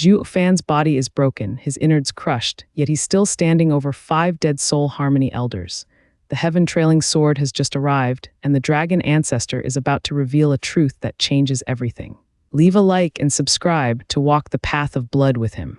Zhuo Fan's body is broken, his innards crushed, yet he's still standing over 5 dead soul harmony elders. The heaven-trailing sword has just arrived, and the dragon ancestor is about to reveal a truth that changes everything. Leave a like and subscribe to walk the path of blood with him.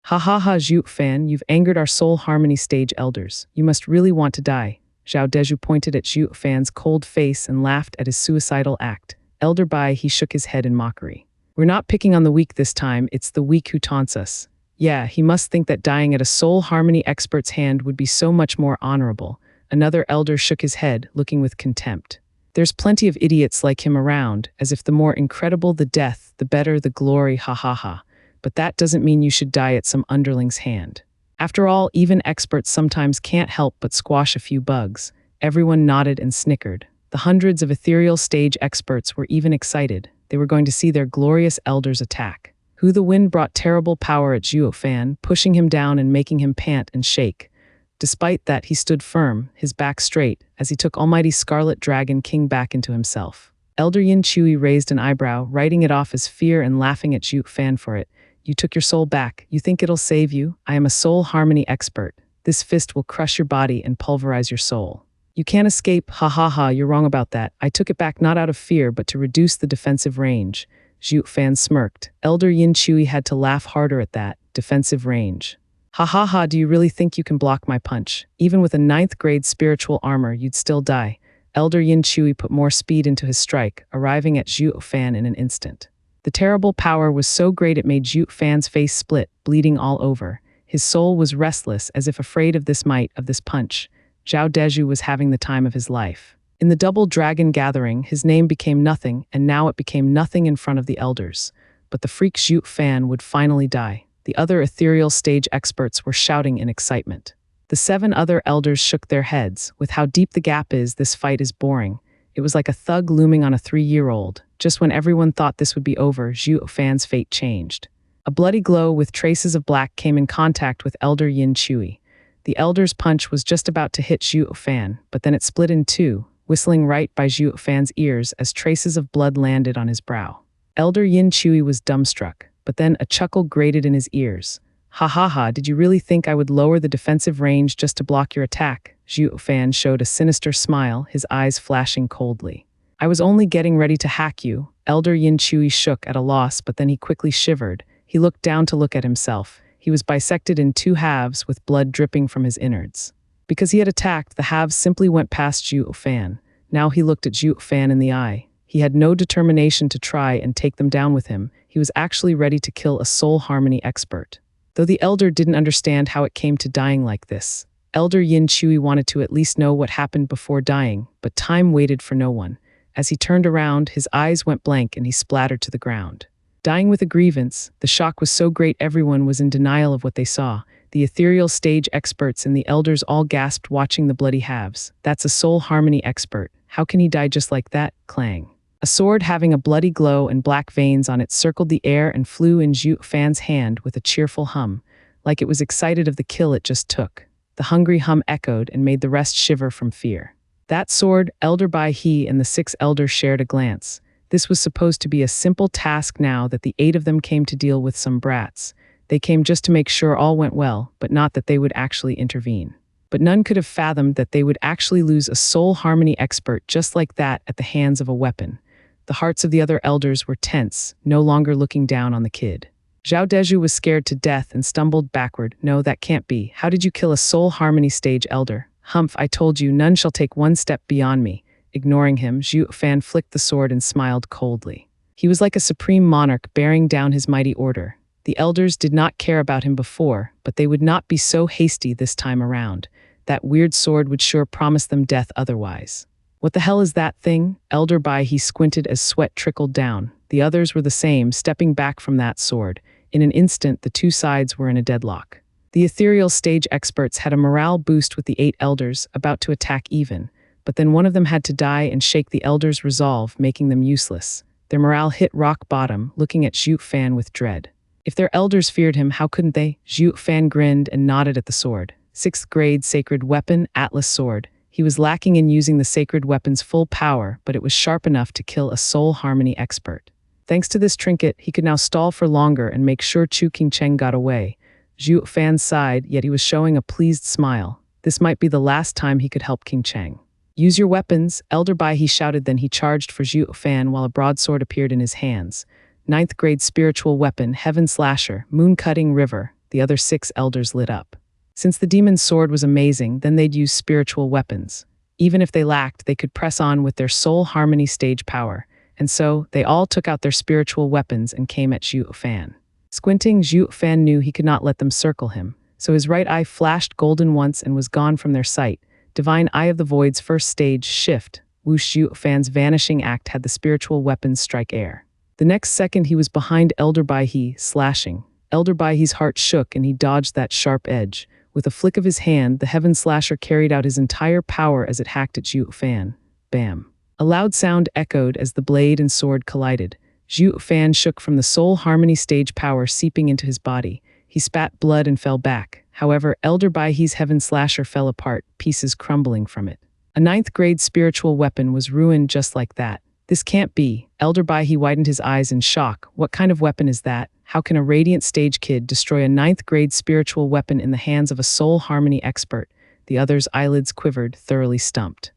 Ha ha ha, Zhuo Fan, you've angered our soul harmony stage elders. You must really want to die. Zhao Deju pointed at Zhuo Fan's cold face and laughed at his suicidal act. Elder Bai, he shook his head in mockery. We're not picking on the weak this time, it's the weak who taunts us. Yeah, he must think that dying at a soul harmony expert's hand would be so much more honorable. Another elder shook his head, looking with contempt. There's plenty of idiots like him around, as if the more incredible the death, the better the glory, ha ha ha. But that doesn't mean you should die at some underling's hand. After all, even experts sometimes can't help but squash a few bugs. Everyone nodded and snickered. The hundreds of ethereal stage experts were even excited. They were going to see their glorious elders attack. Who the Wind brought terrible power at Zhuo Fan, pushing him down and making him pant and shake. Despite that, he stood firm, his back straight, as he took Almighty Scarlet Dragon King back into himself. Elder Yin Chui raised an eyebrow, writing it off as fear and laughing at Zhuo Fan for it. You took your soul back. You think it'll save you? I am a soul harmony expert. This fist will crush your body and pulverize your soul. You can't escape, ha ha ha, you're wrong about that. I took it back not out of fear, but to reduce the defensive range. Zhuo Fan smirked. Elder Yin Chui had to laugh harder at that. Defensive range. Ha ha ha, do you really think you can block my punch? Even with a 9th grade spiritual armor, you'd still die. Elder Yin Chui put more speed into his strike, arriving at Zhuo Fan in an instant. The terrible power was so great it made Zhuo Fan's face split, bleeding all over. His soul was restless, as if afraid of this might, of this punch. Zhao Deju was having the time of his life. In the double dragon gathering, his name became nothing, and now it became nothing in front of the elders. But the freak Zhuo Fan would finally die. The other ethereal stage experts were shouting in excitement. The 7 other elders shook their heads. With how deep the gap is, this fight is boring. It was like a thug looming on a 3-year-old. Just when everyone thought this would be over, Zhuo Fan's fate changed. A bloody glow with traces of black came in contact with Elder Yin Chui. The elder's punch was just about to hit Zhuo Fan, but then it split in two, whistling right by Zhuo Fan's ears as traces of blood landed on his brow. Elder Yin Chui was dumbstruck, but then a chuckle grated in his ears. Ha ha ha, did you really think I would lower the defensive range just to block your attack? Zhuo Fan showed a sinister smile, his eyes flashing coldly. I was only getting ready to hack you. Elder Yin Chui shook at a loss, but then he quickly shivered. He looked down to look at himself. He was bisected in 2 halves with blood dripping from his innards. Because he had attacked, the halves simply went past Zhuo Fan. Now he looked at Zhuo Fan in the eye. He had no determination to try and take them down with him. He was actually ready to kill a soul harmony expert. Though the elder didn't understand how it came to dying like this. Elder Yin Chui wanted to at least know what happened before dying, but time waited for no one. As he turned around, his eyes went blank and he splattered to the ground. Dying with a grievance, the shock was so great everyone was in denial of what they saw. The ethereal stage experts and the elders all gasped watching the bloody halves. That's a soul harmony expert. How can he die just like that? Clang. A sword having a bloody glow and black veins on it circled the air and flew in Zhuo Fan's hand with a cheerful hum, like it was excited of the kill it just took. The hungry hum echoed and made the rest shiver from fear. That sword, Elder Bai He and the 6 elders shared a glance. This was supposed to be a simple task now that the 8 of them came to deal with some brats. They came just to make sure all went well, but not that they would actually intervene. But none could have fathomed that they would actually lose a soul harmony expert just like that at the hands of a weapon. The hearts of the other elders were tense, no longer looking down on the kid. Zhao Deju was scared to death and stumbled backward. No, that can't be. How did you kill a soul harmony stage elder? Humph, I told you, none shall take one step beyond me. Ignoring him, Zhuo Fan flicked the sword and smiled coldly. He was like a supreme monarch bearing down his mighty order. The elders did not care about him before, but they would not be so hasty this time around. That weird sword would sure promise them death otherwise. What the hell is that thing? Elder Bai He squinted as sweat trickled down. The others were the same, stepping back from that sword. In an instant, the 2 sides were in a deadlock. The ethereal stage experts had a morale boost with the 8 elders, about to attack even. But then one of them had to die and shake the elders' resolve, making them useless. Their morale hit rock bottom, looking at Zhuo Fan with dread. If their elders feared him, how couldn't they? Zhuo Fan grinned and nodded at the sword. 6th grade sacred weapon, Atlas sword. He was lacking in using the sacred weapon's full power, but it was sharp enough to kill a soul harmony expert. Thanks to this trinket, he could now stall for longer and make sure Chu Qingcheng got away. Zhuo Fan sighed, yet he was showing a pleased smile. This might be the last time he could help Qingcheng. Use your weapons, Elder Bai, he shouted. Then he charged for Zhuo Fan while a broadsword appeared in his hands. 9th grade spiritual weapon, Heaven Slasher, Moon-Cutting River. The other 6 elders lit up. Since the demon's sword was amazing, then they'd use spiritual weapons. Even if they lacked, they could press on with their soul harmony stage power. And so, they all took out their spiritual weapons and came at Zhuo Fan. Squinting, Zhuo Fan knew he could not let them circle him, so his right eye flashed golden once and was gone from their sight. Divine Eye of the Void's first stage, Shift. Whoosh, Zhuo Fan's vanishing act had the spiritual weapons strike air. The next second he was behind Elder Bai He, slashing. Elder Bai He's heart shook and he dodged that sharp edge. With a flick of his hand, the Heaven Slasher carried out his entire power as it hacked at Zhuo Fan. Bam. A loud sound echoed as the blade and sword collided. Zhuo Fan shook from the soul harmony stage power seeping into his body. He spat blood and fell back. However, Elder Bai He's Heaven Slasher fell apart, pieces crumbling from it. A 9th grade spiritual weapon was ruined just like that. This can't be. Elder Bai He widened his eyes in shock. What kind of weapon is that? How can a radiant stage kid destroy a 9th grade spiritual weapon in the hands of a soul harmony expert? The other's eyelids quivered, thoroughly stumped.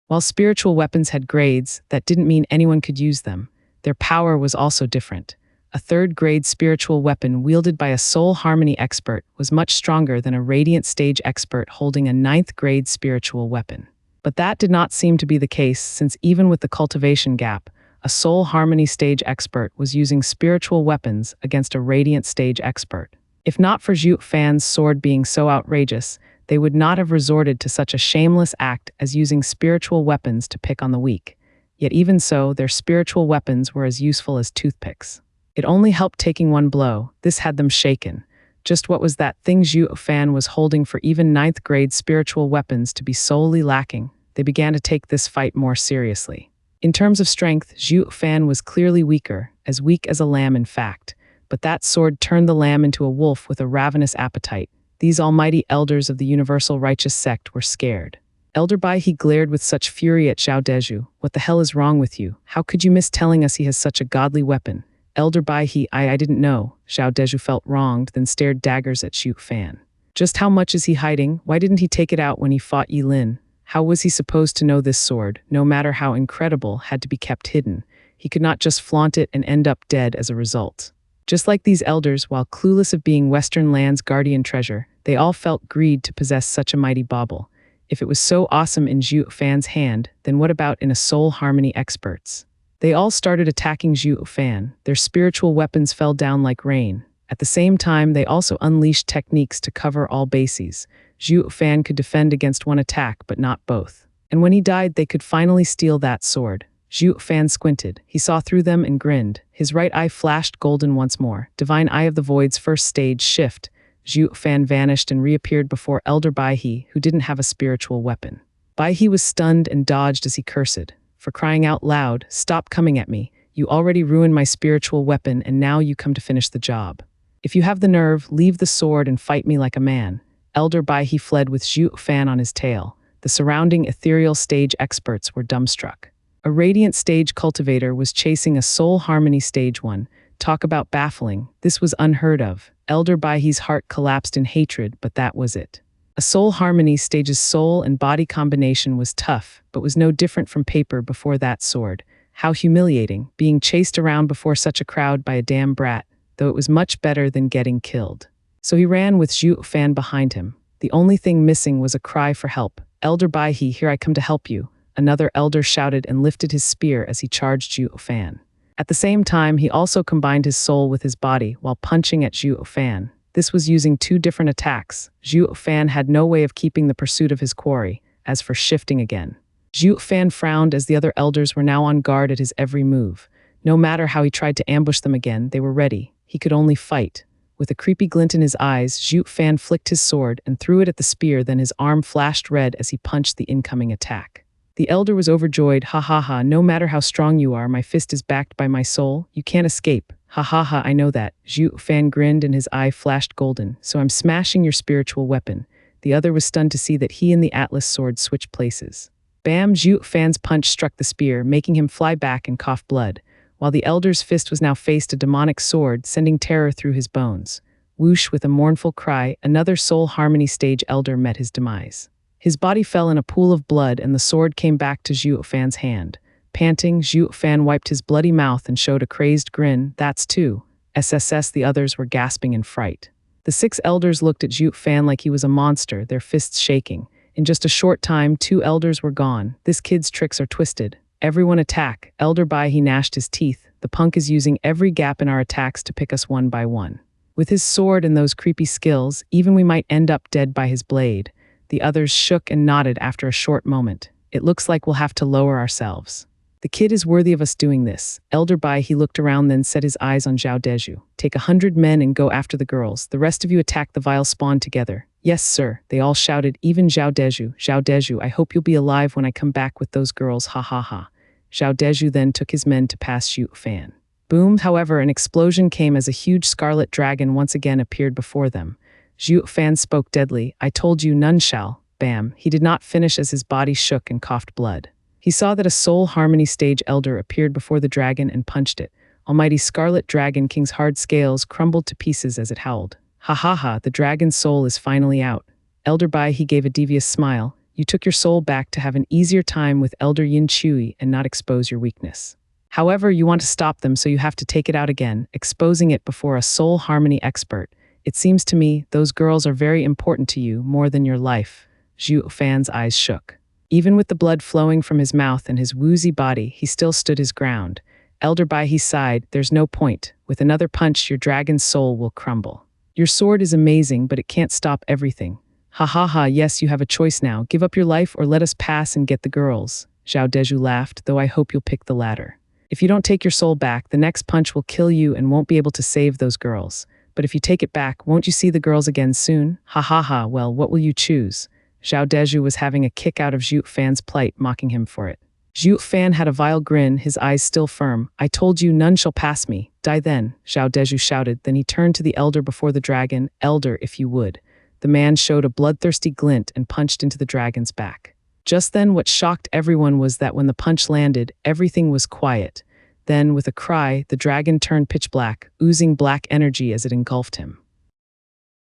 While spiritual weapons had grades, that didn't mean anyone could use them. Their power was also different. A 3rd grade spiritual weapon wielded by a soul harmony expert was much stronger than a radiant stage expert holding a 9th grade spiritual weapon. But that did not seem to be the case, since even with the cultivation gap, a soul harmony stage expert was using spiritual weapons against a radiant stage expert. If not for Zhuo Fan's sword being so outrageous, they would not have resorted to such a shameless act as using spiritual weapons to pick on the weak. Yet even so, their spiritual weapons were as useful as toothpicks. It only helped taking one blow. This had them shaken. Just what was that thing Zhuo Fan was holding for even 9th grade spiritual weapons to be solely lacking? They began to take this fight more seriously. In terms of strength, Zhuo Fan was clearly weaker, as weak as a lamb in fact. But that sword turned the lamb into a wolf with a ravenous appetite. These almighty elders of the universal righteous sect were scared. Elder Bai He glared with such fury at Zhao Deju. What the hell is wrong with you? How could you miss telling us he has such a godly weapon? Elder Bai He, I didn't know. Zhao Deju felt wronged, then stared daggers at Zhuo Fan. Just how much is he hiding? Why didn't he take it out when he fought Yi Lin? How was he supposed to know this sword, no matter how incredible, had to be kept hidden? He could not just flaunt it and end up dead as a result. Just like these elders, while clueless of being Western land's guardian treasure, they all felt greed to possess such a mighty bauble. If it was so awesome in Zhuo Fan's hand, then what about in a soul harmony expert's? They all started attacking Zhuo Fan. Their spiritual weapons fell down like rain. At the same time, they also unleashed techniques to cover all bases. Zhuo Fan could defend against one attack, but not both. And when he died, they could finally steal that sword. Zhuo Fan squinted. He saw through them and grinned. His right eye flashed golden once more. Divine Eye of the Void's first stage, Shift. Zhuo Fan vanished and reappeared before Elder Bai He, who didn't have a spiritual weapon. Bai He was stunned and dodged as he cursed. For crying out loud, stop coming at me. You already ruined my spiritual weapon and now you come to finish the job. If you have the nerve, leave the sword and fight me like a man. Elder Bai He fled with Zhuo Fan on his tail. The surrounding ethereal stage experts were dumbstruck. A radiant stage cultivator was chasing a soul harmony stage one. Talk about baffling. This was unheard of. Elder Bai He's heart collapsed in hatred, but that was it. A soul harmony stage's soul and body combination was tough, but was no different from paper before that sword. How humiliating, being chased around before such a crowd by a damn brat, though it was much better than getting killed. So he ran with Zhuo Fan behind him. The only thing missing was a cry for help. Elder Bai He, here I come to help you. Another elder shouted and lifted his spear as he charged Zhuo Fan. At the same time, he also combined his soul with his body while punching at Zhuo Fan. This was using 2 different attacks. Zhuo Fan had no way of keeping the pursuit of his quarry. As for shifting again, Zhuo Fan frowned as the other elders were now on guard at his every move. No matter how he tried to ambush them again, they were ready. He could only fight. With a creepy glint in his eyes, Zhuo Fan flicked his sword and threw it at the spear, then his arm flashed red as he punched the incoming attack. The elder was overjoyed. Ha ha ha, no matter how strong you are, my fist is backed by my soul. You can't escape. Ha ha ha, I know that. Zhuo Fan grinned and his eye flashed golden. So I'm smashing your spiritual weapon. The other was stunned to see that he and the Atlas sword switched places. Bam, Zhuo Fan's punch struck the spear, making him fly back and cough blood. while the elder's fist was now faced a demonic sword, sending terror through his bones. Whoosh, with a mournful cry, another soul harmony stage elder met his demise. His body fell in a pool of blood and the sword came back to Zhuo Fan's hand. Panting, Zhuo Fan wiped his bloody mouth and showed a crazed grin. That's two. SSS, the others were gasping in fright. The 6 elders looked at Zhuo Fan like he was a monster, their fists shaking. In just a short time, 2 elders were gone. This kid's tricks are twisted. Everyone attack. Elder Bai, he gnashed his teeth. The punk is using every gap in our attacks to pick us one by one. With his sword and those creepy skills, even we might end up dead by his blade. The others shook and nodded after a short moment. It looks like we'll have to lower ourselves. The kid is worthy of us doing this. Elder Bai, he looked around, then set his eyes on Zhao Deju. Take 100 men and go after the girls. The rest of you attack the vile spawn together. Yes, sir, they all shouted, even Zhao Deju. Zhao Deju, I hope you'll be alive when I come back with those girls, ha ha ha. Zhao Deju then took his men to pass Zhuo Fan. Boom, however, an explosion came as a huge scarlet dragon once again appeared before them. Zhuo Fan spoke deadly, I told you none shall. Bam, he did not finish as his body shook and coughed blood. He saw that a soul harmony stage elder appeared before the dragon and punched it. Almighty Scarlet Dragon King's hard scales crumbled to pieces as it howled. Ha ha ha, the dragon's soul is finally out. Elder Bai, he gave a devious smile. You took your soul back to have an easier time with Elder Yin Chui and not expose your weakness. However, you want to stop them, so you have to take it out again, exposing it before a soul harmony expert. It seems to me those girls are very important to you, more than your life. Zhuo Fan's eyes shook. Even with the blood flowing from his mouth and his woozy body, he still stood his ground. Elder Bai, he sighed, there's no point. With another punch, your dragon's soul will crumble. Your sword is amazing, but it can't stop everything. Ha ha ha, yes, you have a choice now. Give up your life or let us pass and get the girls. Zhao Deju laughed, though I hope you'll pick the latter. If you don't take your soul back, the next punch will kill you and won't be able to save those girls. But if you take it back, won't you see the girls again soon? Ha ha ha, well, what will you choose? Zhao Deju was having a kick out of Zhuo Fan's plight, mocking him for it. Zhuo Fan had a vile grin, his eyes still firm. I told you none shall pass me. Die then, Zhao Deju shouted. Then he turned to the elder before the dragon. Elder, if you would. The man showed a bloodthirsty glint and punched into the dragon's back. Just then, what shocked everyone was that when the punch landed, everything was quiet. Then, with a cry, the dragon turned pitch black, oozing black energy as it engulfed him.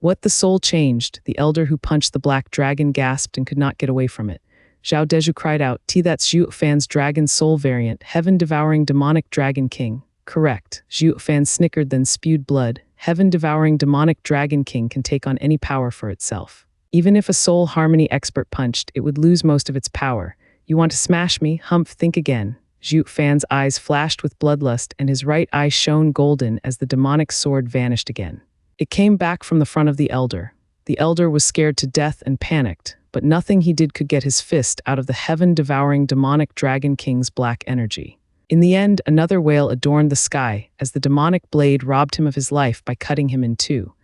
What the soul changed, the elder who punched the black dragon gasped and could not get away from it. Zhao Deju cried out, that's Zhuo Fan's dragon soul variant, heaven-devouring demonic dragon king. Correct. Zhuo Fan snickered, then spewed blood. Heaven-devouring demonic dragon king can take on any power for itself. Even if a soul harmony expert punched, it would lose most of its power. You want to smash me? Humph, think again. Zhuo Fan's eyes flashed with bloodlust and his right eye shone golden as the demonic sword vanished again. It came back from the front of the elder. The elder was scared to death and panicked, but nothing he did could get his fist out of the heaven-devouring demonic dragon king's black energy. In the end, another wail adorned the sky as the demonic blade robbed him of his life by cutting him in two.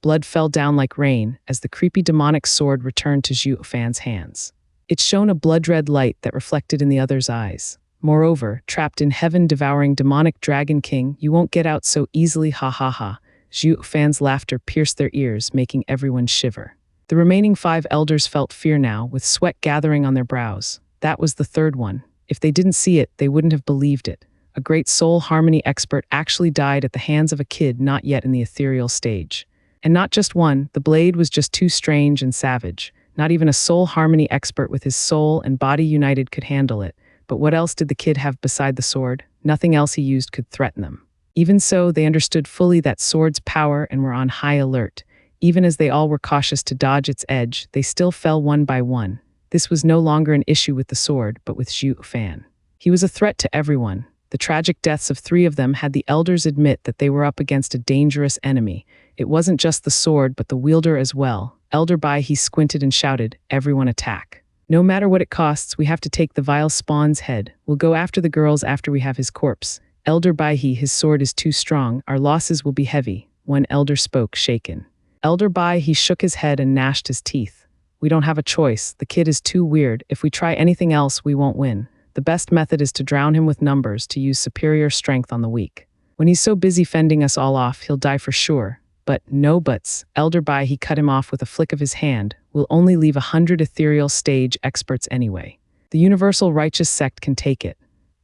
Blood fell down like rain as the creepy demonic sword returned to Zhuo Fan's hands. It shone a blood-red light that reflected in the other's eyes. Moreover, trapped in heaven-devouring demonic dragon king, you won't get out so easily, ha ha ha. Zhuo Fan's laughter pierced their ears, making everyone shiver. The remaining 5 elders felt fear now, with sweat gathering on their brows. That was the third one. If they didn't see it, they wouldn't have believed it. A great soul harmony expert actually died at the hands of a kid not yet in the ethereal stage. And not just one, the blade was just too strange and savage. Not even a soul harmony expert with his soul and body united could handle it. But what else did the kid have beside the sword? Nothing else he used could threaten them. Even so, they understood fully that sword's power and were on high alert. Even as they all were cautious to dodge its edge, they still fell one by one. This was no longer an issue with the sword, but with Zhuo Fan. He was a threat to everyone. The tragic deaths of 3 of them had the elders admit that they were up against a dangerous enemy. It wasn't just the sword, but the wielder as well. Elder Bai, he squinted and shouted, everyone attack. No matter what it costs, we have to take the vile spawn's head. We'll go after the girls after we have his corpse. Elder Bai, his sword is too strong. Our losses will be heavy. One elder spoke, shaken. Elder Bai, he shook his head and gnashed his teeth. We don't have a choice. The kid is too weird. If we try anything else, we won't win. The best method is to drown him with numbers, to use superior strength on the weak. When he's so busy fending us all off, he'll die for sure. But no buts. Elder Bai, he cut him off with a flick of his hand. We'll only leave 100 ethereal stage experts anyway. The universal righteous sect can take it.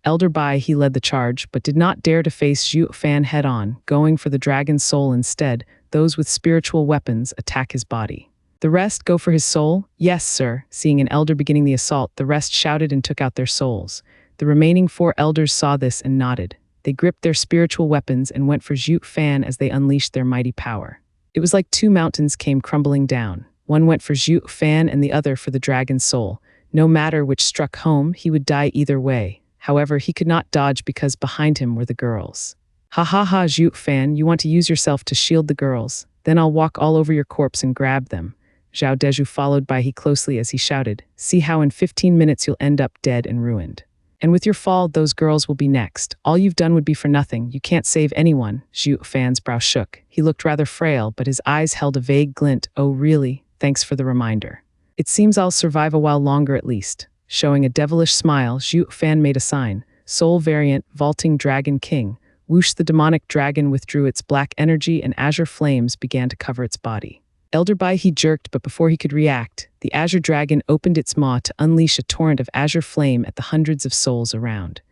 Elder Bai he led the charge, but did not dare to face Zhuo Fan head-on, going for the dragon's soul instead. Those with spiritual weapons attack his body. The rest go for his soul? Yes, sir. Seeing an elder beginning the assault, the rest shouted and took out their souls. The remaining 4 elders saw this and nodded. They gripped their spiritual weapons and went for Zhuo Fan as they unleashed their mighty power. It was like 2 mountains came crumbling down. One went for Zhuo Fan and the other for the dragon's soul. No matter which struck home, he would die either way. However, he could not dodge because behind him were the girls. Ha ha ha, Zhuo Fan, you want to use yourself to shield the girls? Then I'll walk all over your corpse and grab them. Zhao Deju followed Bai He closely as he shouted, see how in 15 minutes you'll end up dead and ruined. And with your fall, those girls will be next. All you've done would be for nothing. You can't save anyone. Zhuo Fan's brow shook. He looked rather frail, but his eyes held a vague glint. Oh, really? Thanks for the reminder. It seems I'll survive a while longer at least. Showing a devilish smile, Zhuo Fan made a sign. Soul variant, vaulting dragon king. Whoosh, the demonic dragon withdrew its black energy and azure flames began to cover its body. Elder Bai he jerked, but before he could react, the azure dragon opened its maw to unleash a torrent of azure flame at the hundreds of souls around.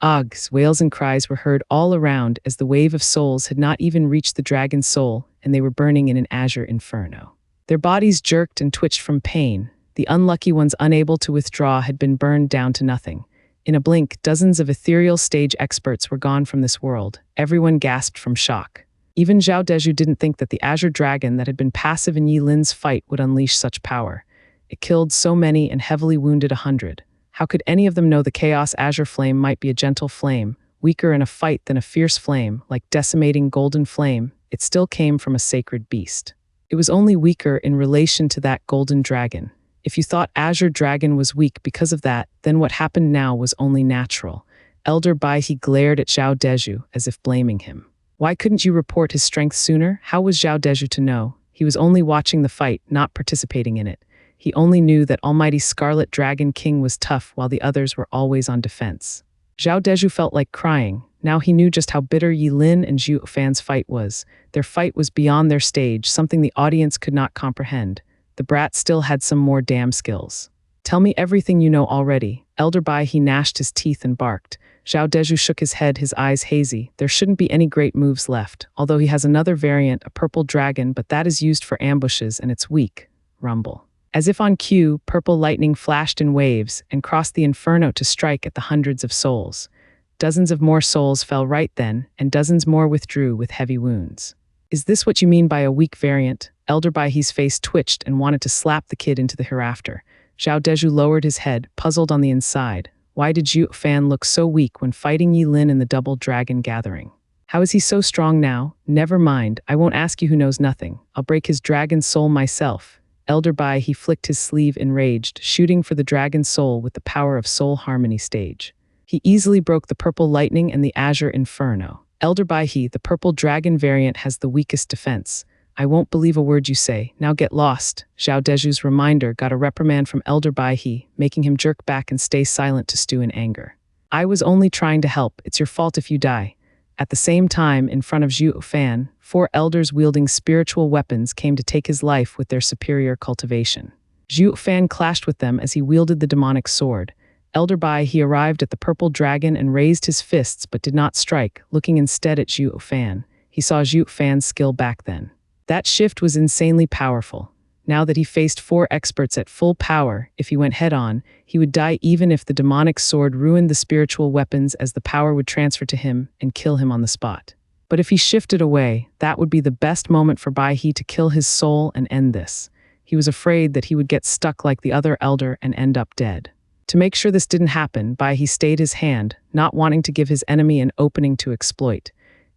Ogs, wails and cries were heard all around as the wave of souls had not even reached the dragon's soul, and they were burning in an azure inferno. Their bodies jerked and twitched from pain. The unlucky ones unable to withdraw had been burned down to nothing. In a blink, dozens of ethereal stage experts were gone from this world. Everyone gasped from shock. Even Zhao Deju didn't think that the azure dragon that had been passive in Yi Lin's fight would unleash such power. It killed so many and heavily wounded 100. How could any of them know the chaos azure flame might be a gentle flame, weaker in a fight than a fierce flame, like decimating golden flame? It still came from a sacred beast. It was only weaker in relation to that golden dragon. If you thought azure dragon was weak because of that, then what happened now was only natural. Elder Bai he glared at Zhao Deju as if blaming him. Why couldn't you report his strength sooner? How was Zhao Deju to know? He was only watching the fight, not participating in it. He only knew that almighty Scarlet Dragon King was tough while the others were always on defense. Zhao Deju felt like crying. Now he knew just how bitter Yi Lin and Zhuo Fan's fight was. Their fight was beyond their stage, something the audience could not comprehend. The brat still had some more damn skills. Tell me everything you know already. Elder Bai he gnashed his teeth and barked. Zhao Deju shook his head, his eyes hazy. There shouldn't be any great moves left, although he has another variant, a purple dragon, but that is used for ambushes and it's weak. Rumble. As if on cue, purple lightning flashed in waves and crossed the inferno to strike at the hundreds of souls. Dozens of more souls fell right then, and dozens more withdrew with heavy wounds. Is this what you mean by a weak variant? Elder Bai He's face twitched and wanted to slap the kid into the hereafter. Zhao Deju lowered his head, puzzled on the inside. Why did Zhuo Fan look so weak when fighting Yi Lin in the double dragon gathering? How is he so strong now? Never mind, I won't ask you who knows nothing. I'll break his dragon's soul myself. Elder Bai he flicked his sleeve enraged, shooting for the dragon's soul with the power of soul harmony stage. He easily broke the purple lightning and the azure inferno. Elder Bai he, the purple dragon variant, has the weakest defense. I won't believe a word you say. Now get lost. Zhao Deju's reminder got a reprimand from Elder Bai he, making him jerk back and stay silent to stew in anger. I was only trying to help. It's your fault if you die. At the same time, in front of Zhuo Fan, 4 elders wielding spiritual weapons came to take his life with their superior cultivation. Zhuo Fan clashed with them as he wielded the demonic sword. Elder Bai he arrived at the purple dragon and raised his fists but did not strike, looking instead at Zhuo Fan. He saw Zhuo Fan's skill back then. That shift was insanely powerful. Now that he faced 4 experts at full power, if he went head-on, he would die even if the demonic sword ruined the spiritual weapons, as the power would transfer to him and kill him on the spot. But if he shifted away, that would be the best moment for Bai He to kill his soul and end this. He was afraid that he would get stuck like the other elder and end up dead. To make sure this didn't happen, Bai He stayed his hand, not wanting to give his enemy an opening to exploit.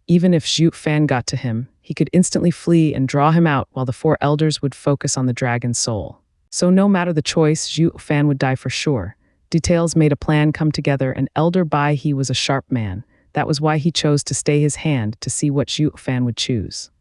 Even if Zhuo Fan got to him, he could instantly flee and draw him out while the 4 elders would focus on the dragon's soul. So no matter the choice, Zhuo Fan would die for sure. Details made a plan come together, and Elder Bai He was a sharp man. That was why he chose to stay his hand to see what Zhuo Fan would choose.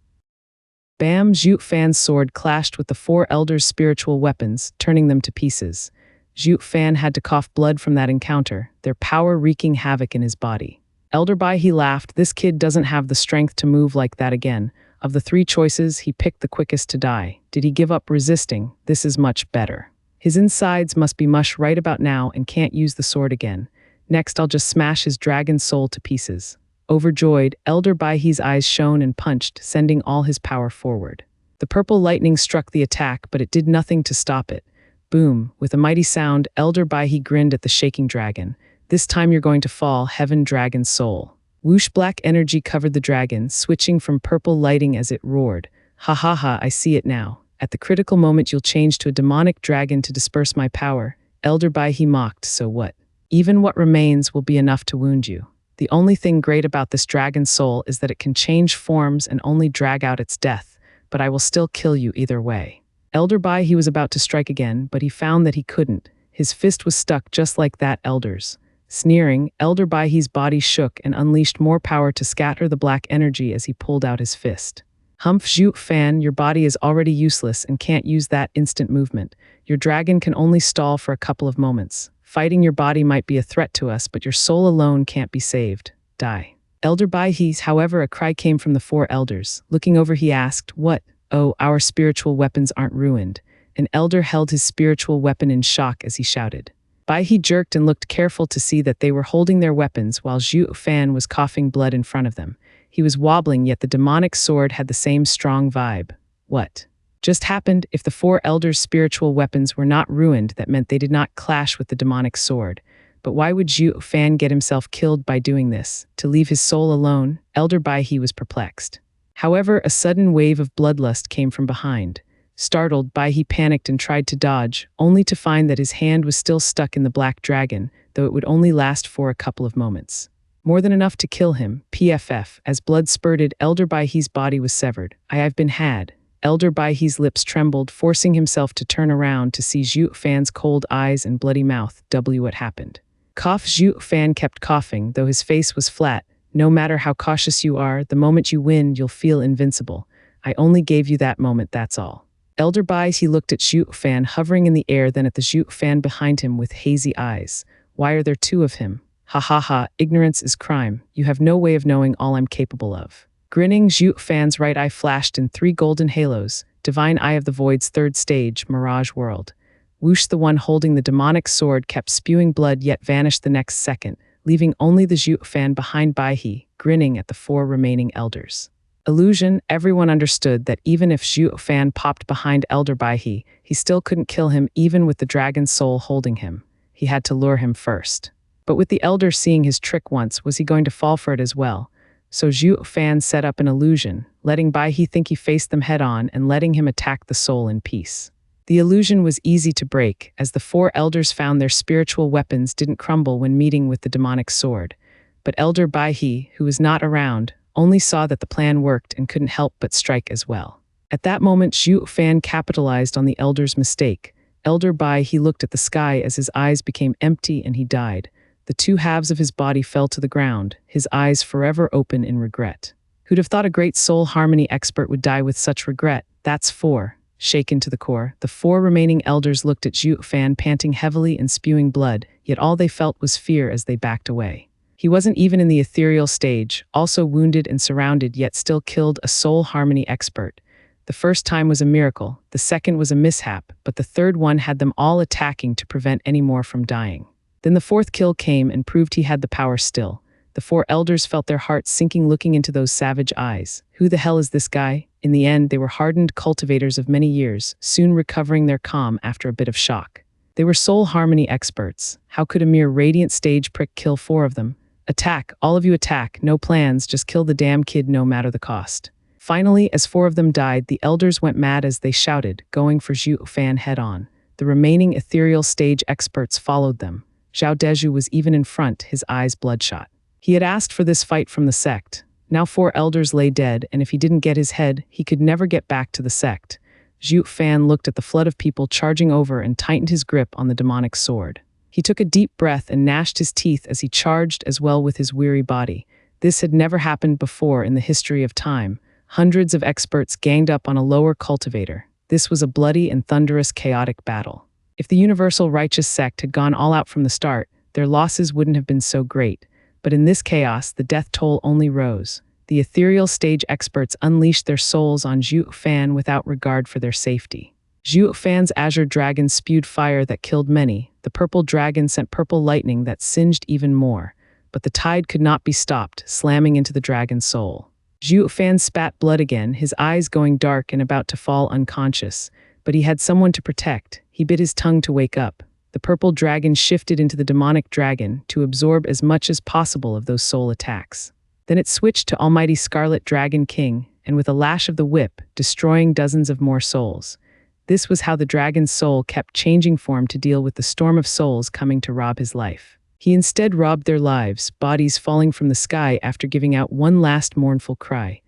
Bam! Zhuo Fan's sword clashed with the 4 elders' spiritual weapons, turning them to pieces. Zhuo Fan had to cough blood from that encounter, their power wreaking havoc in his body. Elder Bai he laughed. This kid doesn't have the strength to move like that again. Of the 3 choices, he picked the quickest to die. Did he give up resisting? This is much better. His insides must be mush right about now and can't use the sword again. Next, I'll just smash his dragon soul to pieces." Overjoyed, Elder Baihe's eyes shone and punched, sending all his power forward. The purple lightning struck the attack, but it did nothing to stop it. Boom! With a mighty sound, Elder Baihe grinned at the shaking dragon. "This time you're going to fall, Heaven Dragon Soul." Whoosh! Black energy covered the dragon, switching from purple lighting as it roared. "Ha ha ha, I see it now. At the critical moment you'll change to a demonic dragon to disperse my power." Elder Baihe mocked, "So what? Even what remains will be enough to wound you. The only thing great about this dragon soul is that it can change forms and only drag out its death, but I will still kill you either way." Elder Baihe was about to strike again, but he found that he couldn't. His fist was stuck just like that elder's. Sneering, Elder Baihe's body shook and unleashed more power to scatter the black energy as he pulled out his fist. "Humph, Zhuo Fan, your body is already useless and can't use that instant movement. Your dragon can only stall for a couple of moments. Fighting your body might be a threat to us, but your soul alone can't be saved. Die." Elder Baihe's, however, a cry came from the four elders. Looking over, he asked, "What? Oh, our spiritual weapons aren't ruined." An elder held his spiritual weapon in shock as he shouted. Baihe jerked and looked careful to see that they were holding their weapons while Zhuo Fan was coughing blood in front of them. He was wobbling, yet the demonic sword had the same strong vibe. What just happened? If the four elders' spiritual weapons were not ruined, that meant they did not clash with the demonic sword. But why would Zhuo Fan get himself killed by doing this? To leave his soul alone? Elder Baihe was perplexed. However, a sudden wave of bloodlust came from behind. Startled, Baihe panicked and tried to dodge, only to find that his hand was still stuck in the black dragon, though it would only last for a couple of moments. More than enough to kill him. PFF. As blood spurted, Elder Baihe's body was severed. I've been had." Elder Baihe's lips trembled, forcing himself to turn around to see Zhuo Fan's cold eyes and bloody mouth. What happened? Cough. Zhuo Fan kept coughing, though his face was flat. "No matter how cautious you are, the moment you win, you'll feel invincible. I only gave you that moment, that's all." Elder Baihe looked at Zhuo Fan hovering in the air, then at the Zhuo Fan behind him with hazy eyes. "Why are there two of him? Ha ha ha, ignorance is crime. You have no way of knowing all I'm capable of." Grinning, Zhuo Fan's right eye flashed in 3 golden halos, Divine Eye of the Void's 3rd stage, Mirage World. Whoosh! The one holding the demonic sword kept spewing blood yet vanished the next second, leaving only the Zhuo Fan behind Baihe, grinning at the 4 remaining elders. Illusion. Everyone understood that even if Zhuo Fan popped behind Elder Baihe, he still couldn't kill him even with the dragon soul holding him. He had to lure him first. But with the elder seeing his trick once, was he going to fall for it as well? So Zhuo Fan set up an illusion, letting Baihe think he faced them head-on and letting him attack the soul in peace. The illusion was easy to break, as the 4 elders found their spiritual weapons didn't crumble when meeting with the demonic sword. But Elder Baihe, who was not around, only saw that the plan worked and couldn't help but strike as well. At that moment, Zhuo Fan capitalized on the elder's mistake. Elder Baihe looked at the sky as his eyes became empty and he died. The 2 halves of his body fell to the ground, his eyes forever open in regret. Who'd have thought a great soul harmony expert would die with such regret? That's 4. Shaken to the core, the 4 remaining elders looked at Zhuo Fan panting heavily and spewing blood, yet all they felt was fear as they backed away. He wasn't even in the ethereal stage, also wounded and surrounded, yet still killed a soul harmony expert. The first time was a miracle, the second was a mishap, but the third one had them all attacking to prevent any more from dying. Then the 4th kill came and proved he had the power still. The 4 elders felt their hearts sinking looking into those savage eyes. Who the hell is this guy? In the end, they were hardened cultivators of many years, soon recovering their calm after a bit of shock. They were soul harmony experts. How could a mere radiant stage prick kill 4 of them? Attack, all of you attack, no plans, just kill the damn kid no matter the cost. Finally, as 4 of them died, the elders went mad as they shouted, going for Zhuo Fan head-on. The remaining ethereal stage experts followed them. Zhao Deju was even in front, his eyes bloodshot. He had asked for this fight from the sect. Now 4 elders lay dead, and if he didn't get his head, he could never get back to the sect. Zhuo Fan looked at the flood of people charging over and tightened his grip on the demonic sword. He took a deep breath and gnashed his teeth as he charged as well with his weary body. This had never happened before in the history of time. Hundreds of experts ganged up on a lower cultivator. This was a bloody and thunderous chaotic battle. If the Universal Righteous Sect had gone all out from the start, their losses wouldn't have been so great. But in this chaos, the death toll only rose. The ethereal stage experts unleashed their souls on Zhuo Fan without regard for their safety. Zhuo Fan's azure dragon spewed fire that killed many. The purple dragon sent purple lightning that singed even more. But the tide could not be stopped, slamming into the dragon's soul. Zhuo Fan spat blood again, his eyes going dark and about to fall unconscious. But he had someone to protect. He bit his tongue to wake up. The purple dragon shifted into the demonic dragon to absorb as much as possible of those soul attacks. Then it switched to Almighty Scarlet Dragon King, and with a lash of the whip, destroying dozens of more souls. This was how the dragon's soul kept changing form to deal with the storm of souls coming to rob his life. He instead robbed their lives, bodies falling from the sky after giving out one last mournful cry.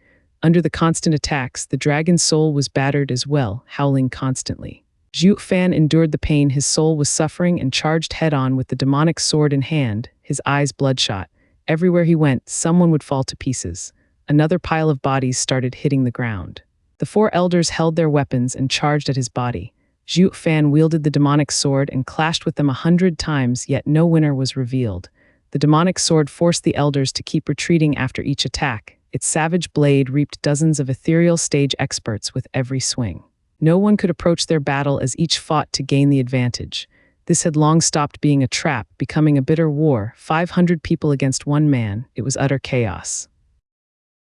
Under the constant attacks, the dragon's soul was battered as well, howling constantly. Zhuo Fan endured the pain his soul was suffering and charged head-on with the demonic sword in hand, his eyes bloodshot. Everywhere he went, someone would fall to pieces. Another pile of bodies started hitting the ground. The 4 elders held their weapons and charged at his body. Zhuo Fan wielded the demonic sword and clashed with them 100 times, yet no winner was revealed. The demonic sword forced the elders to keep retreating after each attack. Its savage blade reaped dozens of ethereal stage experts with every swing. No one could approach their battle as each fought to gain the advantage. This had long stopped being a trap, becoming a bitter war, 500 people against 1 man. It was utter chaos.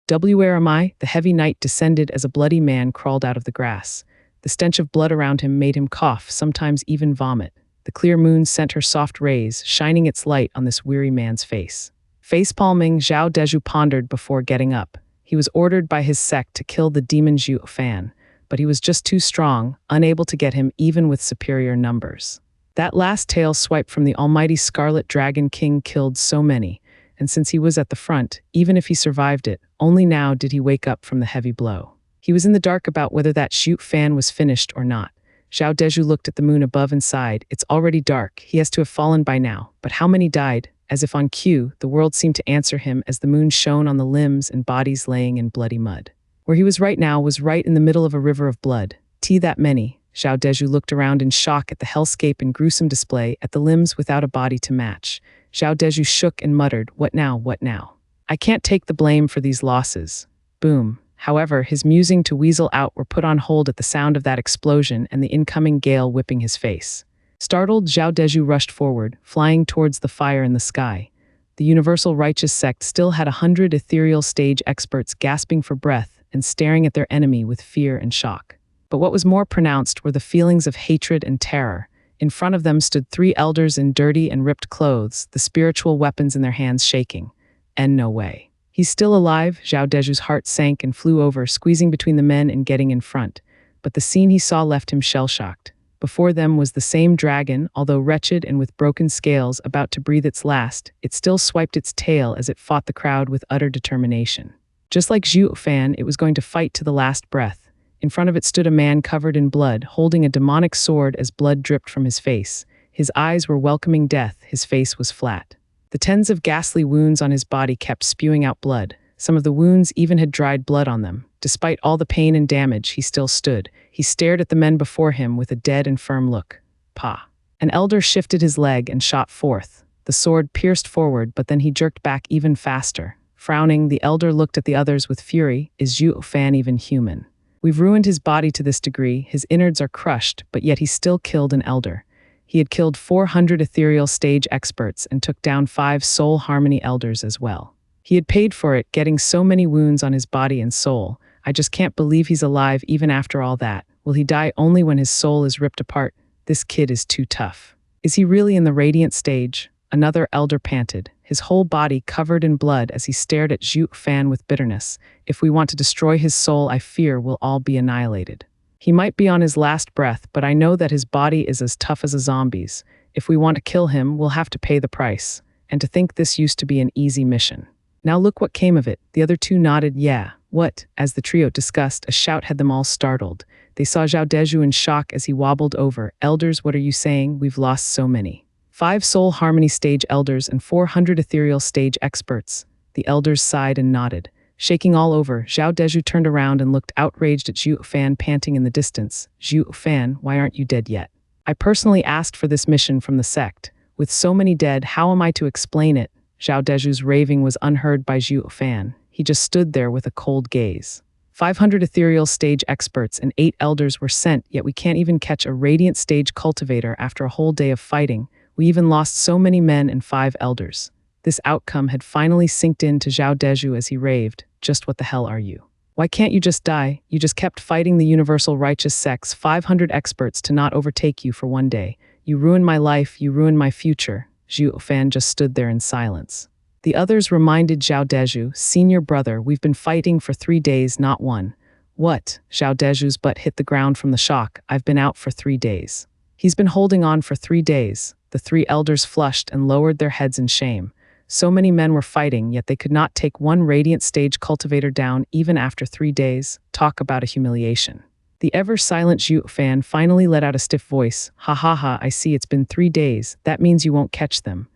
Where am I? The heavy night descended as a bloody man crawled out of the grass. The stench of blood around him made him cough, sometimes even vomit. The clear moon sent her soft rays, shining its light on this weary man's face. Face-palming, Zhao Deju pondered before getting up. He was ordered by his sect to kill the demon Zhuo Fan, but he was just too strong, unable to get him even with superior numbers. That last tail swipe from the almighty Scarlet Dragon King killed so many, and since he was at the front, even if he survived it, only now did he wake up from the heavy blow. He was in the dark about whether that Zhuo Fan was finished or not. Zhao Deju looked at the moon above and sighed. It's already dark. He has to have fallen by now. But how many died? As if on cue, the world seemed to answer him as the moon shone on the limbs and bodies laying in bloody mud. Where he was right now was right in the middle of a river of blood. That many. Zhao Deju looked around in shock at the hellscape and gruesome display, at the limbs without a body to match. Zhao Deju shook and muttered, "What now, what now? I can't take the blame for these losses." Boom. However, his musing to weasel out were put on hold at the sound of that explosion and the incoming gale whipping his face. Startled, Zhao Deju rushed forward, flying towards the fire in the sky. The Universal Righteous Sect still had 100 ethereal stage experts gasping for breath and staring at their enemy with fear and shock. But what was more pronounced were the feelings of hatred and terror. In front of them stood 3 elders in dirty and ripped clothes, the spiritual weapons in their hands shaking. And no way. He's still alive? Zhao Deju's heart sank and flew over, squeezing between the men and getting in front. But the scene he saw left him shell-shocked. Before them was the same dragon, although wretched and with broken scales, about to breathe its last. It still swiped its tail as it fought the crowd with utter determination. Just like Zhuo Fan, it was going to fight to the last breath. In front of it stood a man covered in blood, holding a demonic sword as blood dripped from his face. His eyes were welcoming death, his face was flat. The tens of ghastly wounds on his body kept spewing out blood. Some of the wounds even had dried blood on them. Despite all the pain and damage, he still stood. He stared at the men before him with a dead and firm look. Pa. An elder shifted his leg and shot forth. The sword pierced forward, but then he jerked back even faster. Frowning, the elder looked at the others with fury. Is Zhuo Fan even human? We've ruined his body to this degree. His innards are crushed, but yet he still killed an elder. He had killed 400 ethereal stage experts and took down 5 soul harmony elders as well. He had paid for it, getting so many wounds on his body and soul. I just can't believe he's alive even after all that. Will he die only when his soul is ripped apart? This kid is too tough. Is he really in the radiant stage? Another elder panted, his whole body covered in blood as he stared at Zhuo Fan with bitterness. If we want to destroy his soul, I fear we'll all be annihilated. He might be on his last breath, but I know that his body is as tough as a zombie's. If we want to kill him, we'll have to pay the price. And to think this used to be an easy mission. Now look what came of it. The other 2 nodded, yeah. What? As the trio discussed, a shout had them all startled. They saw Zhao Deju in shock as he wobbled over. Elders, what are you saying? We've lost so many. 5 soul harmony stage elders and 400 ethereal stage experts. The elders sighed and nodded. Shaking all over, Zhao Deju turned around and looked outraged at Zhuo Fan panting in the distance. Zhuo Fan, why aren't you dead yet? I personally asked for this mission from the sect. With so many dead, how am I to explain it? Zhao Deju's raving was unheard by Zhuo Fan. He just stood there with a cold gaze. 500 ethereal stage experts and 8 elders were sent, yet we can't even catch a radiant stage cultivator after a whole day of fighting. We even lost so many men and 5 elders. This outcome had finally sinked in to Zhao Deju as he raved, "Just what the hell are you? Why can't you just die? You just kept fighting the universal righteous sect's 500 experts to not overtake you for one day. You ruined my life, you ruined my future." Zhuo Fan just stood there in silence. The others reminded Zhao Deju, "Senior brother, we've been fighting for 3 days, not one." "What?" Zhao Deju's butt hit the ground from the shock. "I've been out for 3 days." "He's been holding on for 3 days. The 3 elders flushed and lowered their heads in shame. So many men were fighting, yet they could not take one radiant stage cultivator down even after 3 days. Talk about a humiliation. The ever-silent Zhuo Fan finally let out a stiff voice. "Ha ha ha, I see it's been 3 days. That means you won't catch them."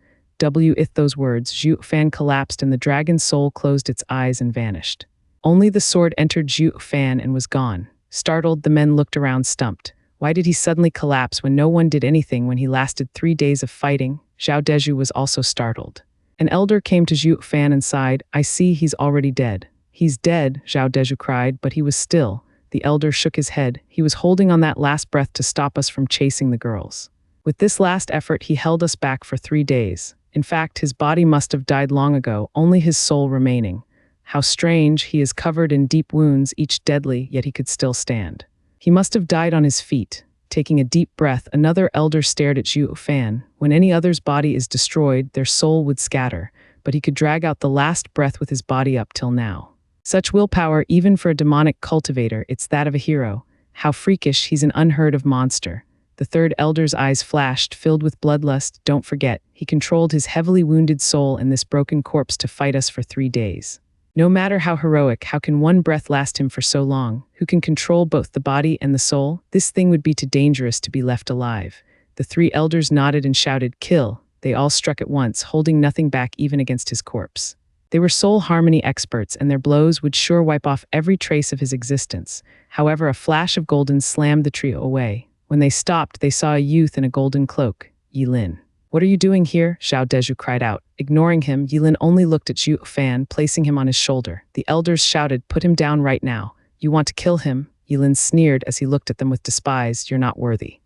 With those words, Zhuo Fan collapsed and the dragon's soul closed its eyes and vanished. Only the sword entered Zhuo Fan and was gone. Startled, the men looked around stumped. Why did he suddenly collapse when no one did anything when he lasted 3 days of fighting? Zhao Deju was also startled. An elder came to Zhuo Fan and sighed. "I see he's already dead." "He's dead," Zhao Deju cried, "but he was still." The elder shook his head. "He was holding on that last breath to stop us from chasing the girls. With this last effort, he held us back for 3 days. In fact, his body must have died long ago, only his soul remaining. How strange, he is covered in deep wounds, each deadly, yet he could still stand. He must have died on his feet." Taking a deep breath, another elder stared at Zhuo Fan. When any other's body is destroyed, their soul would scatter, but he could drag out the last breath with his body up till now. Such willpower, even for a demonic cultivator, it's that of a hero. How freakish, he's an unheard of monster. The third elder's eyes flashed, filled with bloodlust. "Don't forget, he controlled his heavily wounded soul and this broken corpse to fight us for 3 days. No matter how heroic, how can one breath last him for so long? Who can control both the body and the soul? This thing would be too dangerous to be left alive." The 3 elders nodded and shouted, "Kill." They all struck at once, holding nothing back even against his corpse. They were soul harmony experts, and their blows would sure wipe off every trace of his existence. However, a flash of golden slammed the trio away. When they stopped, they saw a youth in a golden cloak. "Yilin. What are you doing here?" Zhao Deju cried out. Ignoring him, Yilin only looked at Zhuo Fan, placing him on his shoulder. The elders shouted, "Put him down right now. You want to kill him?" Yilin sneered as he looked at them with despise. "You're not worthy."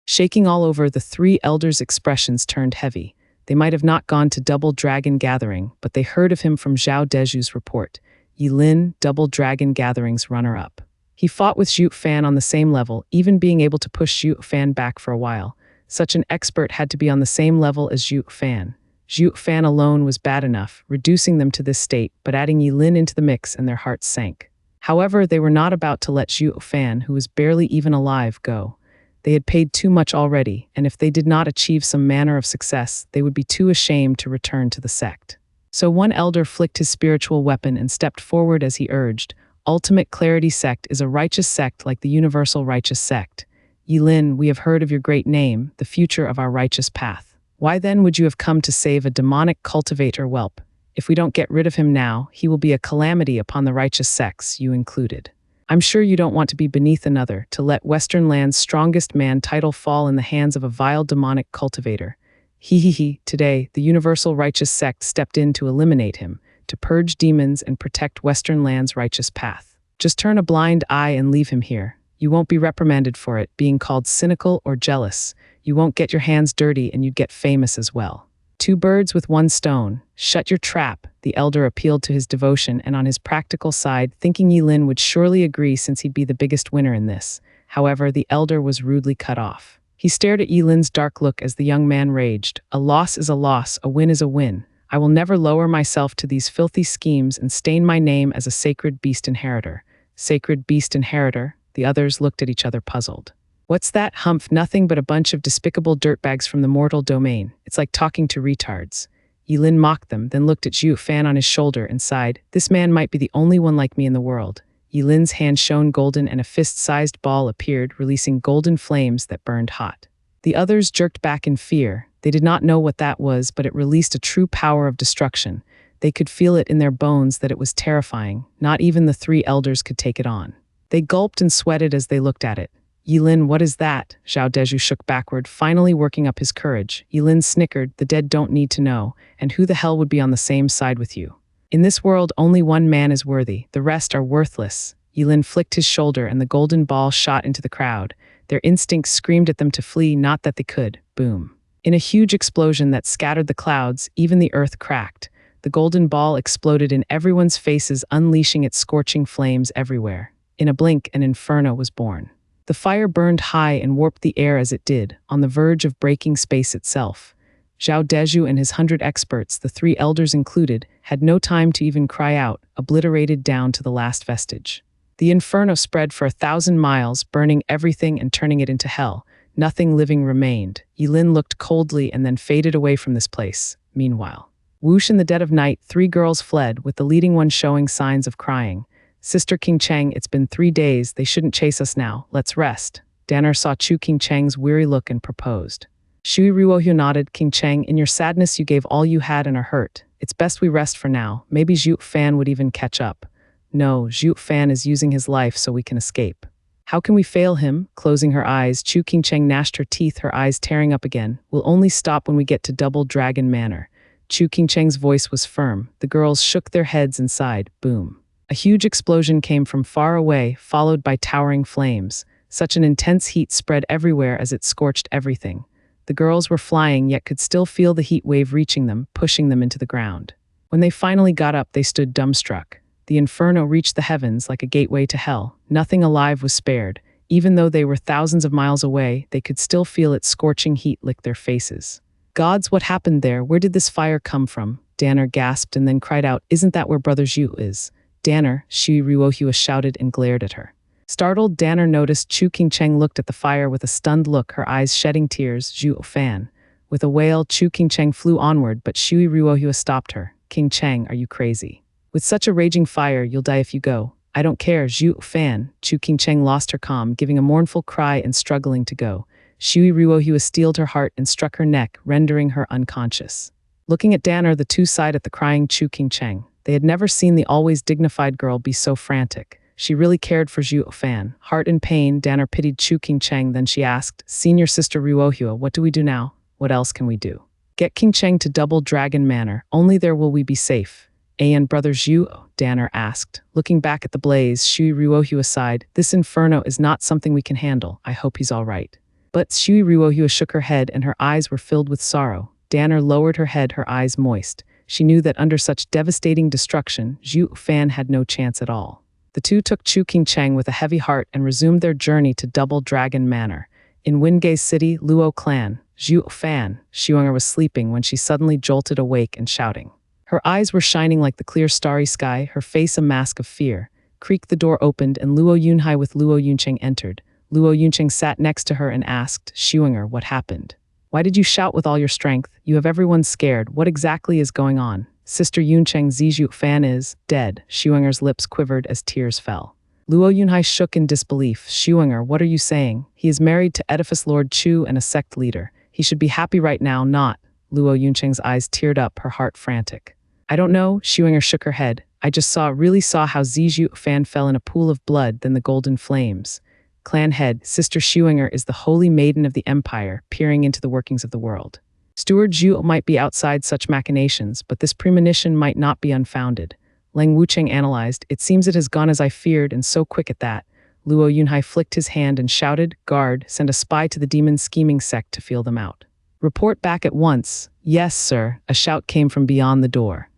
Shaking all over, the 3 elders' expressions turned heavy. They might have not gone to Double Dragon Gathering, but they heard of him from Zhao Deju's report. Yilin, Double Dragon Gathering's runner-up. He fought with Zhuo Fan on the same level, even being able to push Zhuo Fan back for a while. Such an expert had to be on the same level as Zhuo Fan. Zhuo Fan alone was bad enough, reducing them to this state, but adding Yilin into the mix and their hearts sank. However, they were not about to let Zhuo Fan, who was barely even alive, go. They had paid too much already, and if they did not achieve some manner of success, they would be too ashamed to return to the sect. So one elder flicked his spiritual weapon and stepped forward as he urged, "Ultimate Clarity Sect is a righteous sect like the Universal Righteous Sect. Yilin, we have heard of your great name, the future of our righteous path. Why then would you have come to save a demonic cultivator whelp? If we don't get rid of him now, he will be a calamity upon the righteous sects, you included. I'm sure you don't want to be beneath another, to let Western Land's strongest man title fall in the hands of a vile demonic cultivator. Today, the Universal Righteous Sect stepped in to eliminate him, to purge demons and protect Western Land's righteous path. Just turn a blind eye and leave him here. You won't be reprimanded for it, being called cynical or jealous. You won't get your hands dirty and you'd get famous as well. 2 birds with 1 stone. Shut your trap," the elder appealed to his devotion, and on his practical side, thinking Yilin would surely agree since he'd be the biggest winner in this. However, the elder was rudely cut off. He stared at Yilin's dark look as the young man raged. "A loss is a loss, a win is a win. I will never lower myself to these filthy schemes and stain my name as a sacred beast inheritor." Sacred beast inheritor? The others looked at each other puzzled. "What's that? Humph, nothing but a bunch of despicable dirtbags from the mortal domain. It's like talking to retards." Yilin mocked them, then looked at Zhuo Fan on his shoulder and sighed. "This man might be the only one like me in the world." Yilin's hand shone golden and a fist-sized ball appeared, releasing golden flames that burned hot. The others jerked back in fear. They did not know what that was, but it released a true power of destruction. They could feel it in their bones that it was terrifying. Not even the 3 elders could take it on. They gulped and sweated as they looked at it. "Yilin, what is that?" Zhao Deju shook backward, finally working up his courage. Yilin snickered, "The dead don't need to know, and who the hell would be on the same side with you?" In this world, only one man is worthy, the rest are worthless. Yilin flicked his shoulder and the golden ball shot into the crowd. Their instincts screamed at them to flee, not that they could. Boom. In a huge explosion that scattered the clouds, even the earth cracked. The golden ball exploded in everyone's faces, unleashing its scorching flames everywhere. In a blink, an inferno was born. The fire burned high and warped the air as it did, on the verge of breaking space itself. Zhao Deju and his 100 experts, the 3 elders included, had no time to even cry out, obliterated down to the last vestige. The inferno spread for 1,000 miles, burning everything and turning it into hell. Nothing living remained. Yilin looked coldly and then faded away from this place. Meanwhile, whoosh, in the dead of night, 3 girls fled, with the leading one showing signs of crying. Sister King Cheng, it's been 3 days, they shouldn't chase us now, let's rest. Danner saw Chu King Cheng's weary look and proposed. Shui Ruohu nodded. King Cheng, in your sadness you gave all you had and are hurt. It's best we rest for now, maybe Zhuo Fan would even catch up. No, Zhuo Fan is using his life so we can escape. How can we fail him? Closing her eyes, Chu King Cheng gnashed her teeth, her eyes tearing up again. We'll only stop when we get to Double Dragon Manor. Chu King Cheng's voice was firm. The girls shook their heads and sighed. Boom. A huge explosion came from far away, followed by towering flames. Such an intense heat spread everywhere as it scorched everything. The girls were flying, yet could still feel the heat wave reaching them, pushing them into the ground. When they finally got up, they stood dumbstruck. The inferno reached the heavens like a gateway to hell. Nothing alive was spared. Even though they were thousands of miles away, they could still feel its scorching heat lick their faces. Gods, what happened there? Where did this fire come from? Danner gasped and then cried out, isn't that where Brother Zhu is? Danner, Shui Ruohua shouted and glared at her. Startled, Danner noticed Chu King Cheng looked at the fire with a stunned look, her eyes shedding tears. Zhuo Fan. With a wail, Chu King Cheng flew onward, but Shui Ruohua stopped her. King Cheng, are you crazy? With such a raging fire, you'll die if you go. I don't care, Zhuo Fan. Chu King Cheng lost her calm, giving a mournful cry and struggling to go. Shui Ruohua steeled her heart and struck her neck, rendering her unconscious. Looking at Danner, the two sighed at the crying Chu King Cheng. They had never seen the always dignified girl be so frantic. She really cared for Zhuo Fan. Heart in pain, Danner pitied Chu King Cheng, then she asked, Senior Sister Ruohua, what do we do now? What else can we do? Get King Cheng to Double Dragon Manor, only there will we be safe. And Brother Zhuo? Danner asked. Looking back at the blaze, Shui Ruohua sighed, this inferno is not something we can handle, I hope he's all right. But Shui Ruohua shook her head and her eyes were filled with sorrow. Danner lowered her head, her eyes moist. She knew that under such devastating destruction, Zhuo Fan had no chance at all. The two took Chu King Cheng with a heavy heart and resumed their journey to Double Dragon Manor. In Wingay City, Luo Clan, Zhuo Fan, Xuenger was sleeping when she suddenly jolted awake and shouting. Her eyes were shining like the clear starry sky, her face a mask of fear. Creaked, the door opened and Luo Yunhai with Luo Yuncheng entered. Luo Yuncheng sat next to her and asked, Xuenger, what happened? Why did you shout with all your strength? You have everyone scared. What exactly is going on? Sister Yuncheng, Zhuo Fan is dead. Xuenger's lips quivered as tears fell. Luo Yunhai shook in disbelief. Xuenger, what are you saying? He is married to Edifice Lord Chu and a sect leader. He should be happy right now, not. Luo Yuncheng's eyes teared up, her heart frantic. I don't know, Xuenger shook her head. I just really saw how Zhuo Fan fell in a pool of blood, then the golden flames. Clan head, Sister Xuenger is the holy maiden of the empire, peering into the workings of the world. Steward Zhuo might be outside such machinations, but this premonition might not be unfounded. Lang Wucheng analyzed, it seems it has gone as I feared, and so quick at that. Luo Yunhai flicked his hand and shouted, guard, send a spy to the demon scheming sect to feel them out. Report back at once. Yes, sir, a shout came from beyond the door.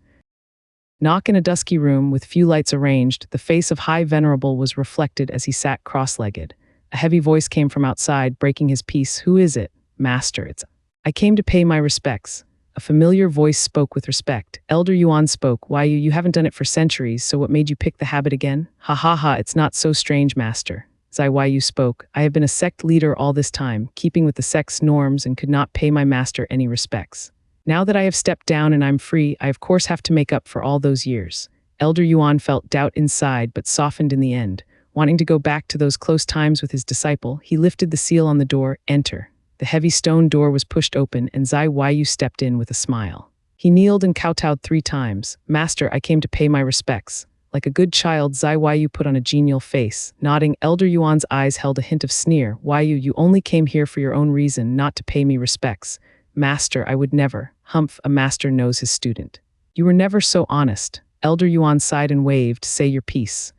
Knock. In a dusky room with few lights arranged, the face of High Venerable was reflected as he sat cross-legged. A heavy voice came from outside, breaking his peace. Who is it? Master, it's I came to pay my respects. A familiar voice spoke with respect. Elder Yuan spoke. Why you haven't done it for centuries, so what made you pick the habit again? Ha ha ha, it's not so strange, master. Zai Wai Yu spoke. I have been a sect leader all this time, keeping with the sect's norms and could not pay my master any respects. Now that I have stepped down and I'm free, I of course have to make up for all those years. Elder Yuan felt doubt inside but softened in the end. Wanting to go back to those close times with his disciple, he lifted the seal on the door. Enter. The heavy stone door was pushed open and Zai Waiyu stepped in with a smile. He kneeled and kowtowed 3 times. Master, I came to pay my respects. Like a good child, Zai Waiyu put on a genial face. Nodding, Elder Yuan's eyes held a hint of sneer. Waiyu, you only came here for your own reason, not to pay me respects. Master, I would never. Humph, a master knows his student. You were never so honest. Elder Yuan sighed and waved, say your piece.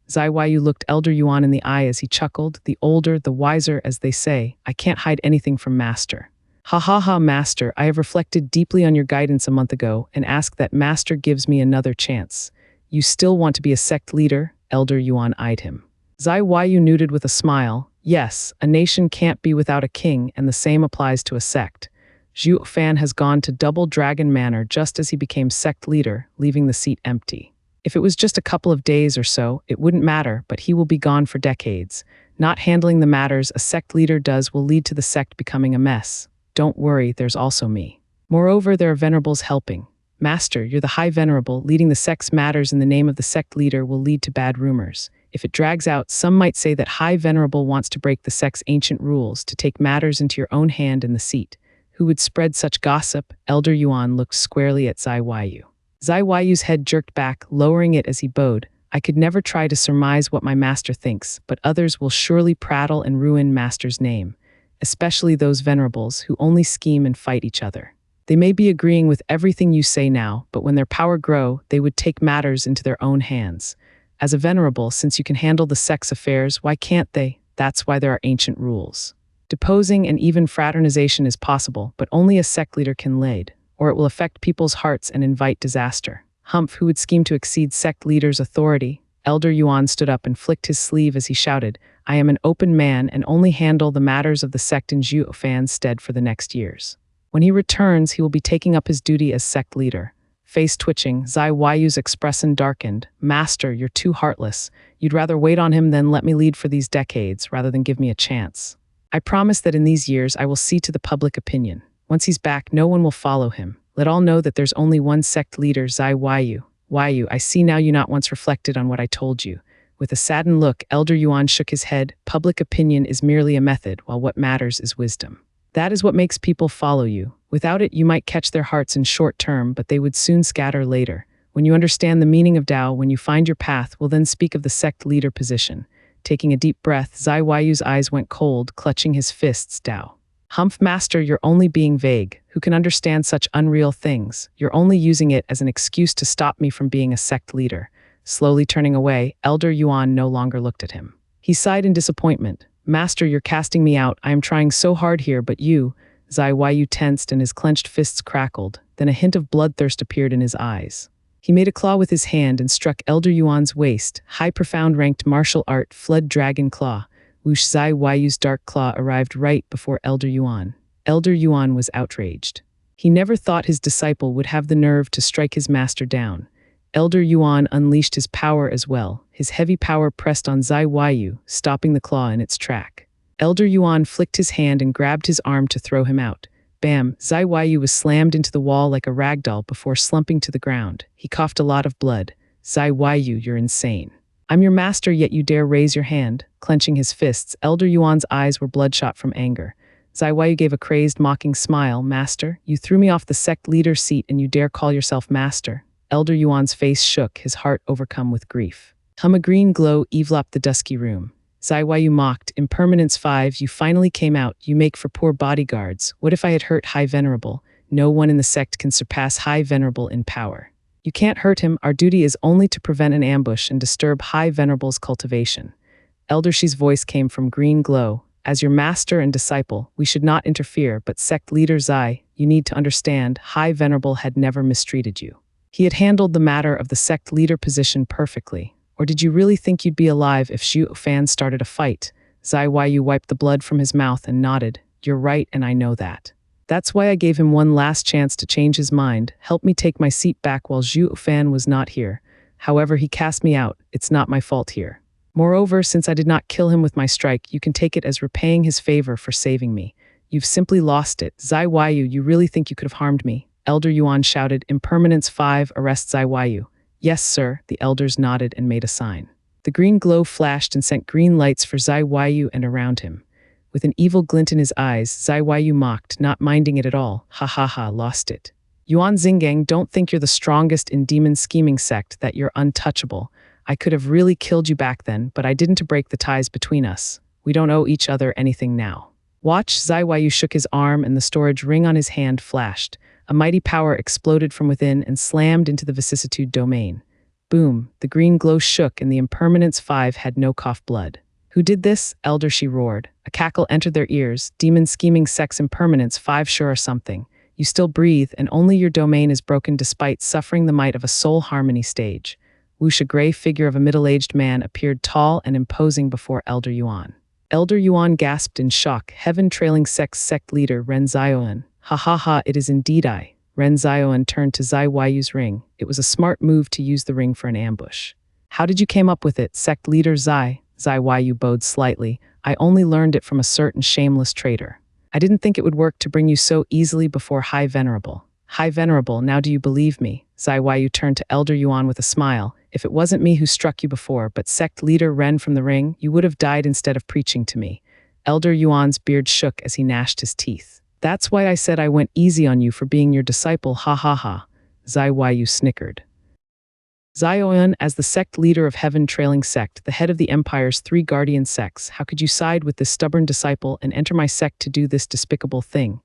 Zai Waiyu looked Elder Yuan in the eye as he chuckled, the older, the wiser, as they say. I can't hide anything from Master. Ha ha ha, Master, I have reflected deeply on your guidance a month ago and ask that Master gives me another chance. You still want to be a sect leader? Elder Yuan eyed him. Zai Waiyu nodded with a smile. Yes, a nation can't be without a king, and the same applies to a sect. Zhuo Fan has gone to Double Dragon Manor just as he became sect leader, leaving the seat empty. If it was just a couple of days or so, it wouldn't matter, but he will be gone for decades. Not handling the matters a sect leader does will lead to the sect becoming a mess. Don't worry, there's also me. Moreover, there are venerables helping. Master, you're the High Venerable. Leading the sect's matters in the name of the sect leader will lead to bad rumors. If it drags out, some might say that High Venerable wants to break the sect's ancient rules, to take matters into your own hand in the seat. Who would spread such gossip? Elder Yuan looked squarely at Zai Waiyu. Zai Waiyu's head jerked back, lowering it as he bowed. I could never try to surmise what my master thinks, but others will surely prattle and ruin Master's name, especially those venerables who only scheme and fight each other. They may be agreeing with everything you say now, but when their power grow, they would take matters into their own hands. As a venerable, since you can handle the sect's affairs, why can't they? That's why there are ancient rules. Deposing and even fraternization is possible, but only a sect leader can lead, or it will affect people's hearts and invite disaster. Humph, who would scheme to exceed sect leader's authority? Elder Yuan stood up and flicked his sleeve as he shouted, I am an open man and only handle the matters of the sect in Zhuo Fan's stead for the next years. When he returns, he will be taking up his duty as sect leader. Face twitching, Zai Waiyu's expression darkened. Master, you're too heartless. You'd rather wait on him than let me lead for these decades, rather than give me a chance. I promise that in these years I will see to the public opinion. Once he's back, no one will follow him. Let all know that there's only one sect leader, Zai Waiyu. Waiyu, I see now you not once reflected on what I told you. With a saddened look, Elder Yuan shook his head. Public opinion is merely a method, while what matters is wisdom. That is what makes people follow you. Without it, you might catch their hearts in short term, but they would soon scatter later. When you understand the meaning of Tao, when you find your path, we'll then speak of the sect leader position. Taking a deep breath, Zai Waiyu's eyes went cold, clutching his fists. Tao. Humph, Master, you're only being vague. Who can understand such unreal things? You're only using it as an excuse to stop me from being a sect leader. Slowly turning away, Elder Yuan no longer looked at him. He sighed in disappointment. Master, you're casting me out. I am trying so hard here, but you... Zai Waiyu tensed and his clenched fists crackled. Then a hint of bloodthirst appeared in his eyes. He made a claw with his hand and struck Elder Yuan's waist. High profound ranked martial art, Flood Dragon Claw. Whoosh, Zai Waiyu's dark claw arrived right before Elder Yuan. Elder Yuan was outraged. He never thought his disciple would have the nerve to strike his master down. Elder Yuan unleashed his power as well. His heavy power pressed on Zai Waiyu, stopping the claw in its track. Elder Yuan flicked his hand and grabbed his arm to throw him out. Bam! Zai Waiyu was slammed into the wall like a ragdoll before slumping to the ground. He coughed a lot of blood. Zai Waiyu, you're insane. I'm your master, yet you dare raise your hand. Clenching his fists, Elder Yuan's eyes were bloodshot from anger. Zai Waiyu gave a crazed, mocking smile. Master, you threw me off the sect leader's seat and you dare call yourself master? Elder Yuan's face shook, his heart overcome with grief. A green glow enveloped the dusky room. Zai Waiyu mocked, Impermanence 5, you finally came out, you make for poor bodyguards. What if I had hurt High Venerable? No one in the sect can surpass High Venerable in power. You can't hurt him, our duty is only to prevent an ambush and disturb High Venerable's cultivation. Elder Shi's voice came from green glow. As your master and disciple, we should not interfere, but sect leader Zai, you need to understand, High Venerable had never mistreated you. He had handled the matter of the sect leader position perfectly. Or did you really think you'd be alive if Zhuo Fan started a fight? Zai Waiyu wiped the blood from his mouth and nodded. You're right, and I know that. That's why I gave him one last chance to change his mind, help me take my seat back while Zhuo Fan was not here. However, he cast me out. It's not my fault here. Moreover, since I did not kill him with my strike, you can take it as repaying his favor for saving me. You've simply lost it. Zai Waiyu, you really think you could have harmed me? Elder Yuan shouted. Impermanence 5, arrest Zai Waiyu. Yes, sir, the elders nodded and made a sign. The green glow flashed and sent green lights for Zai Waiyu and around him. With an evil glint in his eyes, Zai Waiyu mocked, not minding it at all. Ha ha ha, lost it. Yuan Xinggang, don't think you're the strongest in demon scheming sect, that you're untouchable. I could have really killed you back then, but I didn't to break the ties between us. We don't owe each other anything now. Watch, Zai Waiyu shook his arm and the storage ring on his hand flashed. A mighty power exploded from within and slammed into the vicissitude domain. Boom, the green glow shook and the Impermanence 5 had no cough blood. Who did this? Elder, she roared. A cackle entered their ears. Demon scheming sex Impermanence 5 sure or something. You still breathe, and only your domain is broken despite suffering the might of a soul harmony stage. Whoosh, a gray figure of a middle-aged man appeared tall and imposing before Elder Yuan. Elder Yuan gasped in shock. Heaven-trailing sex sect leader Ren Zioan. Ha ha ha, it is indeed I. Ren Zioan turned to Zai Yu's ring. It was a smart move to use the ring for an ambush. How did you came up with it, sect leader Zai? Zai Yu bowed slightly. I only learned it from a certain shameless traitor. I didn't think it would work to bring you so easily before High Venerable. High Venerable, now do you believe me? Zai Yu turned to Elder Yuan with a smile. If it wasn't me who struck you before, but sect leader Ren from the ring, you would have died instead of preaching to me. Elder Yuan's beard shook as he gnashed his teeth. That's why I said I went easy on you for being your disciple, ha ha ha. Zai Yu snickered. Zioan, as the sect leader of Heaven Trailing Sect, the head of the Empire's 3 guardian sects, how could you side with this stubborn disciple and enter my sect to do this despicable thing?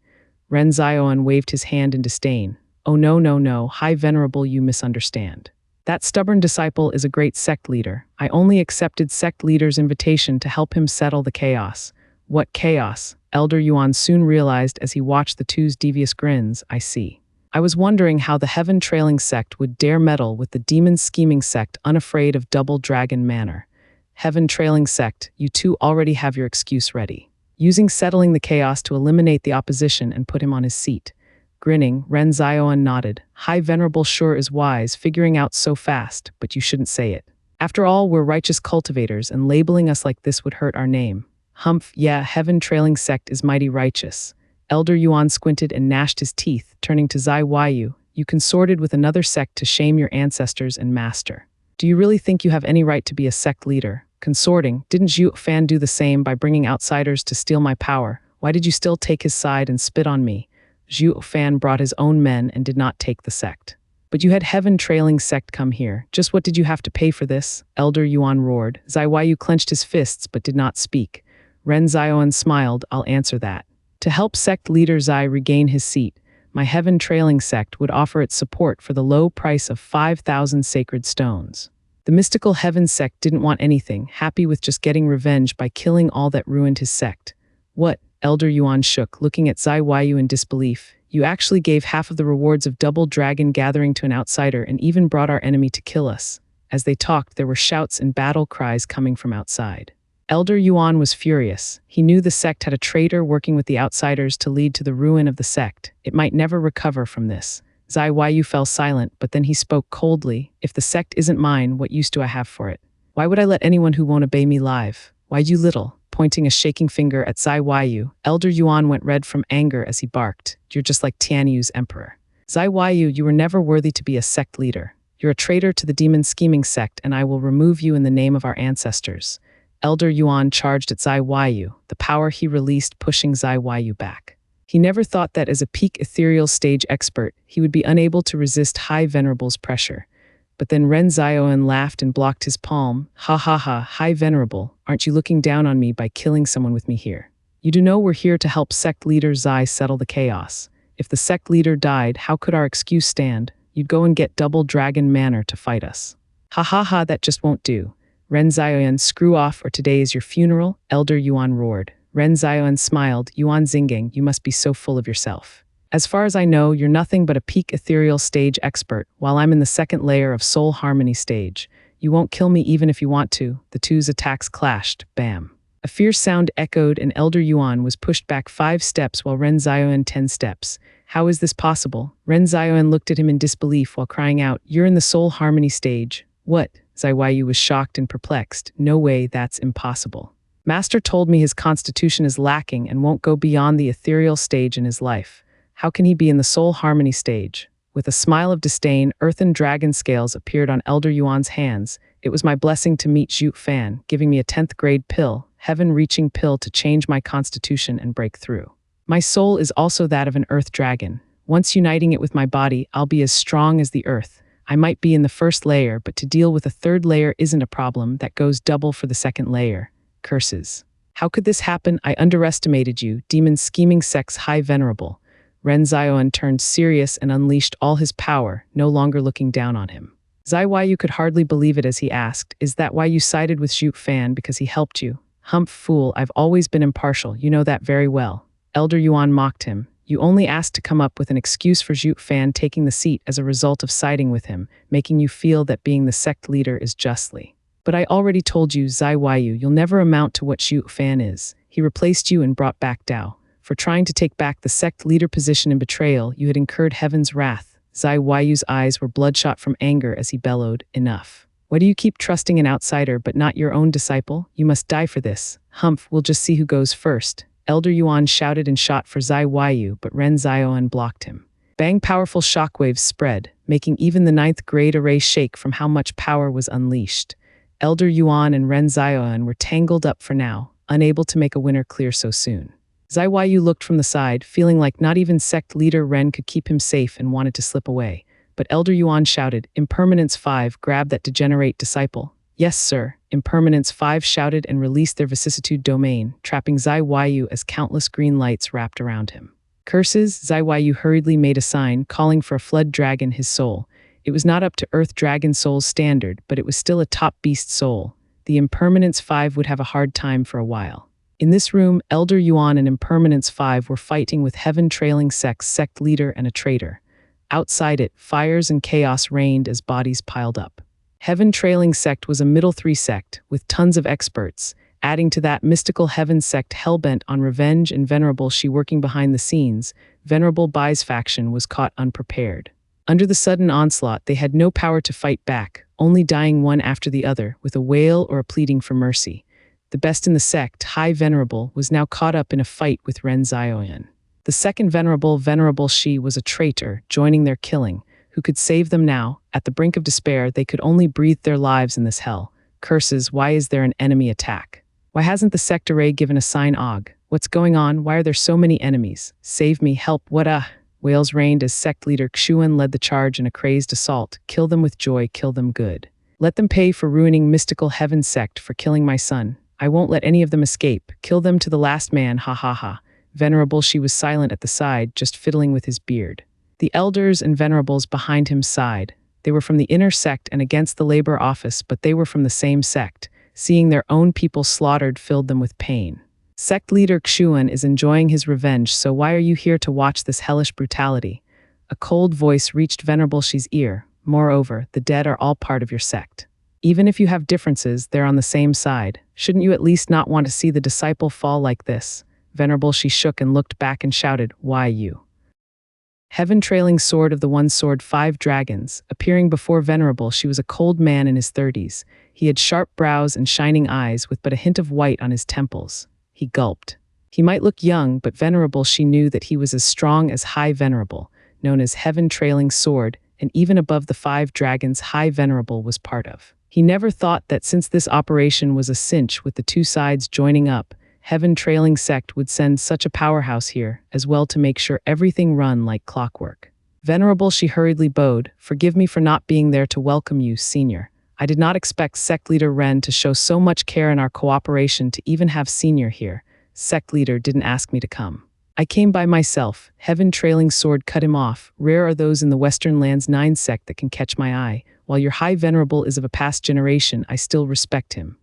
Ren Zioan waved his hand in disdain. Oh no no no, High Venerable, you misunderstand. That stubborn disciple is a great sect leader. I only accepted sect leader's invitation to help him settle the chaos. What chaos? Elder Yuan soon realized as he watched the two's devious grins. I see. I was wondering how the Heaven Trailing Sect would dare meddle with the Demon Scheming Sect unafraid of Double Dragon Manor. Heaven Trailing Sect, you two already have your excuse ready. Using settling the chaos to eliminate the opposition and put him on his seat. Grinning, Ren Zioan nodded. High Venerable sure is wise, figuring out so fast, but you shouldn't say it. After all, we're righteous cultivators, and labeling us like this would hurt our name. Humph, yeah, Heaven Trailing Sect is mighty righteous. Elder Yuan squinted and gnashed his teeth, turning to Zai Yu. You consorted with another sect to shame your ancestors and master. Do you really think you have any right to be a sect leader? Consorting, didn't Zhuo Fan do the same by bringing outsiders to steal my power? Why did you still take his side and spit on me? Zhuo Fan brought his own men and did not take the sect. But you had Heaven Trailing Sect come here. Just what did you have to pay for this? Elder Yuan roared. Zai Yu clenched his fists but did not speak. Ren Zioan smiled. I'll answer that. To help sect leader Zai regain his seat, my Heaven Trailing Sect would offer its support for the low price of 5,000 sacred stones. The mystical Heaven Sect didn't want anything, happy with just getting revenge by killing all that ruined his sect. What? Elder Yuan shook, looking at Zai Yu in disbelief. You actually gave half of the rewards of Double Dragon Gathering to an outsider and even brought our enemy to kill us. As they talked, there were shouts and battle cries coming from outside. Elder Yuan was furious. He knew the sect had a traitor working with the outsiders to lead to the ruin of the sect. It might never recover from this. Zai Yu fell silent, but then he spoke coldly. If the sect isn't mine, what use do I have for it? Why would I let anyone who won't obey me live? Why you little? Pointing a shaking finger at Zai Yu, Elder Yuan went red from anger as he barked. You're just like Tianyu's emperor. Zai Yu, you were never worthy to be a sect leader. You're a traitor to the Demon Scheming Sect, and I will remove you in the name of our ancestors. Elder Yuan charged at Zai Yu, the power he released pushing Zai Yu back. He never thought that as a peak ethereal stage expert, he would be unable to resist High Venerable's pressure. But then Ren Zioan laughed and blocked his palm. Ha ha ha, High Venerable, aren't you looking down on me by killing someone with me here? You do know we're here to help sect leader Zai settle the chaos. If the sect leader died, how could our excuse stand? You'd go and get Double Dragon Manor to fight us. Ha ha ha, that just won't do. Ren Zioan, screw off or today is your funeral, Elder Yuan roared. Ren Zioan smiled. Yuan Zinging, you must be so full of yourself. As far as I know, you're nothing but a peak ethereal stage expert, while I'm in the second layer of soul harmony stage. You won't kill me even if you want to. The two's attacks clashed. Bam. A fierce sound echoed and Elder Yuan was pushed back 5 steps while Ren Zioan 10 steps. How is this possible? Ren Zioan looked at him in disbelief while crying out, You're in the soul harmony stage. What? Zai Yu was shocked and perplexed. No way, that's impossible. Master told me his constitution is lacking and won't go beyond the ethereal stage in his life. How can he be in the soul harmony stage? With a smile of disdain, earthen dragon scales appeared on Elder Yuan's hands. It was my blessing to meet Zhuo Fan, giving me a 10th grade pill, heaven-reaching pill to change my constitution and break through. My soul is also that of an earth dragon. Once uniting it with my body, I'll be as strong as the earth. I might be in the first layer, but to deal with a third layer isn't a problem. That goes double for the second layer. Curses. How could this happen? I underestimated you, Demon Scheming Sect's High Venerable. Ren Zioan turned serious and unleashed all his power, no longer looking down on him. Zai Yu could hardly believe it as he asked, "Is that why you sided with Zhuo Fan because he helped you?" "Humph, fool, I've always been impartial, you know that very well." Elder Yuan mocked him. "You only asked to come up with an excuse for Zhuo Fan taking the seat as a result of siding with him, making you feel that being the sect leader is justly. But I already told you, Zai Yu, you'll never amount to what Zhuo Fan is. He replaced you and brought back Dao. For trying to take back the sect leader position in betrayal, you had incurred heaven's wrath." Zai Yu's eyes were bloodshot from anger as he bellowed, "Enough. Why do you keep trusting an outsider but not your own disciple? You must die for this." "Humph, we'll just see who goes first." Elder Yuan shouted and shot for Zai Yu, but Ren Zioan blocked him. Bang, powerful shockwaves spread, making even the ninth grade array shake from how much power was unleashed. Elder Yuan and Ren Zioan were tangled up for now, unable to make a winner clear so soon. Zai Yu looked from the side, feeling like not even sect leader Ren could keep him safe and wanted to slip away. But Elder Yuan shouted, "Impermanence 5, grab that degenerate disciple." "Yes, sir." Impermanence 5 shouted and released their vicissitude domain, trapping Zai Yu as countless green lights wrapped around him. "Curses!" Zai Yu hurriedly made a sign, calling for a flood dragon his soul. It was not up to Earth Dragon Soul's standard, but it was still a top beast soul. The Impermanence 5 would have a hard time for a while. In this room, Elder Yuan and Impermanence 5 were fighting with Heaven Trailing Sect's sect leader and a traitor. Outside it, fires and chaos reigned as bodies piled up. Heaven Trailing Sect was a middle 3 sect, with tons of experts, adding to that mystical Heaven sect hellbent on revenge and Venerable Shi working behind the scenes. Venerable Bai's faction was caught unprepared. Under the sudden onslaught, they had no power to fight back, only dying one after the other, with a wail or a pleading for mercy. The best in the sect, High Venerable, was now caught up in a fight with Ren Zioan. The second Venerable Shi, was a traitor, joining their killing. Who could save them now? At the brink of despair, they could only breathe their lives in this hell. Curses, why is there an enemy attack? Why hasn't the sect array given a sign? Og? What's going on? Why are there so many enemies? Save me, help, what Wails reigned as sect leader Xuan led the charge in a crazed assault. Kill them with joy, kill them good. Let them pay for ruining mystical Heaven sect, for killing my son. I won't let any of them escape. Kill them to the last man, ha ha ha. Venerable Shi was silent at the side, just fiddling with his beard. The elders and venerables behind him sighed. They were from the inner sect and against the labor office, but they were from the same sect. Seeing their own people slaughtered filled them with pain. Sect leader Xuan is enjoying his revenge, so why are you here to watch this hellish brutality? A cold voice reached Venerable Shi's ear. Moreover, the dead are all part of your sect. Even if you have differences, they're on the same side. Shouldn't you at least not want to see the disciple fall like this? Venerable Shi shook and looked back and shouted, "Why you?" Heaven Trailing Sword of the One Sword 5 Dragons, appearing before Venerable Shi, was a cold man in his 30s. He had sharp brows and shining eyes with but a hint of white on his temples. He gulped. He might look young, but Venerable Shi knew that he was as strong as High Venerable, known as Heaven Trailing Sword, and even above the 5 dragons High Venerable was part of. He never thought that since this operation was a cinch with the two sides joining up, Heaven Trailing Sect would send such a powerhouse here, as well to make sure everything run like clockwork. Venerable Shi hurriedly bowed. "Forgive me for not being there to welcome you, Senior. I did not expect Sect Leader Ren to show so much care in our cooperation to even have Senior here. Sect Leader didn't ask me to come. I came by myself." Heaven Trailing Sword cut him off. "Rare are those in the Western Lands 9 sect that can catch my eye. While your High Venerable is of a past generation, I still respect him."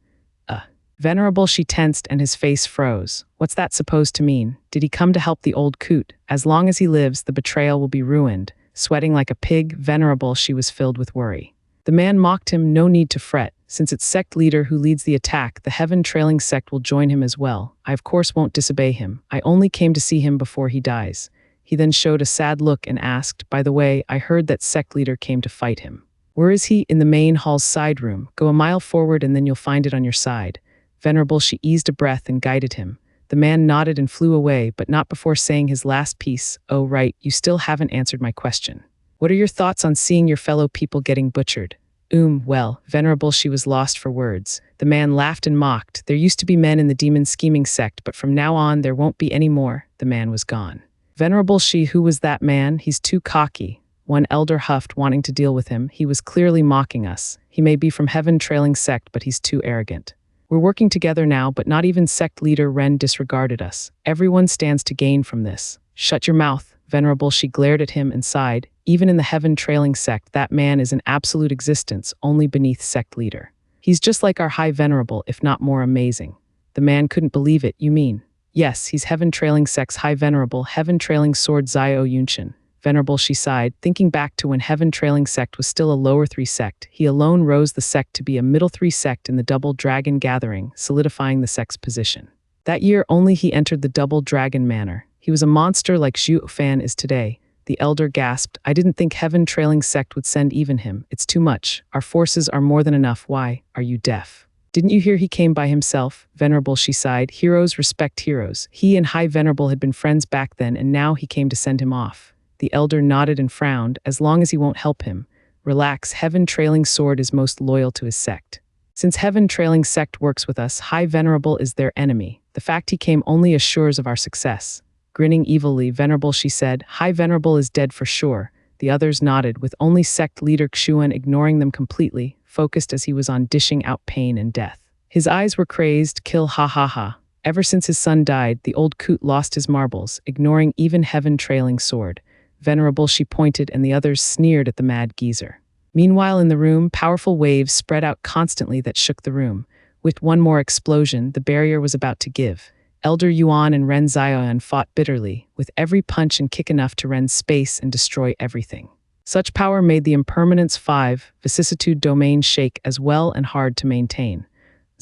Venerable Shi tensed and his face froze. What's that supposed to mean? Did he come to help the old coot? As long as he lives, the betrayal will be ruined. Sweating like a pig, Venerable Shi was filled with worry. The man mocked him. "No need to fret. Since it's sect leader who leads the attack, the Heaven Trailing Sect will join him as well. I of course won't disobey him. I only came to see him before he dies." He then showed a sad look and asked, "By the way, I heard that sect leader came to fight him. Where is he?" "In the main hall's side room. Go a mile forward and then you'll find it on your side." Venerable Shi eased a breath and guided him. The man nodded and flew away, but not before saying his last piece. "Oh right, you still haven't answered my question. What are your thoughts on seeing your fellow people getting butchered?" Well, Venerable Shi was lost for words. The man laughed and mocked. "There used to be men in the demon scheming sect, but from now on there won't be any more." The man was gone. Venerable Shi, who was that man? He's too cocky. One elder huffed, wanting to deal with him. He was clearly mocking us. He may be from Heaven Trailing Sect, but he's too arrogant. We're working together now, but not even sect leader Ren disregarded us. Everyone stands to gain from this. Shut your mouth. Venerable Shi glared at him and sighed. Even in the heaven-trailing sect, that man is an absolute existence, only beneath sect leader. He's just like our High Venerable, if not more amazing. The man couldn't believe it, you mean? Yes, he's heaven-trailing sect's High Venerable, heaven-trailing sword Zhuo Yunshin. Venerable, she sighed, thinking back to when heaven-trailing sect was still a lower 3 sect. He alone rose the sect to be a middle 3 sect in the Double Dragon Gathering, solidifying the sect's position. That year only he entered the Double Dragon Manor. He was a monster like Zhuo Fan is today. The elder gasped, I didn't think heaven-trailing sect would send even him. It's too much. Our forces are more than enough. Why? Are you deaf? Didn't you hear he came by himself? Venerable, she sighed. Heroes respect heroes. He and High Venerable had been friends back then, and now he came to send him off. The elder nodded and frowned, as long as he won't help him. Relax, heaven-trailing sword is most loyal to his sect. Since heaven-trailing sect works with us, High Venerable is their enemy. The fact he came only assures of our success. Grinning evilly, Venerable, she said, High Venerable is dead for sure. The others nodded, with only sect leader Xuan ignoring them completely, focused as he was on dishing out pain and death. His eyes were crazed, kill ha ha ha. Ever since his son died, the old coot lost his marbles, ignoring even heaven-trailing sword. Venerable, she pointed, and the others sneered at the mad geezer. Meanwhile in the room, powerful waves spread out constantly that shook the room. With one more explosion, the barrier was about to give. Elder Yuan and Ren Zioan fought bitterly, with every punch and kick enough to rend space and destroy everything. Such power made the Impermanence 5 vicissitude domain shake as well and hard to maintain.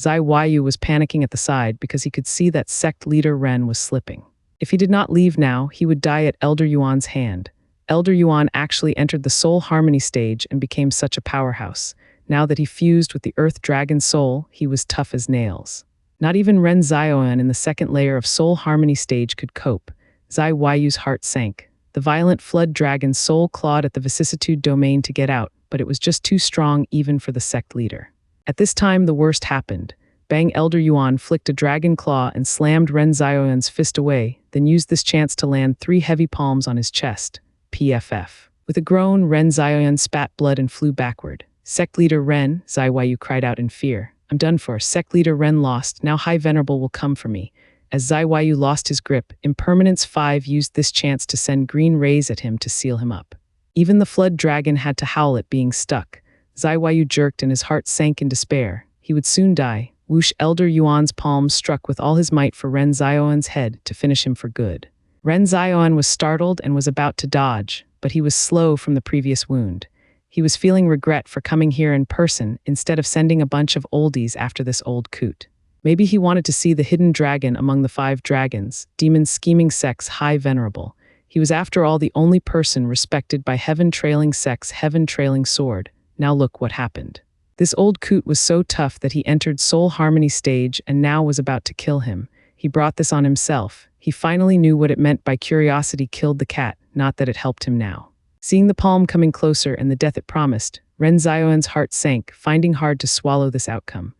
Zai Weiyu was panicking at the side because he could see that sect leader Ren was slipping. If he did not leave now, he would die at Elder Yuan's hand. Elder Yuan actually entered the Soul Harmony stage and became such a powerhouse. Now that he fused with the Earth Dragon Soul, he was tough as nails. Not even Ren Zioan in the second layer of Soul Harmony stage could cope. Zai Weiyu's heart sank. The violent Flood Dragon Soul clawed at the vicissitude domain to get out, but it was just too strong even for the sect leader. At this time, the worst happened. Bang! Elder Yuan flicked a dragon claw and slammed Ren Zioan's fist away, then used this chance to land 3 heavy palms on his chest. PFF. With a groan, Ren Zioan spat blood and flew backward. Sect leader Ren, Zai Weiyu cried out in fear. I'm done for. Sect leader Ren lost. Now High Venerable will come for me. As Zai Weiyu lost his grip, Impermanence 5 used this chance to send green rays at him to seal him up. Even the Flood Dragon had to howl at being stuck. Zai Weiyu jerked and his heart sank in despair. He would soon die. Whoosh! Elder Yuan's palms struck with all his might for Ren Zioan's head to finish him for good. Ren Zioan was startled and was about to dodge, but he was slow from the previous wound. He was feeling regret for coming here in person instead of sending a bunch of oldies after this old coot. Maybe he wanted to see the hidden dragon among the 5 dragons, demon scheming sect's High Venerable. He was after all the only person respected by heaven-trailing sect's heaven-trailing sword. Now look what happened. This old coot was so tough that he entered Soul Harmony stage and now was about to kill him. He brought this on himself. He finally knew what it meant by curiosity killed the cat, not that it helped him now. Seeing the palm coming closer and the death it promised, Ren Zioan's heart sank, finding hard to swallow this outcome.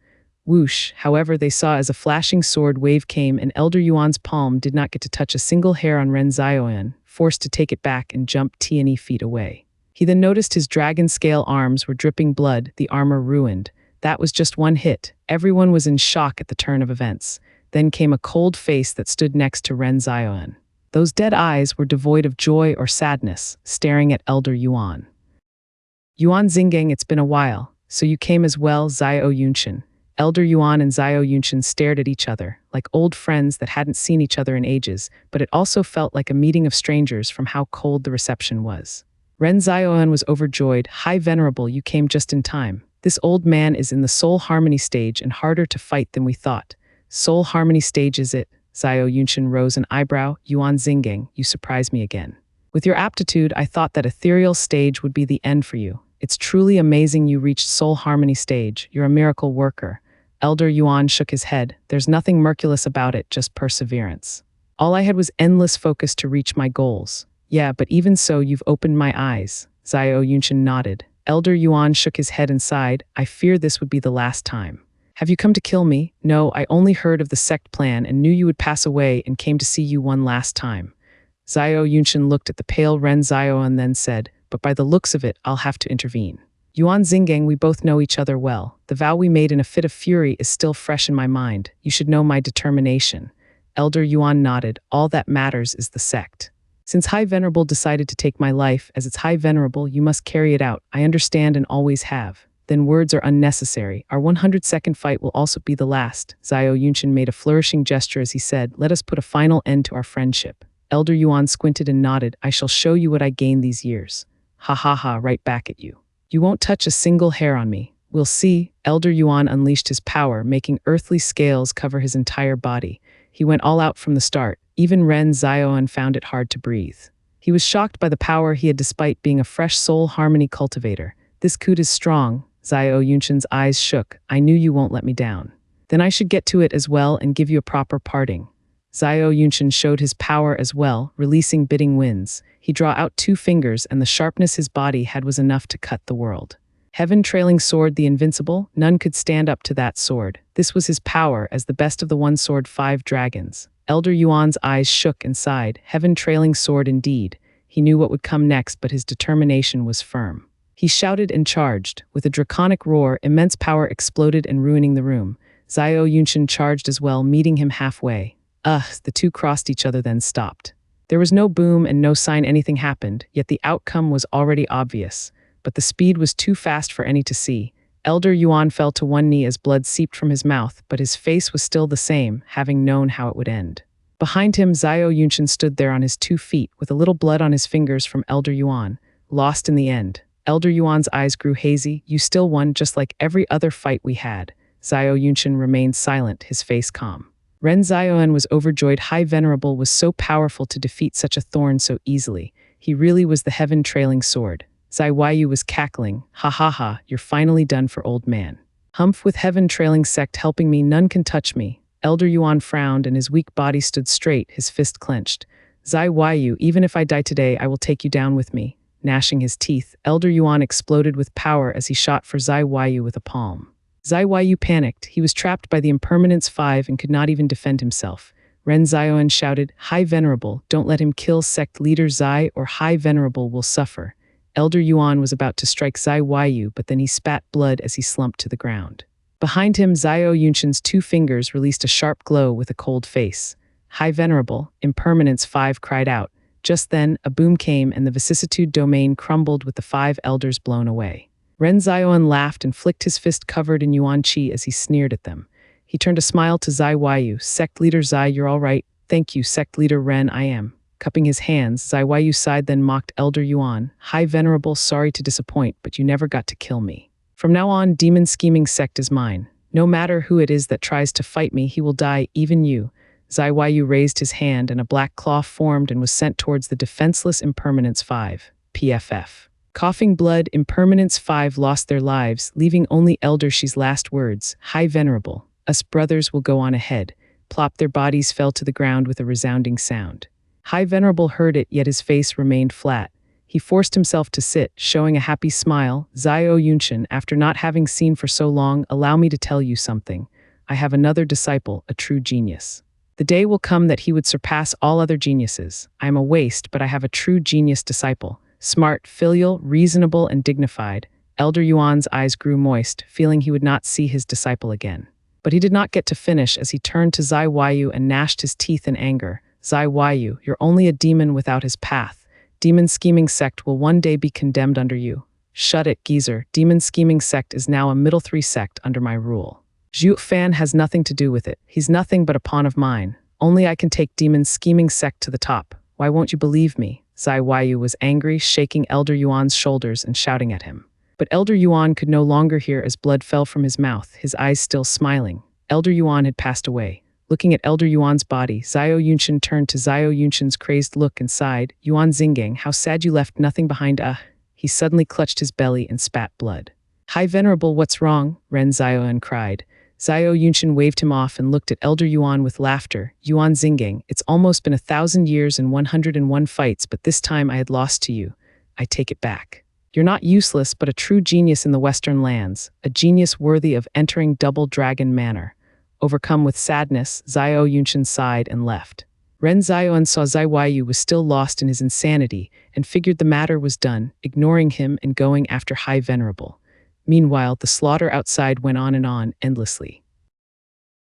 Whoosh! However, they saw as a flashing sword wave came and Elder Yuan's palm did not get to touch a single hair on Ren Zioan, forced to take it back and jump T&E feet away. He then noticed his dragon-scale arms were dripping blood, the armor ruined. That was just one hit. Everyone was in shock at the turn of events. Then came a cold face that stood next to Ren Zioan. Those dead eyes were devoid of joy or sadness, staring at Elder Yuan. Yuan Xingeng, it's been a while. So you came as well, Zhuo Yunshin. Elder Yuan and Zhuo Yunshin stared at each other, like old friends that hadn't seen each other in ages, but it also felt like a meeting of strangers from how cold the reception was. Ren Zioan was overjoyed. High Venerable, you came just in time. This old man is in the Soul Harmony stage and harder to fight than we thought. Soul Harmony stage is it? Zhuo Yunshin rose an eyebrow. Yuan Xingeng, you surprise me again. With your aptitude, I thought that ethereal stage would be the end for you. It's truly amazing you reached Soul Harmony stage. You're a miracle worker. Elder Yuan shook his head. There's nothing miraculous about it, just perseverance. All I had was endless focus to reach my goals. Yeah, but even so, you've opened my eyes. Zhuo Yunshin nodded. Elder Yuan shook his head and sighed. I fear this would be the last time. Have you come to kill me? No, I only heard of the sect plan and knew you would pass away and came to see you one last time. Zhuo Yunshin looked at the pale Ren Zioan and then said, but by the looks of it, I'll have to intervene. Yuan Xingeng, we both know each other well. The vow we made in a fit of fury is still fresh in my mind. You should know my determination. Elder Yuan nodded. All that matters is the sect. Since High Venerable decided to take my life, as its High Venerable, you must carry it out. I understand and always have. Then words are unnecessary. Our 100-second fight will also be the last. Zhao Yunshin made a flourishing gesture as he said, let us put a final end to our friendship. Elder Yuan squinted and nodded. I shall show you what I gained these years. Ha ha ha, right back at you. You won't touch a single hair on me. We'll see. Elder Yuan unleashed his power, making earthly scales cover his entire body. He went all out from the start. Even Ren Zioan found it hard to breathe. He was shocked by the power he had despite being a fresh soul harmony cultivator. This coup is strong. Zhao Yunshin's eyes shook. I knew you won't let me down. Then I should get to it as well and give you a proper parting. Zhao Yunshin showed his power as well, releasing bidding winds. He drew out 2 fingers, and the sharpness his body had was enough to cut the world. Heaven trailing sword, the invincible, none could stand up to that sword. This was his power as the best of the one sword 5 dragons. Elder Yuan's eyes shook and sighed. Heaven trailing sword indeed. He knew what would come next, but his determination was firm. He shouted and charged. With a draconic roar, immense power exploded and ruining the room. Zhao Yunshin charged as well, meeting him halfway. The 2 crossed each other then stopped. There was no boom and no sign anything happened, yet the outcome was already obvious. But the speed was too fast for any to see. Elder Yuan fell to one knee as blood seeped from his mouth, but his face was still the same, having known how it would end. Behind him, Zhao Yunshin stood there on his 2 feet, with a little blood on his fingers from Elder Yuan, lost in the end. Elder Yuan's eyes grew hazy. You still won, just like every other fight we had. Zhao Yunshin remained silent, his face calm. Ren Zioan was overjoyed. High Venerable was so powerful to defeat such a thorn so easily. He really was the heaven trailing sword. Zai Waiyu was cackling. Ha ha ha, you're finally done for old man. Humph, with heaven trailing sect helping me, none can touch me. Elder Yuan frowned and his weak body stood straight, his fist clenched. Zai Waiyu, even if I die today, I will take you down with me. Gnashing his teeth, Elder Yuan exploded with power as he shot for Zai Waiyu with a palm. Zai Waiyu panicked. He was trapped by the Impermanence 5 and could not even defend himself. Ren Zioan shouted, High Venerable, don't let him kill sect leader Zai or High Venerable will suffer. Elder Yuan was about to strike Zai Waiyu, but then he spat blood as he slumped to the ground. Behind him, Zhao Yunshin's 2 fingers released a sharp glow with a cold face. High Venerable, Impermanence 5 cried out. Just then, a boom came and the vicissitude domain crumbled with the 5 elders blown away. Ren Zioan laughed and flicked his fist covered in yuan qi as he sneered at them. He turned a smile to Zai Waiyu. Sect leader Zai, you're all right. Thank you, sect leader Ren, I am. Cupping his hands, Zai Waiyu sighed then mocked Elder Yuan. High Venerable, sorry to disappoint, but you never got to kill me. From now on, demon scheming sect is mine. No matter who it is that tries to fight me, he will die, even you. Zai Waiyu raised his hand and a black claw formed and was sent towards the defenseless Impermanence 5, PFF. Coughing blood, Impermanence 5 lost their lives, leaving only Elder Shi's last words, High Venerable, us brothers will go on ahead. Plop, their bodies fell to the ground with a resounding sound. High Venerable heard it, yet his face remained flat. He forced himself to sit, showing a happy smile. Zhao Yunshin, after not having seen for so long, allow me to tell you something. I have another disciple, a true genius. The day will come that he would surpass all other geniuses. I am a waste, but I have a true genius disciple. Smart, filial, reasonable, and dignified. Elder Yuan's eyes grew moist, feeling he would not see his disciple again. But he did not get to finish as he turned to Zai Waiyu and gnashed his teeth in anger. Zai Waiyu, you're only a demon without his path. Demon scheming sect will one day be condemned under you. Shut it, geezer. Demon scheming sect is now a middle 3 sect under my rule. Zhuo Fan has nothing to do with it. He's nothing but a pawn of mine. Only I can take demon scheming sect to the top. Why won't you believe me? Zai Waiyu was angry, shaking Elder Yuan's shoulders and shouting at him. But Elder Yuan could no longer hear as blood fell from his mouth, his eyes still smiling. Elder Yuan had passed away. Looking at Elder Yuan's body, Zhao Yunshin turned to Zhao Yunshin's crazed look and sighed, Yuan Xinggang, how sad you left nothing behind. He suddenly clutched his belly and spat blood. High Venerable, what's wrong? Ren Zioan cried. Zhao Yunshin waved him off and looked at Elder Yuan with laughter. Yuan Xinggang, it's almost been 1,000 years and 101 fights, but this time I had lost to you. I take it back. You're not useless, but a true genius in the Western lands, a genius worthy of entering Double Dragon Manor. Overcome with sadness, Zhao Yunshin sighed and left. Ren Zioan saw Zai Waiyu was still lost in his insanity and figured the matter was done, ignoring him and going after High Venerable. Meanwhile, the slaughter outside went on and on, endlessly.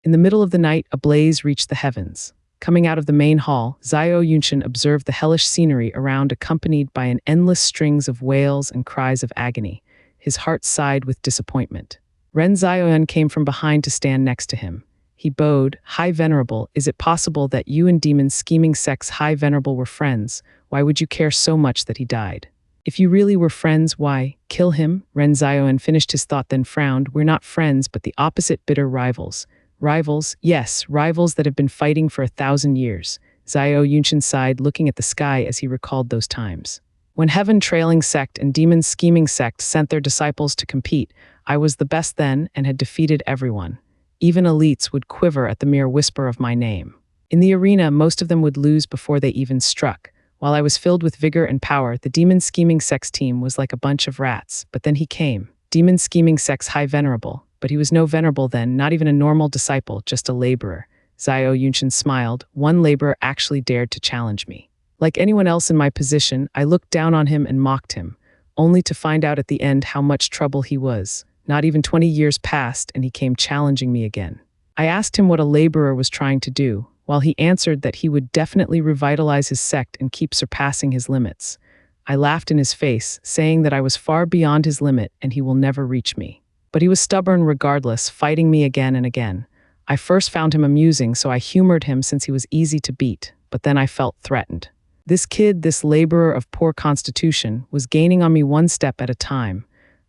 In the middle of the night, a blaze reached the heavens. Coming out of the main hall, Zhao Yunshin observed the hellish scenery around, accompanied by an endless strings of wails and cries of agony. His heart sighed with disappointment. Ren Zhaoyuan came from behind to stand next to him. He bowed. "High Venerable, is it possible that you and Demon Scheming Sect's High Venerable were friends? Why would you care so much that he died? If you really were friends, why kill him?" Ren Zhaoyuan finished his thought, then frowned. "We're not friends, but the opposite, bitter rivals." "Rivals? Yes, rivals that have been fighting for 1,000 years." Zhao Yunshin sighed, looking at the sky as he recalled those times. "When Heaven Trailing Sect and Demon Scheming Sect sent their disciples to compete, I was the best then and had defeated everyone. Even elites would quiver at the mere whisper of my name. In the arena, most of them would lose before they even struck. While I was filled with vigor and power, the Demon Scheming Sect's team was like a bunch of rats. But then he came. Demon Scheming Sect's High Venerable. But he was no venerable then, not even a normal disciple, just a laborer." Zhao Yunshin smiled. "One laborer actually dared to challenge me. Like anyone else in my position, I looked down on him and mocked him, only to find out at the end how much trouble he was. Not even 20 years passed, and he came challenging me again. I asked him what a laborer was trying to do, while he answered that he would definitely revitalize his sect and keep surpassing his limits. I laughed in his face, saying that I was far beyond his limit and he will never reach me. But he was stubborn regardless, fighting me again and again. I first found him amusing, so I humored him since he was easy to beat, but then I felt threatened. This kid, this laborer of poor constitution, was gaining on me one step at a time.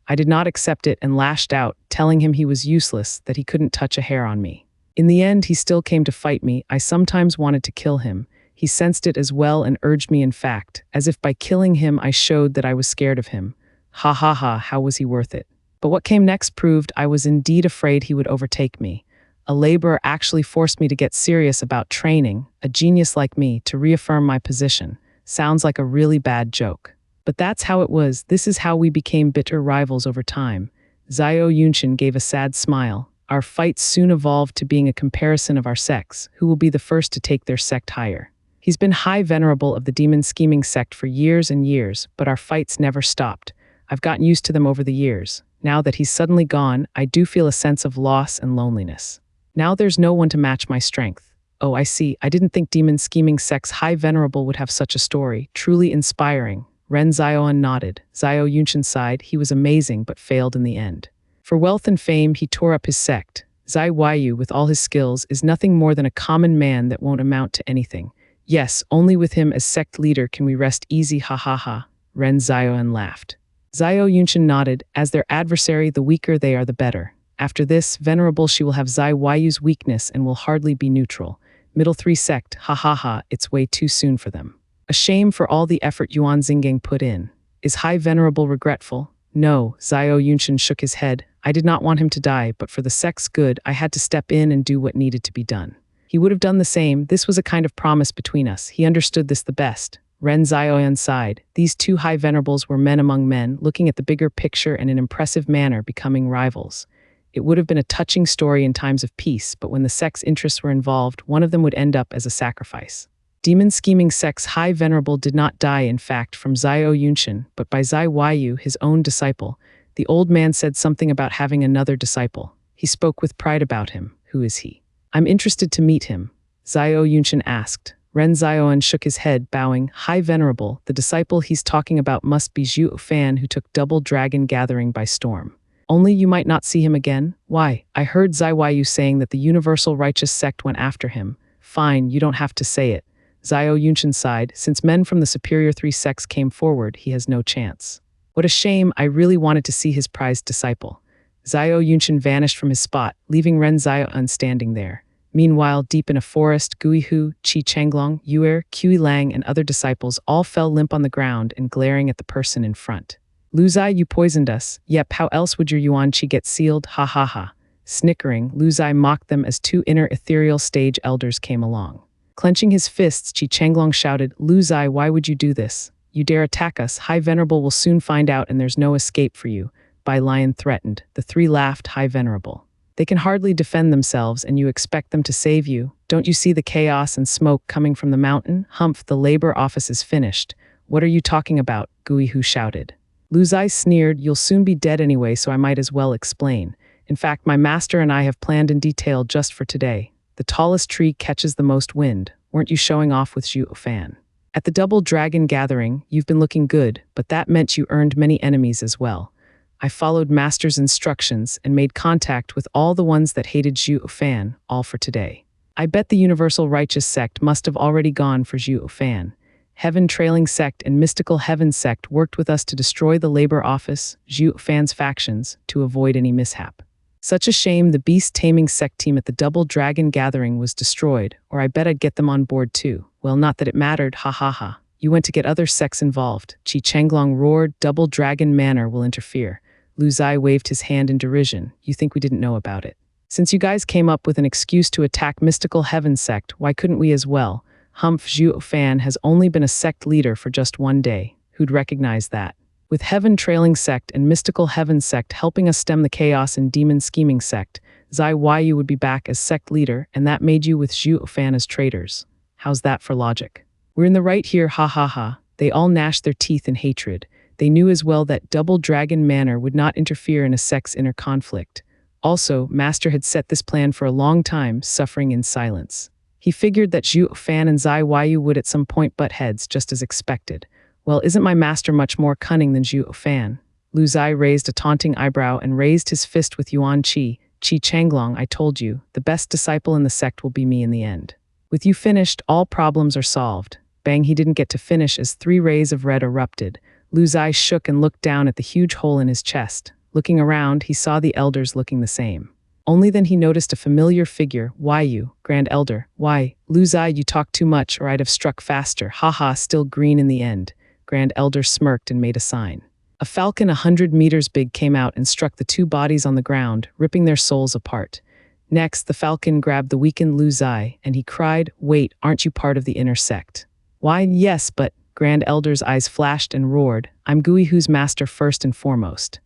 I did not accept it and lashed out, telling him he was useless, that he couldn't touch a hair on me. In the end, he still came to fight me. I sometimes wanted to kill him. He sensed it as well and urged me, in fact, as if by killing him I showed that I was scared of him. Ha ha ha, how was he worth it? But what came next proved I was indeed afraid he would overtake me. A laborer actually forced me to get serious about training, a genius like me, to reaffirm my position. Sounds like a really bad joke. But that's how it was. This is how we became bitter rivals over time." Zhao Yunshin gave a sad smile. "Our fights soon evolved to being a comparison of our sects, who will be the first to take their sect higher. He's been High Venerable of the Demon Scheming Sect for years and years, but our fights never stopped. I've gotten used to them over the years. Now that he's suddenly gone, I do feel a sense of loss and loneliness. Now there's no one to match my strength." "Oh, I see. I didn't think Demon Scheming Sect's High Venerable would have such a story. Truly inspiring." Ren Zhaoyuan nodded. Zhao Yunshin sighed. He was amazing, but failed in the end. For wealth and fame, he tore up his sect. Zai Weiyu, with all his skills, is nothing more than a common man that won't amount to anything. Yes, only with him as sect leader can we rest easy, ha ha ha. Ren Zhaoyuan laughed. Zhao Yunshin nodded. As their adversary, the weaker they are, the better. After this, Venerable, she will have Zai Weiyu's weakness and will hardly be neutral. Middle three sect, ha ha ha, it's way too soon for them. A shame for all the effort Yuan Xinggang put in. Is High Venerable regretful? No, Zhao Yunshin shook his head. I did not want him to die, but for the sect's good, I had to step in and do what needed to be done. He would have done the same. This was a kind of promise between us. He understood this the best. Ren Zhaoyuan sighed. These two High Venerables were men among men, looking at the bigger picture in an impressive manner, becoming rivals. It would have been a touching story in times of peace, but when the sect's interests were involved, one of them would end up as a sacrifice. Demon Scheming Sect's High Venerable did not die, in fact, from Zhao Yunshin, but by Zai Weiyu, his own disciple. The old man said something about having another disciple. He spoke with pride about him. Who is he? I'm interested to meet him, Zhao Yunshin asked. Ren Zhaoyuan shook his head, bowing. High Venerable, the disciple he's talking about must be Zhuo Fan, who took Double Dragon Gathering by storm. Only you might not see him again? Why? I heard Zai Weiyu saying that the Universal Righteous Sect went after him. Fine, you don't have to say it. Zhao Yunshin sighed. Since men from the superior three sects came forward, he has no chance. What a shame, I really wanted to see his prized disciple. Zhao Yunshin vanished from his spot, leaving Ren Zhaoyuan standing there. Meanwhile, deep in a forest, Guihu, Qi Chenglong, Yuer, Qi Lang, and other disciples all fell limp on the ground and glaring at the person in front. Lu Zai, you poisoned us. Yep, how else would your Yuan Qi get sealed? Ha ha ha. Snickering, Lu Zai mocked them as two inner ethereal stage elders came along. Clenching his fists, Qi Chenglong shouted, Lu Zai, why would you do this? You dare attack us. High Venerable will soon find out and there's no escape for you. Bai Lion threatened. The three laughed. High Venerable. They can hardly defend themselves and you expect them to save you. Don't you see the chaos and smoke coming from the mountain? Humph, the labor office is finished. What are you talking about? Guihu shouted. Lu Zai sneered. You'll soon be dead anyway, so I might as well explain. In fact, my master and I have planned in detail just for today. The tallest tree catches the most wind. weren't you showing off with Zhuo Fan? At the Double Dragon Gathering, you've been looking good, but that meant you earned many enemies as well. I followed Master's instructions and made contact with all the ones that hated Zhuo Fan, all for today. I bet the Universal Righteous Sect must have already gone for Zhuo Fan. Heaven Trailing Sect and Mystical Heaven Sect worked with us to destroy the Labor Office, Zhuo Fan's factions, to avoid any mishap. Such a shame the Beast Taming Sect team at the Double Dragon Gathering was destroyed, or I bet I'd get them on board too. Well, not that it mattered, ha ha ha. You went to get other sects involved. Qi Chenglong roared, Double Dragon Manor will interfere. Lu Zai waved his hand in derision. You think we didn't know about it? Since you guys came up with an excuse to attack Mystical Heaven Sect, why couldn't we as well? Humph, Zhuo Fan has only been a sect leader for just one day. Who'd recognize that? With Heaven Trailing Sect and Mystical Heaven Sect helping us stem the chaos in Demon Scheming Sect, Zai Yu would be back as sect leader, and that made you with Zhuo Fan as traitors. How's that for logic? We're in the right here, ha ha ha. They all gnashed their teeth in hatred. They knew as well that Double Dragon Manor would not interfere in a sect's inner conflict. Also, Master had set this plan for a long time, suffering in silence. He figured that Zhuo Fan and Zai Yu would at some point butt heads, just as expected. Well, isn't my master much more cunning than Zhuo Fan? Lu Zai raised a taunting eyebrow and raised his fist with Yuan Qi. Qi Chenglong, I told you, the best disciple in the sect will be me in the end. With you finished, all problems are solved. Bang, he didn't get to finish as 3 rays of red erupted. Lu Zai shook and looked down at the huge hole in his chest. Looking around, he saw the elders looking the same. Only then he noticed a familiar figure. Why you, Grand Elder? Why, Lu Zai, you talk too much or I'd have struck faster. Haha, still green in the end. Grand Elder smirked and made a sign. A falcon 100 meters big came out and struck the 2 bodies on the ground, ripping their souls apart. Next, the falcon grabbed the weakened Lu Zai, and he cried, wait, aren't you part of the inner sect? Why, yes, but, Grand Elder's eyes flashed and roared, I'm Guihu's master first and foremost.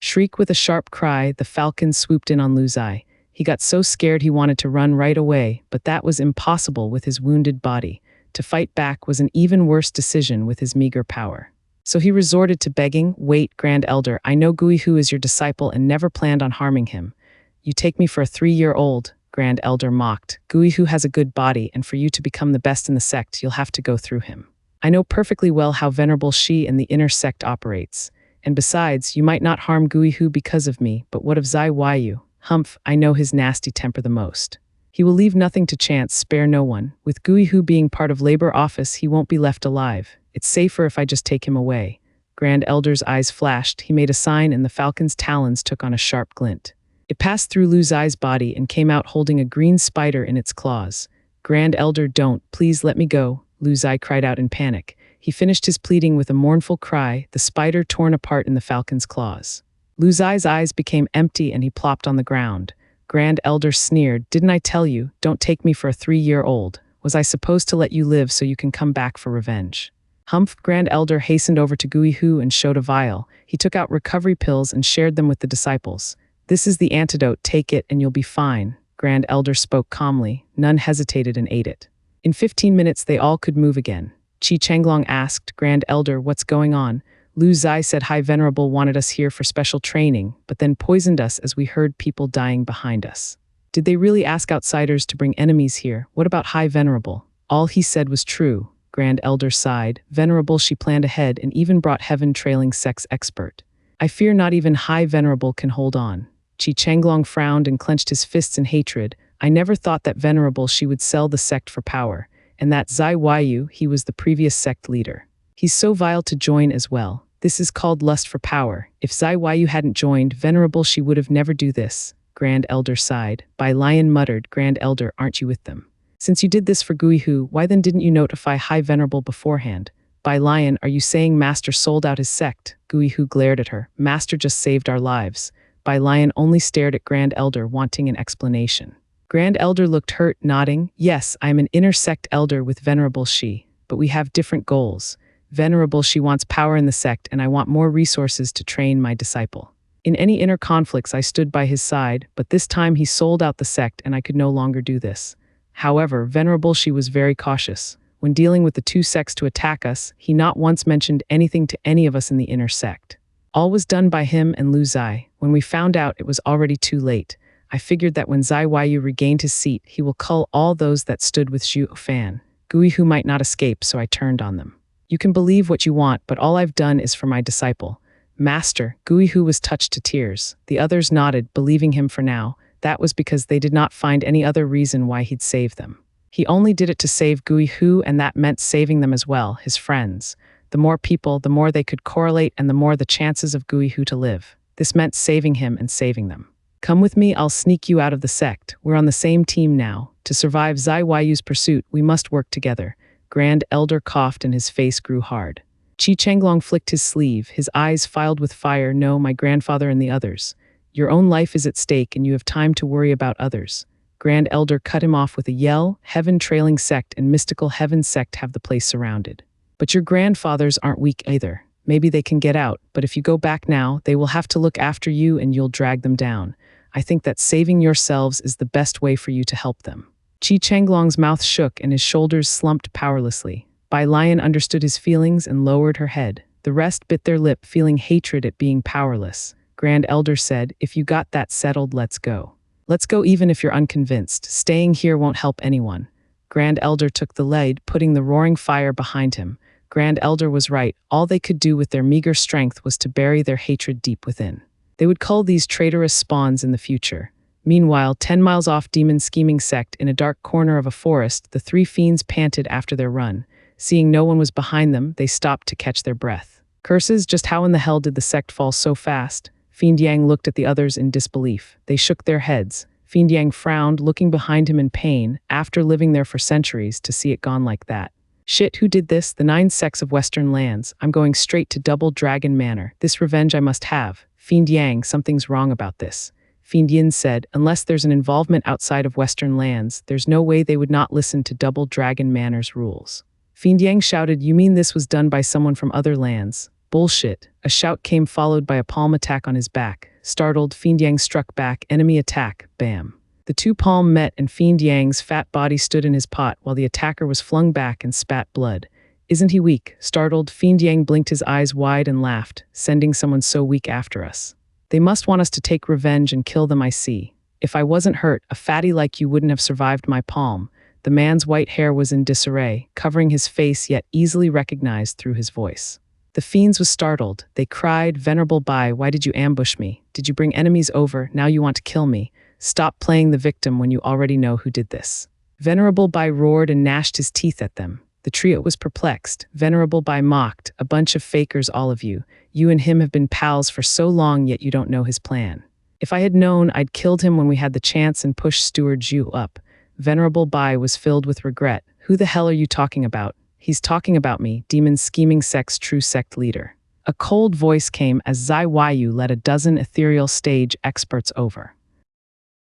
Shriek with a sharp cry, the falcon swooped in on Lu Zai. He got so scared he wanted to run right away, but that was impossible with his wounded body. To fight back was an even worse decision with his meager power. So he resorted to begging, wait, Grand Elder, I know Guihu is your disciple and never planned on harming him. You take me for a 3-year-old, Grand Elder mocked. Guihu has a good body, and for you to become the best in the sect, you'll have to go through him. I know perfectly well how Venerable Shi and the inner sect operates. And besides, you might not harm Guihu because of me, but what of Zai Yu? Humph, I know his nasty temper the most. He will leave nothing to chance, spare no one. With Guihu being part of Labor Office, he won't be left alive. It's safer if I just take him away. Grand Elder's eyes flashed, he made a sign and the falcon's talons took on a sharp glint. It passed through Lu Zai's body and came out holding a green spider in its claws. Grand Elder, don't, please let me go, Lu Zai cried out in panic. He finished his pleading with a mournful cry, the spider torn apart in the falcon's claws. Lu Zai's eyes became empty and he plopped on the ground. Grand Elder sneered, didn't I tell you, don't take me for a 3-year-old. Was I supposed to let you live so you can come back for revenge? Humph, Grand Elder hastened over to Guihu and showed a vial. He took out recovery pills and shared them with the disciples. This is the antidote, take it and you'll be fine. Grand Elder spoke calmly. None hesitated and ate it. In 15 minutes they all could move again. Qi Chenglong asked, Grand Elder, what's going on? Lu Zai said High Venerable wanted us here for special training, but then poisoned us as we heard people dying behind us. Did they really ask outsiders to bring enemies here? What about High Venerable? All he said was true. Grand Elder sighed. Venerable, she planned ahead and even brought Heaven Trailing Sect's expert. I fear not even High Venerable can hold on. Qi Chenglong frowned and clenched his fists in hatred. I never thought that Venerable she would sell the sect for power. And that Zai Yu, he was the previous sect leader. He's so vile to join as well. This is called lust for power. If Zai Yu hadn't joined, Venerable she would have never do this. Grand Elder sighed. Bai Lion muttered, Grand Elder, aren't you with them? Since you did this for Guihu, why then didn't you notify High Venerable beforehand? Bai Lion, are you saying Master sold out his sect? Guihu glared at her. Master just saved our lives. Bai Lion only stared at Grand Elder, wanting an explanation. Grand Elder looked hurt, nodding, yes, I am an inner sect elder with Venerable Shi, but we have different goals. Venerable Shi wants power in the sect and I want more resources to train my disciple. In any inner conflicts I stood by his side, but this time he sold out the sect and I could no longer do this. However, Venerable Shi was very cautious. When dealing with the 2 sects to attack us, he not once mentioned anything to any of us in the inner sect. All was done by him and Lu Zai. When we found out, it was already too late. I figured that when Zai Yu regained his seat, he will cull all those that stood with Zhuo Fan. Guihu might not escape, so I turned on them. You can believe what you want, but all I've done is for my disciple. Master, Guihu was touched to tears. The others nodded, believing him for now. That was because they did not find any other reason why he'd save them. He only did it to save Guihu, and that meant saving them as well, his friends. The more people, the more they could correlate, and the more the chances of Guihu to live. This meant saving him and saving them. Come with me, I'll sneak you out of the sect. We're on the same team now. To survive Zai Yu's pursuit, we must work together. Grand Elder coughed and his face grew hard. Qi Chenglong flicked his sleeve, his eyes filled with fire. No, my grandfather and the others. Your own life is at stake and you have time to worry about others. Grand Elder cut him off with a yell. Heaven Trailing Sect and Mystical Heaven Sect have the place surrounded. But your grandfathers aren't weak either. Maybe they can get out, but if you go back now, they will have to look after you and you'll drag them down. I think that saving yourselves is the best way for you to help them. Qi Chenglong's mouth shook and his shoulders slumped powerlessly. Bai Lion understood his feelings and lowered her head. The rest bit their lip, feeling hatred at being powerless. Grand Elder said, if you got that settled, let's go. Let's go even if you're unconvinced. Staying here won't help anyone. Grand Elder took the lead, putting the roaring fire behind him. Grand Elder was right. All they could do with their meager strength was to bury their hatred deep within. They would cull these traitorous spawns in the future. Meanwhile, 10 miles off Demon Scheming Sect, in a dark corner of a forest, the three fiends panted after their run. Seeing no one was behind them, they stopped to catch their breath. Curses, just how in the hell did the sect fall so fast? Fiend Yang looked at the others in disbelief. They shook their heads. Fiend Yang frowned, looking behind him in pain, after living there for centuries, to see it gone like that. Shit, who did this? The 9 sects of Western lands. I'm going straight to Double Dragon Manor. This revenge I must have. Fiend Yang, something's wrong about this. Fiend Yin said, unless there's an involvement outside of Western lands, there's no way they would not listen to Double Dragon Manor's rules. Fiend Yang shouted, you mean this was done by someone from other lands? Bullshit. A shout came followed by a palm attack on his back. Startled, Fiend Yang struck back. Enemy attack. Bam. The two palms met and Fiend Yang's fat body stood in his pot while the attacker was flung back and spat blood. Isn't he weak? Startled, Fiend Yang blinked his eyes wide and laughed, sending someone so weak after us. They must want us to take revenge and kill them, I see. If I wasn't hurt, a fatty like you wouldn't have survived my palm. The man's white hair was in disarray, covering his face yet easily recognized through his voice. The fiends was startled. They cried, Venerable Bai, why did you ambush me? Did you bring enemies over? Now you want to kill me. Stop playing the victim when you already know who did this. Venerable Bai roared and gnashed his teeth at them. The trio was perplexed. Venerable Bai mocked, a bunch of fakers all of you. You and him have been pals for so long yet you don't know his plan. If I had known, I'd killed him when we had the chance and pushed Steward Zhu up. Venerable Bai was filled with regret. Who the hell are you talking about? He's talking about me, Demon Scheming Sect's true sect leader. A cold voice came as Zai Yu led a dozen ethereal stage experts over.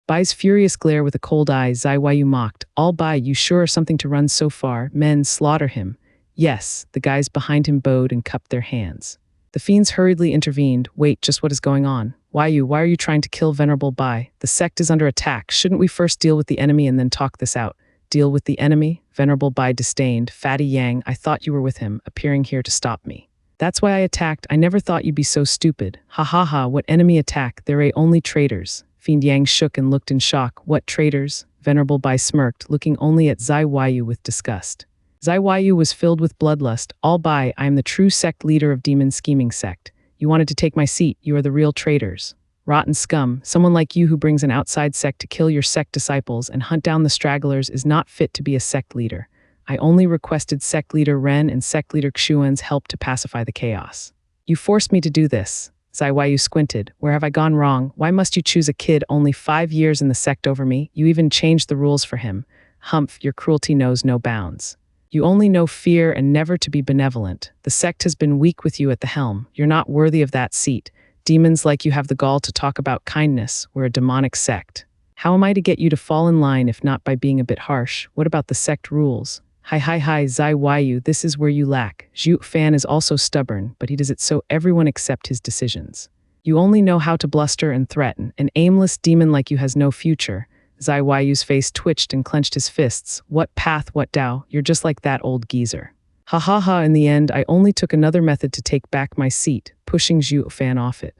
Bai's furious glare with a cold eye, Zai Yu mocked. All Bai, you sure are something to run so far. Men, slaughter him. Yes, the guys behind him bowed and cupped their hands. The fiends hurriedly intervened. Wait, just what is going on? Why are you trying to kill Venerable Bai? The sect is under attack. Shouldn't we first deal with the enemy and then talk this out? Deal with the enemy? Venerable Bai disdained. Fatty Yang, I thought you were with him, appearing here to stop me. That's why I attacked. I never thought you'd be so stupid. Ha ha ha, what enemy attack? There are only traitors. Fiend Yang shook and looked in shock. What traitors? Venerable Bai smirked, looking only at Zai Yu with disgust. Zai Yu was filled with bloodlust. All Bai, I am the true sect leader of Demon Scheming Sect. You wanted to take my seat. You are the real traitors. Rotten scum. Someone like you who brings an outside sect to kill your sect disciples and hunt down the stragglers is not fit to be a sect leader. I only requested sect leader Ren and sect leader Xuan's help to pacify the chaos. You forced me to do this. Zai Yu squinted. Where have I gone wrong? Why must you choose a kid only 5 years in the sect over me? You even changed the rules for him. Humph, your cruelty knows no bounds. You only know fear and never to be benevolent. The sect has been weak with you at the helm. You're not worthy of that seat. Demons like you have the gall to talk about kindness. We're a demonic sect. How am I to get you to fall in line if not by being a bit harsh? What about the sect rules? Hi, Zai Yu, this is where you lack. Zhuo Fan is also stubborn, but he does it so everyone accept his decisions. You only know how to bluster and threaten. An aimless demon like you has no future. Zai Yu's face twitched and clenched his fists. What path, what Tao? You're just like that old geezer. Ha ha ha, in the end, I only took another method to take back my seat, pushing Zhuo Fan off it.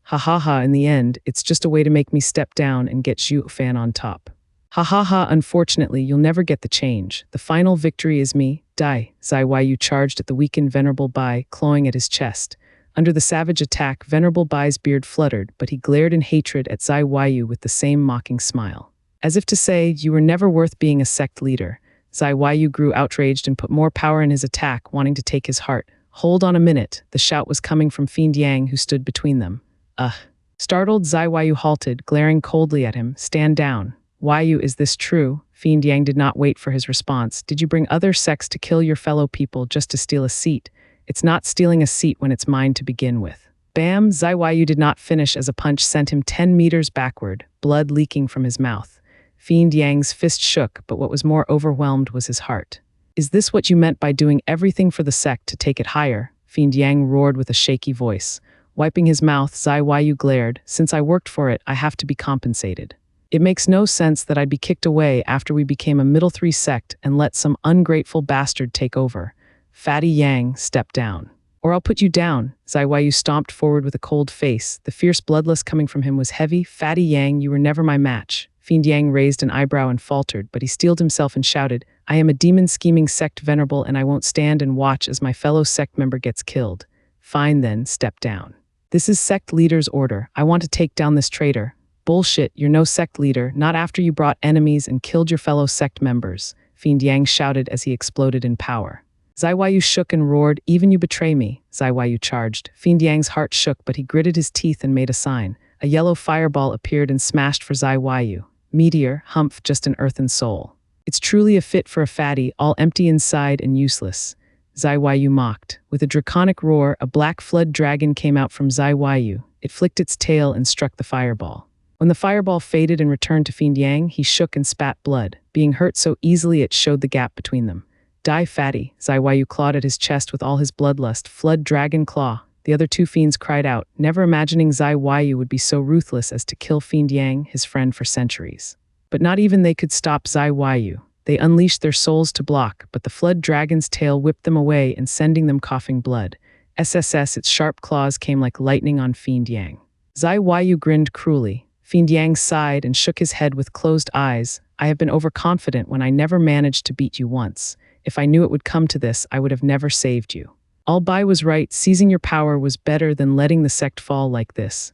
Ha ha ha, in the end, it's just a way to make me step down and get Zhuo Fan on top. Ha ha ha, unfortunately, you'll never get the change. The final victory is me, die. Zai Yu charged at the weakened Venerable Bai, clawing at his chest. Under the savage attack, Venerable Bai's beard fluttered, but he glared in hatred at Zai Yu with the same mocking smile. As if to say, you were never worth being a sect leader. Zai Yu grew outraged and put more power in his attack, wanting to take his heart. Hold on a minute, the shout was coming from Fiend Yang, who stood between them. Ugh. Startled, Zai Yu halted, glaring coldly at him. Stand down. Yu, is this true? Fiend Yang did not wait for his response. Did you bring other sects to kill your fellow people just to steal a seat? It's not stealing a seat when it's mine to begin with. Bam! Zai Yu did not finish as a punch sent him 10 meters backward, blood leaking from his mouth. Fiend Yang's fist shook, but what was more overwhelmed was his heart. Is this what you meant by doing everything for the sect to take it higher? Fiend Yang roared with a shaky voice. Wiping his mouth, Zai Yu glared. Since I worked for it, I have to be compensated. It makes no sense that I'd be kicked away after we became a middle three sect and let some ungrateful bastard take over. Fatty Yang, step down. Or I'll put you down. Zai Yu stomped forward with a cold face. The fierce bloodlust coming from him was heavy. Fatty Yang, you were never my match. Fiend Yang raised an eyebrow and faltered, but he steeled himself and shouted, I am a demon-scheming sect venerable and I won't stand and watch as my fellow sect member gets killed. Fine then, step down. This is sect leader's order. I want to take down this traitor. Bullshit, you're no sect leader, not after you brought enemies and killed your fellow sect members, Fiend Yang shouted as he exploded in power. Zai Yu shook and roared, even you betray me, Zai Yu charged. Fiend Yang's heart shook, but he gritted his teeth and made a sign. A yellow fireball appeared and smashed for Zai Yu. Meteor, humph, just an earthen soul. It's truly a fit for a fatty, all empty inside and useless. Zai Yu mocked. With a draconic roar, a black flood dragon came out from Zai Yu. It flicked its tail and struck the fireball. When the fireball faded and returned to Fiend Yang, he shook and spat blood. Being hurt so easily it showed the gap between them. Die, fatty. Zai Yu clawed at his chest with all his bloodlust. Flood dragon claw. The other two fiends cried out, never imagining Zai Yu would be so ruthless as to kill Fiend Yang, his friend for centuries. But not even they could stop Zai Yu. They unleashed their souls to block, but the flood dragon's tail whipped them away and sending them coughing blood. SSS, its sharp claws came like lightning on Fiend Yang. Zai Yu grinned cruelly. Fiend Yang sighed and shook his head with closed eyes. I have been overconfident when I never managed to beat you once. If I knew it would come to this, I would have never saved you. All Bai was right, seizing your power was better than letting the sect fall like this.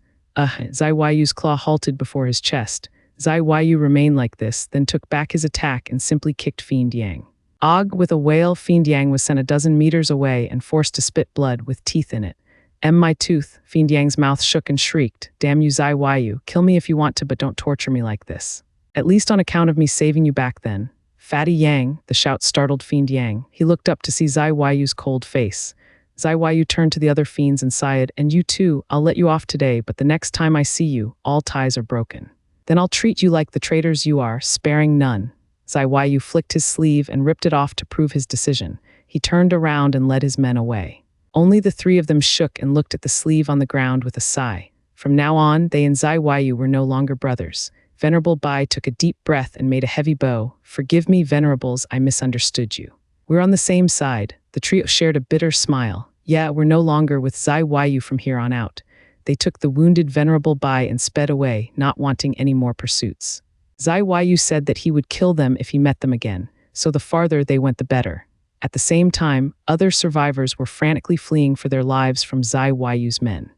Zai Yu's claw halted before his chest. Zai Yu remained like this, then took back his attack and simply kicked Fiend Yang. With a wail, Fiend Yang was sent a dozen meters away and forced to spit blood with teeth in it. My tooth, Fiend Yang's mouth shook and shrieked. Damn you, Zai Yu, kill me if you want to, but don't torture me like this. At least on account of me saving you back then. Fatty Yang, the shout startled Fiend Yang. He looked up to see Zai Yu's cold face. Zai Yu turned to the other fiends and sighed, and you too, I'll let you off today, but the next time I see you, all ties are broken. Then I'll treat you like the traitors you are, sparing none. Zai Yu flicked his sleeve and ripped it off to prove his decision. He turned around and led his men away. Only the three of them shook and looked at the sleeve on the ground with a sigh. From now on, they and Zai Yu were no longer brothers. Venerable Bai took a deep breath and made a heavy bow. Forgive me, Venerables, I misunderstood you. We're on the same side. The trio shared a bitter smile. Yeah, we're no longer with Zai Yu from here on out. They took the wounded Venerable Bai and sped away, not wanting any more pursuits. Zai Yu said that he would kill them if he met them again, so the farther they went the better. At the same time, other survivors were frantically fleeing for their lives from Zai Yu's men.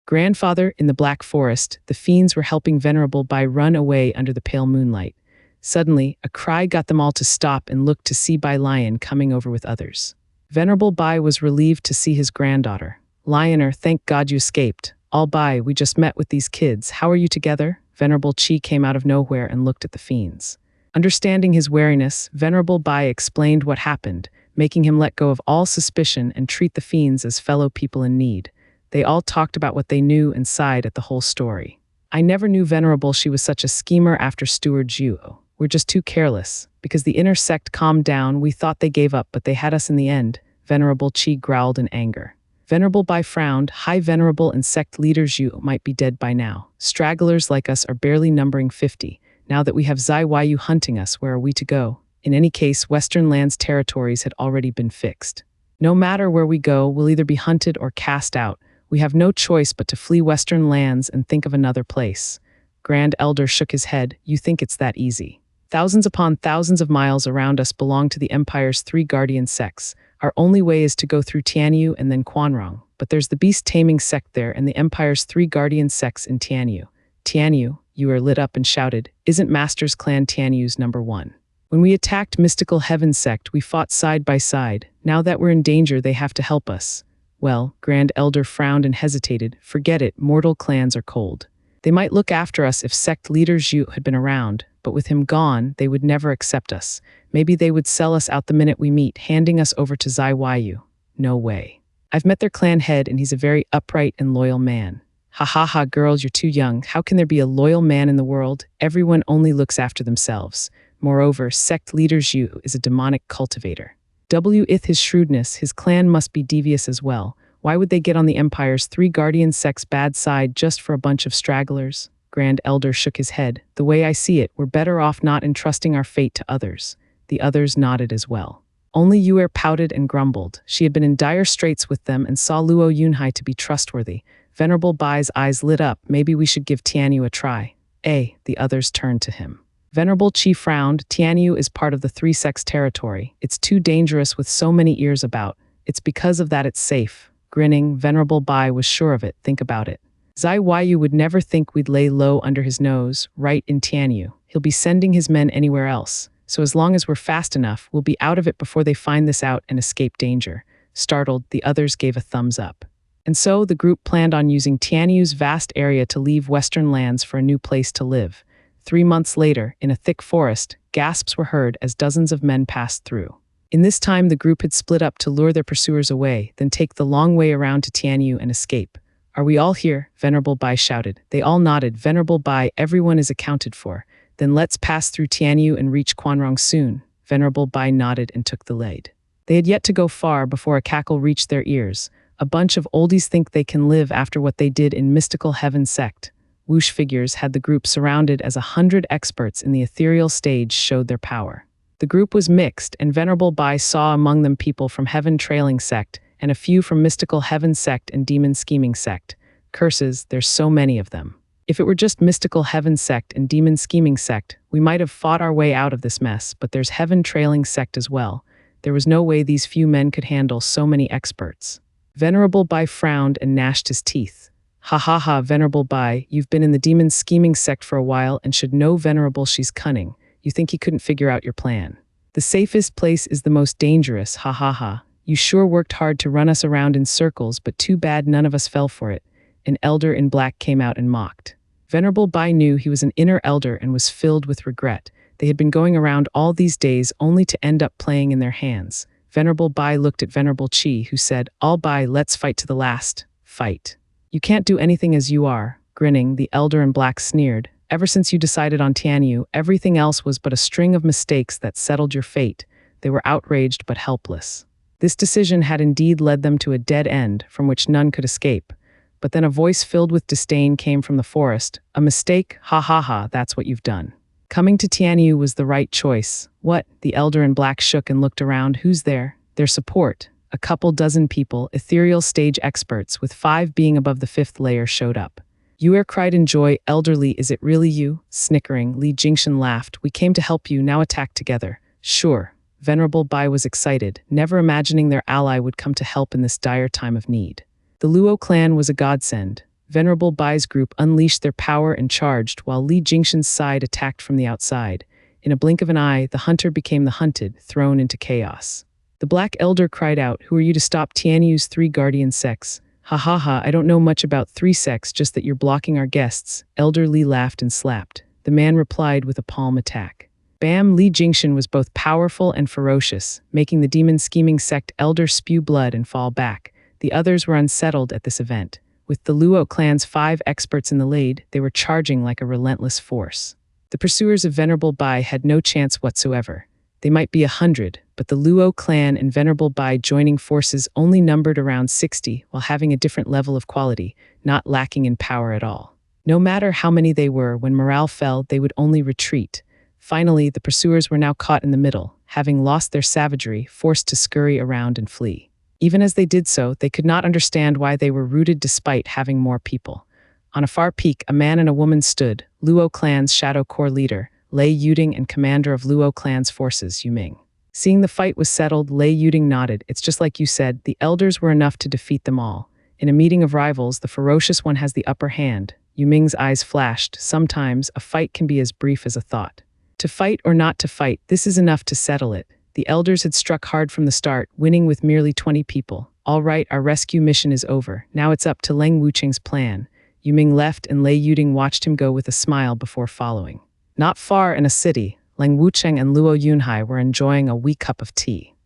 Grandfather, in the Black Forest, the fiends were helping Venerable Bai run away under the pale moonlight. Suddenly, a cry got them all to stop and look to see Bai Lion coming over with others. Venerable Bai was relieved to see his granddaughter. Lioner, thank God you escaped. All Bai, we just met with these kids. How are you together? Venerable Qi came out of nowhere and looked at the fiends. Understanding his wariness, Venerable Bai explained what happened, making him let go of all suspicion and treat the fiends as fellow people in need. They all talked about what they knew and sighed at the whole story. I never knew Venerable she was such a schemer after Steward Zhuo. We're just too careless. Because the inner sect calmed down, we thought they gave up, but they had us in the end. Venerable Qi growled in anger. Venerable Bai frowned. High Venerable and sect leader Zhuo might be dead by now. Stragglers like us are barely numbering 50. Now that we have Zai Yu hunting us, where are we to go? In any case, Western Land's territories had already been fixed. No matter where we go, we'll either be hunted or cast out. We have no choice but to flee Western lands and think of another place. Grand Elder shook his head. You think it's that easy? Thousands upon thousands of miles around us belong to the Empire's 3 guardian sects. Our only way is to go through Tianyu and then Quanrong. But there's the beast-taming sect there and the Empire's 3 guardian sects in Tianyu. Tianyu, you are lit up and shouted, isn't Master's clan Tianyu's #1? When we attacked Mystical Heaven sect, we fought side by side. Now that we're in danger, they have to help us. Well, Grand Elder frowned and hesitated. Forget it, mortal clans are cold. They might look after us if sect leader Zhuo had been around, but with him gone, they would never accept us. Maybe they would sell us out the minute we meet, handing us over to Zai Waiyu. No way. I've met their clan head and he's a very upright and loyal man. Ha ha ha, girls, you're too young. How can there be a loyal man in the world? Everyone only looks after themselves. Moreover, sect leader Zhu is a demonic cultivator. With his shrewdness, his clan must be devious as well. Why would they get on the Empire's 3 guardian sects' bad side just for a bunch of stragglers? Grand Elder shook his head. The way I see it, we're better off not entrusting our fate to others. The others nodded as well. Only Yue pouted and grumbled. She had been in dire straits with them and saw Luo Yunhai to be trustworthy. Venerable Bai's eyes lit up. Maybe we should give Tianyu a try. The others turned to him. Venerable Qi frowned. Tianyu is part of the 3 sects territory. It's too dangerous with so many ears about. It's because of that it's safe. Grinning, Venerable Bai was sure of it. Think about it. Zai Waiyu would never think we'd lay low under his nose, right in Tianyu. He'll be sending his men anywhere else. So as long as we're fast enough, we'll be out of it before they find this out and escape danger. Startled, the others gave a thumbs up. And so the group planned on using Tianyu's vast area to leave Western lands for a new place to live. 3 months later, in a thick forest, gasps were heard as dozens of men passed through. In this time, the group had split up to lure their pursuers away, then take the long way around to Tianyu and escape. Are we all here? Venerable Bai shouted. They all nodded. Venerable Bai, everyone is accounted for. Then let's pass through Tianyu and reach Quanrong soon. Venerable Bai nodded and took the lead. They had yet to go far before a cackle reached their ears. A bunch of oldies think they can live after what they did in Mystical Heaven sect. Whoosh figures had the group surrounded as 100 experts in the ethereal stage showed their power. The group was mixed, and Venerable Bai saw among them people from Heaven Trailing sect, and a few from Mystical Heaven sect and Demon Scheming sect. Curses, there's so many of them. If it were just Mystical Heaven sect and Demon Scheming sect, we might have fought our way out of this mess, but there's Heaven Trailing sect as well. There was no way these few men could handle so many experts. Venerable Bai frowned and gnashed his teeth. Ha ha ha, Venerable Bai, you've been in the Demon Scheming sect for a while and should know Venerable she's cunning. You think he couldn't figure out your plan. The safest place is the most dangerous, ha ha ha. You sure worked hard to run us around in circles, but too bad none of us fell for it. An elder in black came out and mocked. Venerable Bai knew he was an inner elder and was filled with regret. They had been going around all these days only to end up playing in their hands. Venerable Bai looked at Venerable Qi, who said, All Bai, let's fight to the last. Fight. You can't do anything as you are. Grinning, the elder in black sneered. Ever since you decided on Tianyu, everything else was but a string of mistakes that settled your fate. They were outraged but helpless. This decision had indeed led them to a dead end from which none could escape. But then a voice filled with disdain came from the forest. A mistake? Ha ha ha, that's what you've done. Coming to Tianyu was the right choice. What? The elder in black shook and looked around. Who's there? Their support. A couple dozen people, ethereal stage experts, with 5 being above the 5th layer, showed up. Yue cried in joy. Elderly, is it really you? Snickering, Li Jingshan laughed. We came to help you, now attack together. Sure. Venerable Bai was excited, never imagining their ally would come to help in this dire time of need. The Luo clan was a godsend. Venerable Bai's group unleashed their power and charged, while Li Jingshan's side attacked from the outside. In a blink of an eye, the hunter became the hunted, thrown into chaos. The Black Elder cried out, Who are you to stop Tianyu's 3 guardian sects? Ha ha ha, I don't know much about 3 sects, just that you're blocking our guests. Elder Li laughed and slapped. The man replied with a palm attack. Bam! Li Jingshan was both powerful and ferocious, making the Demon Scheming sect elder spew blood and fall back. The others were unsettled at this event. With the Luo clan's 5 experts in the lead, they were charging like a relentless force. The pursuers of Venerable Bai had no chance whatsoever. They might be 100, but the Luo clan and Venerable Bai joining forces only numbered around 60, while having a different level of quality, not lacking in power at all. No matter how many they were, when morale fell, they would only retreat. Finally, the pursuers were now caught in the middle, having lost their savagery, forced to scurry around and flee. Even as they did so, they could not understand why they were routed despite having more people. On a far peak, a man and a woman stood, Luo clan's Shadow Corps leader, Lei Yuding, and commander of Luo clan's forces, Yu Ming. Seeing the fight was settled, Lei Yuding nodded. It's just like you said, the elders were enough to defeat them all. In a meeting of rivals, the ferocious one has the upper hand. Yu Ming's eyes flashed. Sometimes, a fight can be as brief as a thought. To fight or not to fight, this is enough to settle it. The elders had struck hard from the start, winning with merely 20 people. All right, our rescue mission is over. Now it's up to Leng Wucheng's plan. Yu Ming left and Lei Yuding watched him go with a smile before following. Not far in a city, Leng Wucheng and Luo Yunhai were enjoying a wee cup of tea.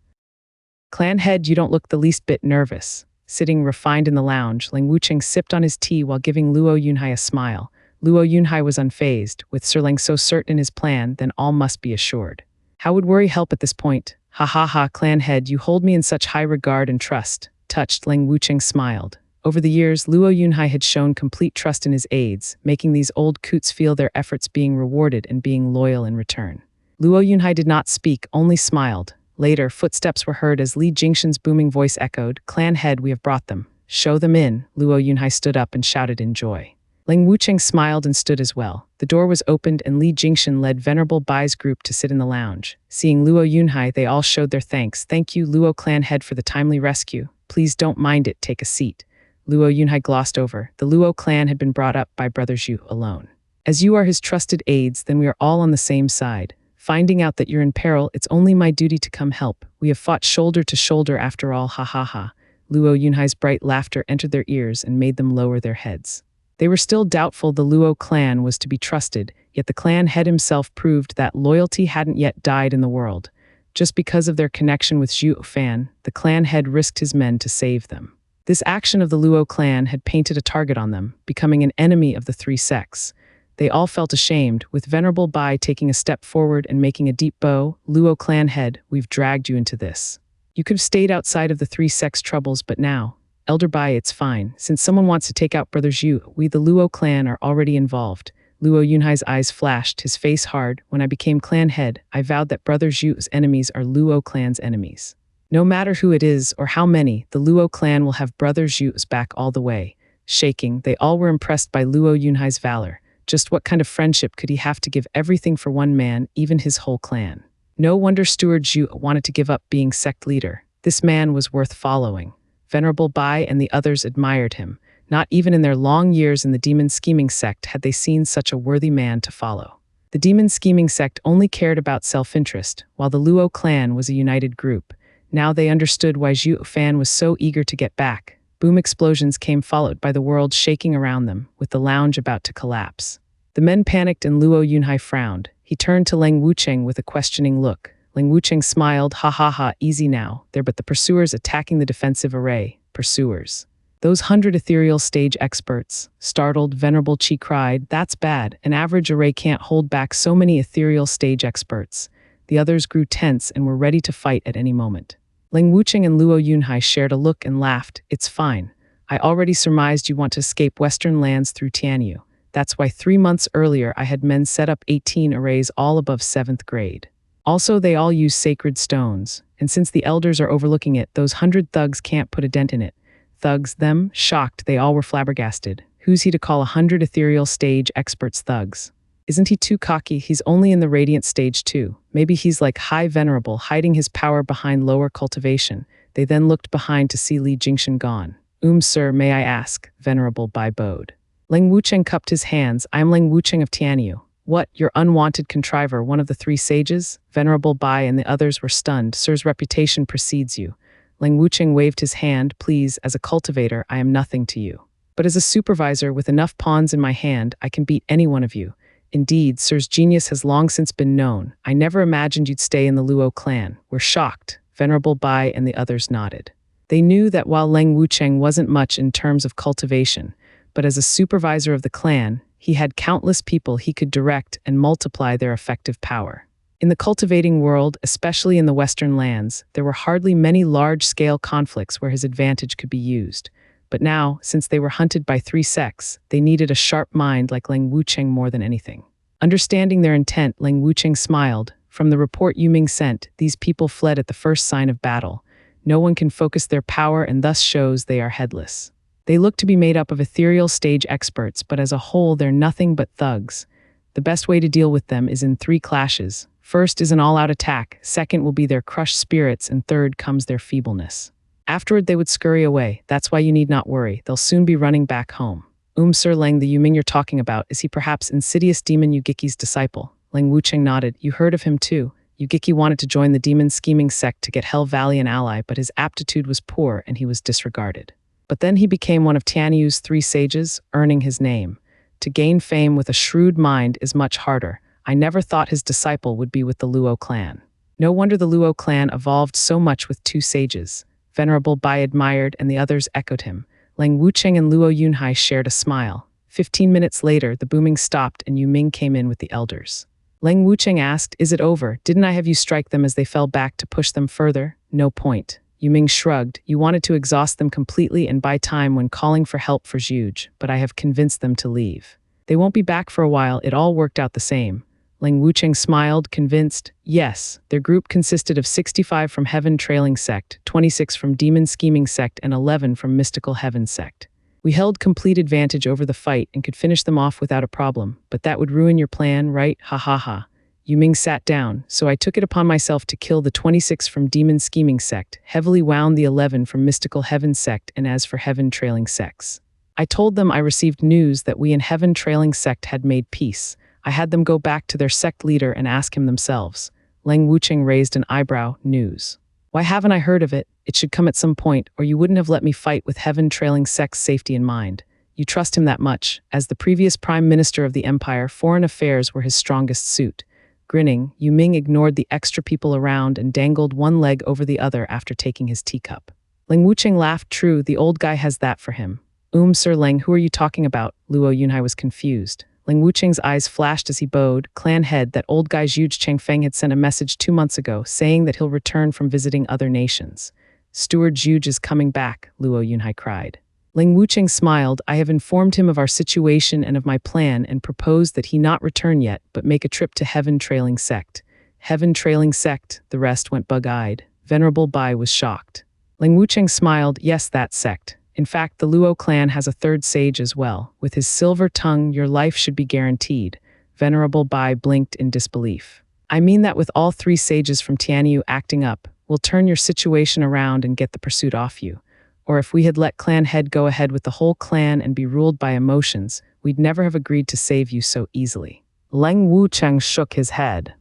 Clan head, you don't look the least bit nervous. Sitting refined in the lounge, Leng Wucheng sipped on his tea while giving Luo Yunhai a smile. Luo Yunhai was unfazed. With Sir Leng so certain in his plan, then all must be assured. How would worry help at this point? Ha ha ha, clan head, you hold me in such high regard and trust. Touched, Leng Wucheng smiled. Over the years, Luo Yunhai had shown complete trust in his aides, making these old coots feel their efforts being rewarded and being loyal in return. Luo Yunhai did not speak, only smiled. Later, footsteps were heard as Li Jingshan's booming voice echoed, "Clan head, we have brought them. Show them in." Luo Yunhai stood up and shouted in joy. Leng Wucheng smiled and stood as well. The door was opened and Li Jingshan led Venerable Bai's group to sit in the lounge. Seeing Luo Yunhai, they all showed their thanks. "Thank you, Luo clan head, for the timely rescue. Please don't mind it, take a seat." Luo Yunhai glossed over. The Luo clan had been brought up by Brother Zhu alone. "As you are his trusted aides, then we are all on the same side. Finding out that you're in peril, it's only my duty to come help. We have fought shoulder to shoulder after all, ha ha ha." Luo Yunhai's bright laughter entered their ears and made them lower their heads. They were still doubtful the Luo clan was to be trusted, yet the clan head himself proved that loyalty hadn't yet died in the world. Just because of their connection with Zhuo Fan, the clan head risked his men to save them. This action of the Luo clan had painted a target on them, becoming an enemy of the three sects. They all felt ashamed, with Venerable Bai taking a step forward and making a deep bow. "Luo clan head, we've dragged you into this. You could have stayed outside of the three sects' troubles, but now, Elder Bai, it's fine. Since someone wants to take out Brother Zhu, we the Luo clan are already involved." Luo Yunhai's eyes flashed, his face hard. "When I became clan head, I vowed that Brother Zhu's enemies are Luo clan's enemies. No matter who it is or how many, the Luo clan will have Brother Zhu's back all the way." Shaking, they all were impressed by Luo Yunhai's valor. Just what kind of friendship could he have to give everything for one man, even his whole clan? No wonder Steward Zhu wanted to give up being sect leader. This man was worth following. Venerable Bai and the others admired him. Not even in their long years in the demon scheming sect had they seen such a worthy man to follow. The demon scheming sect only cared about self-interest, while the Luo clan was a united group. Now they understood why Zhuo Fan was so eager to get back. Boom explosions came followed by the world shaking around them, with the lounge about to collapse. The men panicked and Luo Yunhai frowned. He turned to Leng Wucheng with a questioning look. Leng Wucheng smiled, "Ha ha ha, easy now. They're but the pursuers attacking the defensive array." Pursuers. "Those 100 ethereal stage experts." Startled, Venerable Qi cried, "That's bad. An average array can't hold back so many ethereal stage experts." The others grew tense and were ready to fight at any moment. Leng Wucheng and Luo Yunhai shared a look and laughed. "It's fine. I already surmised you want to escape Western lands through Tianyu. That's why 3 months earlier I had men set up 18 arrays all above 7th grade. Also, they all use sacred stones, and since the elders are overlooking it, those 100 thugs can't put a dent in it." Thugs, them? Shocked, they all were flabbergasted. Who's he to call 100 ethereal stage experts thugs? Isn't he too cocky? He's only in the radiant stage too. Maybe he's like High Venerable, hiding his power behind lower cultivation. They then looked behind to see Li Jingshan gone. Sir, may I ask?" Venerable Bai bowed. Leng Wucheng cupped his hands. "I am Leng Wucheng of Tianyu." "What, your unwanted contriver, one of the 3 sages?" Venerable Bai and the others were stunned. "Sir's reputation precedes you." Leng Wucheng waved his hand. "Please, as a cultivator, I am nothing to you. But as a supervisor with enough pawns in my hand, I can beat any one of you. Indeed, Sir's genius has long since been known. I never imagined you'd stay in the Luo clan." We're shocked. Venerable Bai and the others nodded. They knew that while Leng Wucheng wasn't much in terms of cultivation, but as a supervisor of the clan, he had countless people he could direct and multiply their effective power. In the cultivating world, especially in the Western lands, there were hardly many large-scale conflicts where his advantage could be used. But now, since they were hunted by 3 sects, they needed a sharp mind like Leng Wucheng more than anything. Understanding their intent, Leng Wucheng smiled. "From the report Yu Ming sent, these people fled at the first sign of battle. No one can focus their power and thus shows they are headless. They look to be made up of ethereal stage experts, but as a whole they're nothing but thugs. The best way to deal with them is in 3 clashes. First is an all-out attack, second will be their crushed spirits, and third comes their feebleness. Afterward they would scurry away. That's why you need not worry, they'll soon be running back home. Sir Leng, the Yuming you're talking about, is he perhaps insidious demon Yugiki's disciple? Leng Wucheng nodded. You heard of him too. Yugiki wanted to join the demon scheming sect to get Hell Valley an ally, but his aptitude was poor and he was disregarded. But then he became one of Tianyu's 3 sages, earning his name. To gain fame with a shrewd mind is much harder. I never thought his disciple would be with the Luo clan. No wonder the Luo clan evolved so much with 2 sages. Venerable Bai admired and the others echoed him. Leng Wucheng and Luo Yunhai shared a smile. 15 minutes later, the booming stopped and Yu Ming came in with the elders. Leng Wucheng asked, "Is it over? Didn't I have you strike them as they fell back to push them further?" "No point." Yu Ming shrugged. "You wanted to exhaust them completely and buy time when calling for help for Zhuge, but I have convinced them to leave. They won't be back for a while, it all worked out the same." Leng Wucheng smiled, convinced. Yes, their group consisted of 65 from Heaven Trailing Sect, 26 from Demon Scheming Sect, and 11 from Mystical Heaven Sect. We held complete advantage over the fight and could finish them off without a problem, but that would ruin your plan, right? Ha ha ha. Yu Ming sat down, so I took it upon myself to kill the 26 from Demon Scheming Sect, heavily wound the 11 from Mystical Heaven Sect, and as for Heaven Trailing Sects, I told them I received news that we in Heaven Trailing Sect had made peace. I had them go back to their sect leader and ask him themselves. Leng Wucheng raised an eyebrow. News. Why haven't I heard of it? It should come at some point, or you wouldn't have let me fight with Heaven Trailing Sect's safety in mind. You trust him that much. As the previous Prime Minister of the Empire, foreign affairs were his strongest suit. Grinning, Yu Ming ignored the extra people around and dangled one leg over the other after taking his teacup. Leng Wucheng laughed. True, the old guy has that for him. Sir Leng, who are you talking about? Luo Yunhai was confused. Leng Wucheng's eyes flashed as he bowed. Clan head, that old guy Zhuge Changfeng had sent a message 2 months ago saying that he'll return from visiting other nations. Steward Zhuge is coming back, Luo Yunhai cried. Leng Wucheng smiled. I have informed him of our situation and of my plan and proposed that he not return yet, but make a trip to Heaven Trailing Sect. Heaven Trailing Sect, the rest went bug-eyed. Venerable Bai was shocked. Leng Wucheng smiled. Yes, that sect. In fact, the Luo clan has a 3rd sage as well. With his silver tongue, your life should be guaranteed. Venerable Bai blinked in disbelief. I mean that with all 3 sages from Tianyu acting up, we'll turn your situation around and get the pursuit off you. Or if we had let clan head go ahead with the whole clan and be ruled by emotions, we'd never have agreed to save you so easily. Leng Wucheng shook his head.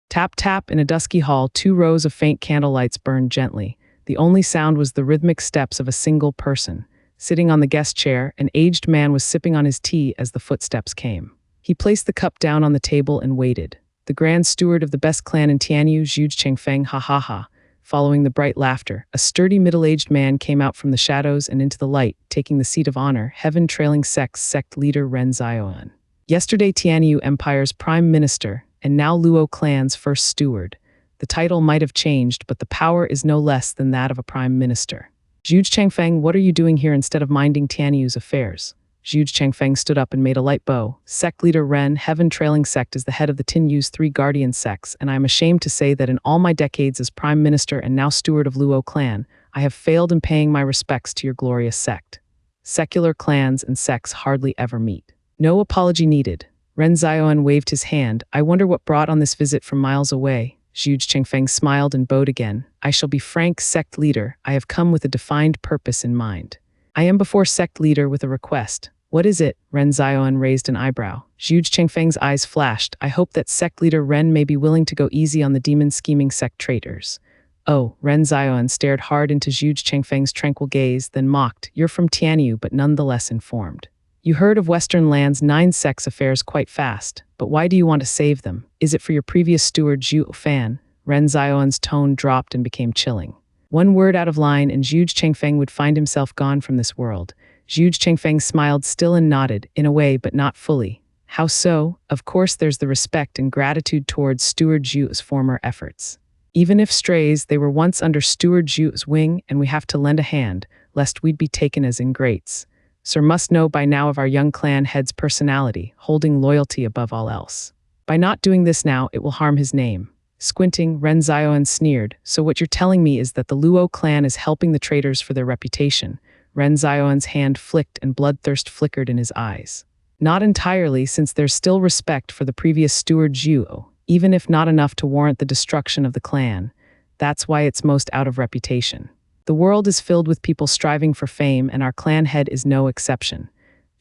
Tap tap, in a dusky hall, 2 rows of faint candlelights burned gently. The only sound was the rhythmic steps of a single person. Sitting on the guest chair, an aged man was sipping on his tea as the footsteps came. He placed the cup down on the table and waited. The grand steward of the best clan in Tianyu, Zhuge Changfeng, ha ha ha. Following the bright laughter, a sturdy middle-aged man came out from the shadows and into the light, taking the seat of honor, Heaven Trailing Sect's sect leader Ren Zioan. Yesterday Tianyu Empire's prime minister, and now Luo clan's first steward. The title might have changed, but the power is no less than that of a prime minister. Zhuge Changfeng, what are you doing here instead of minding Tianyu's affairs? Zhuge Changfeng stood up and made a light bow. Sect leader Ren, Heaven Trailing Sect, is the head of the Tianyu's 3 guardian sects, and I am ashamed to say that in all my decades as prime minister and now steward of Luo clan, I have failed in paying my respects to your glorious sect. Secular clans and sects hardly ever meet. No apology needed. Ren Zioan waved his hand. I wonder what brought on this visit from miles away. Zhuge Changfeng smiled and bowed again. I shall be frank, sect leader. I have come with a defined purpose in mind. I am before sect leader with a request. What is it? Ren Zioan raised an eyebrow. Zhuge Changfeng's eyes flashed. I hope that sect leader Ren may be willing to go easy on the demon scheming sect traitors. Oh, Ren Zioan stared hard into Zhuge Changfeng's tranquil gaze, then mocked. You're from Tianyu, but nonetheless informed. You heard of Western Land's 9 sects affairs quite fast, but why do you want to save them? Is it for your previous steward Zhuo Fan? Ren Zioan's tone dropped and became chilling. One word out of line and Zhuge Changfeng would find himself gone from this world. Zhuge Changfeng smiled still and nodded, in a way but not fully. How so? Of course there's the respect and gratitude towards Steward Zhuo's former efforts. Even if strays, they were once under Steward Zhuo's wing and we have to lend a hand, lest we'd be taken as ingrates. Sir must know by now of our young clan head's personality, holding loyalty above all else. By not doing this now, it will harm his name. Squinting, Ren Zioan sneered, "So what you're telling me is that the Luo clan is helping the traitors for their reputation." Ren Zioan's hand flicked and bloodthirst flickered in his eyes. "Not entirely, since there's still respect for the previous steward Zhuo, even if not enough to warrant the destruction of the clan. That's why it's most out of reputation. The world is filled with people striving for fame, and our clan head is no exception."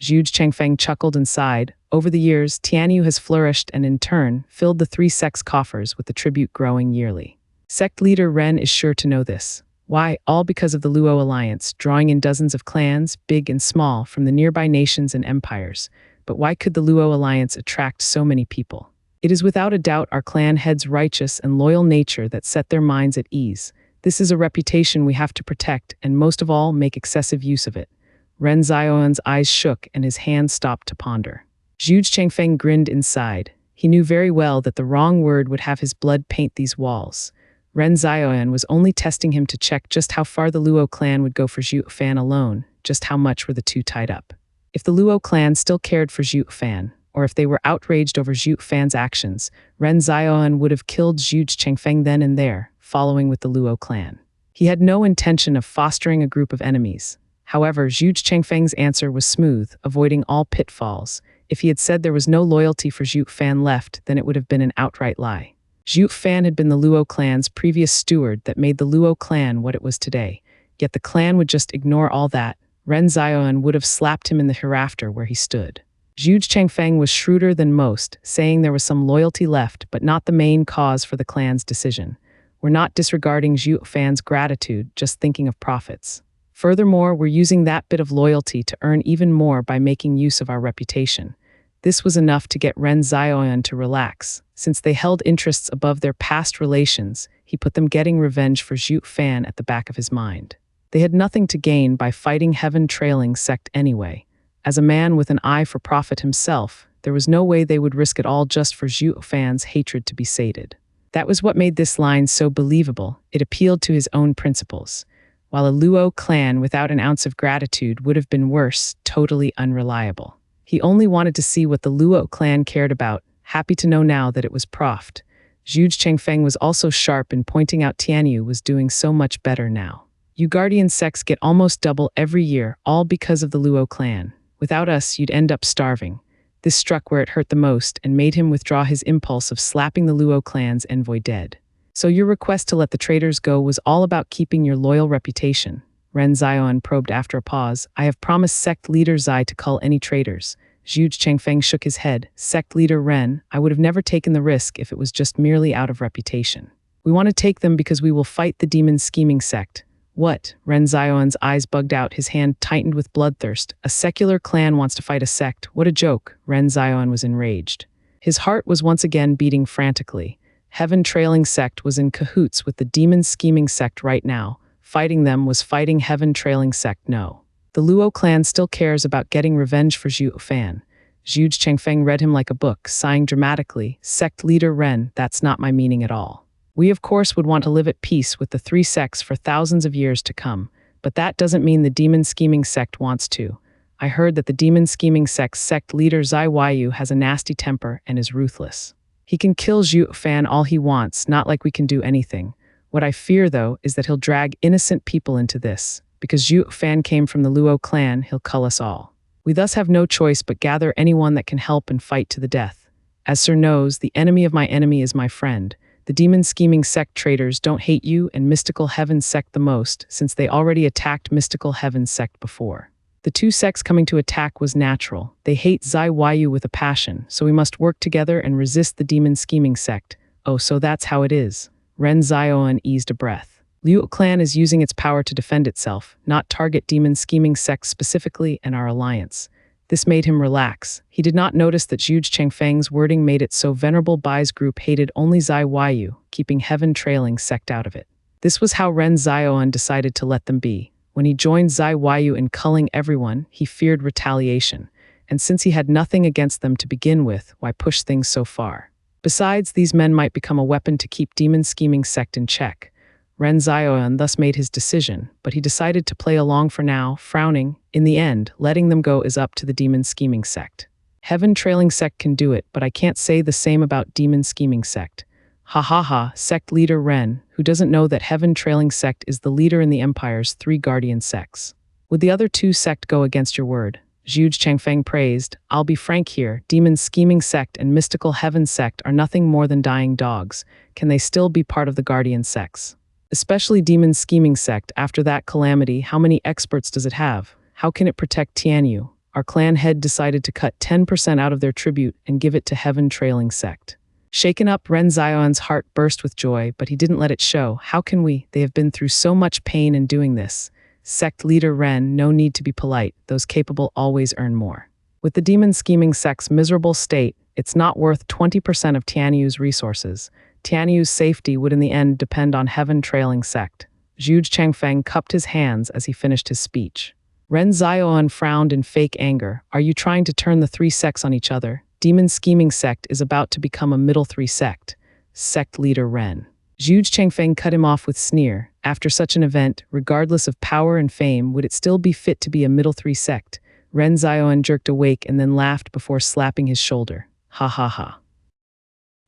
Zhu Chengfeng chuckled and sighed. Over the years, Tianyu has flourished and in turn, filled the three sects' coffers with the tribute growing yearly. Sect leader Ren is sure to know this. Why? All because of the Luo alliance, drawing in dozens of clans, big and small, from the nearby nations and empires. But why could the Luo alliance attract so many people? It is without a doubt our clan head's righteous and loyal nature that set their minds at ease. This is a reputation we have to protect and most of all make excessive use of it. Ren Zioan's eyes shook and his hand stopped to ponder. Zhu Chengfeng grinned inside. He knew very well that the wrong word would have his blood paint these walls. Ren Zioan was only testing him to check just how far the Luo clan would go for Zhuo Fan alone, just how much were the two tied up. If the Luo clan still cared for Zhuo Fan, or if they were outraged over Zhuo Fan's actions, Ren Zioan would have killed Zhu Chengfeng then and there, following with the Luo clan. He had no intention of fostering a group of enemies. However, Zhu Chengfeng's answer was smooth, avoiding all pitfalls. If he had said there was no loyalty for Zhuo Fan left, then it would have been an outright lie. Zhuo Fan had been the Luo clan's previous steward that made the Luo clan what it was today. Yet the clan would just ignore all that. Ren Zioan would have slapped him in the hereafter where he stood. Zhu Chengfeng was shrewder than most, saying there was some loyalty left, but not the main cause for the clan's decision. We're not disregarding Zhuo Fan's gratitude, just thinking of profits. Furthermore, we're using that bit of loyalty to earn even more by making use of our reputation. This was enough to get Ren Zioan to relax. Since they held interests above their past relations, he put them getting revenge for Zhuo Fan at the back of his mind. They had nothing to gain by fighting Heaven Trailing Sect anyway. As a man with an eye for profit himself, there was no way they would risk it all just for Zhuo Fan's hatred to be sated. That was what made this line so believable. It appealed to his own principles. While a Luo clan without an ounce of gratitude would have been worse, totally unreliable. He only wanted to see what the Luo clan cared about, happy to know now that it was profit. Zhu Chengfeng was also sharp in pointing out Tianyu was doing so much better now. You guardian sects get almost double every year, all because of the Luo clan. Without us, you'd end up starving. This struck where it hurt the most and made him withdraw his impulse of slapping the Luo clan's envoy dead. So your request to let the traitors go was all about keeping your loyal reputation. Ren Zioan probed after a pause. I have promised sect leader Zai to cull any traitors. Zhu Chengfeng shook his head. Sect leader Ren, I would have never taken the risk if it was just merely out of reputation. We want to take them because we will fight the demon scheming sect. What? Ren Zioan's eyes bugged out, his hand tightened with bloodthirst. A secular clan wants to fight a sect. What a joke. Ren Zioan was enraged. His heart was once again beating frantically. Heaven Trailing Sect was in cahoots with the demon scheming sect right now. Fighting them was fighting Heaven Trailing Sect. No. The Luo clan still cares about getting revenge for Zhuo Fan. Zhu Chengfeng read him like a book, sighing dramatically. Sect leader Ren, that's not my meaning at all. We of course would want to live at peace with the three sects for thousands of years to come, but that doesn't mean the demon scheming sect wants to. I heard that the demon scheming sect's sect leader Zai Weiyu has a nasty temper and is ruthless. He can kill Zhuo Fan all he wants, not like we can do anything. What I fear, though, is that he'll drag innocent people into this. Because Zhuo Fan came from the Luo clan, he'll cull us all. We thus have no choice but gather anyone that can help and fight to the death. As Sir knows, the enemy of my enemy is my friend. The demon scheming sect traitors don't hate you and Mystical Heaven sect the most, since they already attacked Mystical Heaven sect before. The two sects coming to attack was natural. They hate Zai Weiyu with a passion, so we must work together and resist the demon scheming sect. Oh, so that's how it is. Ren Zioan eased a breath. Luo clan is using its power to defend itself, not target demon scheming sects specifically and our alliance. This made him relax. He did not notice that Zhu Chengfeng's wording made it so Venerable Bai's group hated only Zai Weiyu, keeping Heaven Trailing Sect out of it. This was how Ren Zioan decided to let them be. When he joined Zai Weiyu in culling everyone, he feared retaliation. And since he had nothing against them to begin with, why push things so far? Besides, these men might become a weapon to keep demon scheming sect in check. Ren Zioan thus made his decision, but he decided to play along for now, frowning. In the end, letting them go is up to the demon scheming sect. Heaven Trailing Sect can do it, but I can't say the same about demon scheming sect. Ha ha ha, sect leader Ren, who doesn't know that heaven trailing sect is the leader in the empire's 3 guardian sects. Would the other 2 sect go against your word? Zhu Changfeng praised. I'll be frank here, demon scheming sect and mystical heaven sect are nothing more than dying dogs. Can they still be part of the guardian sects? Especially demon scheming sect, after that calamity, how many experts does it have? How can it protect Tianyu? Our clan head decided to cut 10% out of their tribute and give it to heaven trailing sect. Shaken up, Ren Zion's heart burst with joy, but he didn't let it show. How can we? They have been through so much pain in doing this. Sect leader Ren, no need to be polite. Those capable always earn more. With the demon scheming sect's miserable state, it's not worth 20% of Tianyu's resources. Tianyu's safety would in the end depend on heaven trailing sect. Zhu Changfeng cupped his hands as he finished his speech. Ren Zioan frowned in fake anger. Are you trying to turn the 3 sects on each other? Demon scheming sect is about to become a middle 3 sect. Sect leader Ren. Zhu Changfeng cut him off with sneer. After such an event, regardless of power and fame, would it still be fit to be a middle 3 sect? Ren Zioan jerked awake and then laughed before slapping his shoulder. Ha ha ha.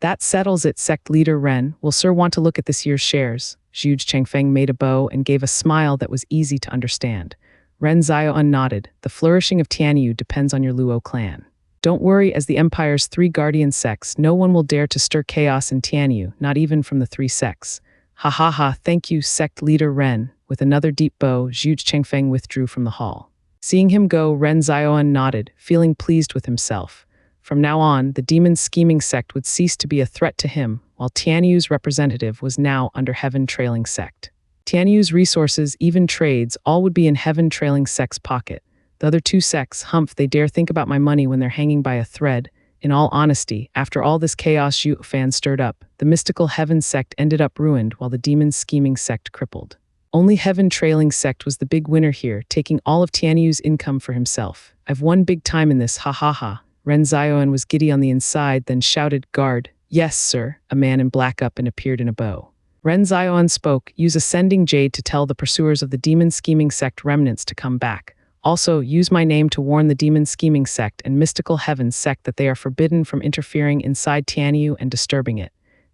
That settles it, sect leader Ren. Will sir want to look at this year's shares? Zhu Changfeng made a bow and gave a smile that was easy to understand. Ren Zioan nodded. The flourishing of Tianyu depends on your Luo clan. Don't worry, as the Empire's 3 guardian sects, no one will dare to stir chaos in Tianyu, not even from the 3 sects. Ha ha ha, thank you, sect leader Ren. With another deep bow, Zhu Changfeng withdrew from the hall. Seeing him go, Ren Zioan nodded, feeling pleased with himself. From now on, the demon scheming sect would cease to be a threat to him, while Tianyu's representative was now under heaven trailing sect. Tianyu's resources, even trades, all would be in heaven trailing sect's pocket. The other 2 sects, humph, they dare think about my money when they're hanging by a thread. In all honesty, after all this chaos Zhuo Fan stirred up, the mystical heaven sect ended up ruined while the demon scheming sect crippled. Only heaven trailing sect was the big winner here, taking all of Tianyu's income for himself. I've won big time in this, ha ha ha. Ren Zioan was giddy on the inside, then shouted, guard. Yes, sir. A man in black up and appeared in a bow. Ren Zioan spoke, use ascending jade to tell the pursuers of the demon scheming sect remnants to come back. Also, use my name to warn the demon scheming sect and mystical heaven sect that they are forbidden from interfering inside Tianyu and disturbing it.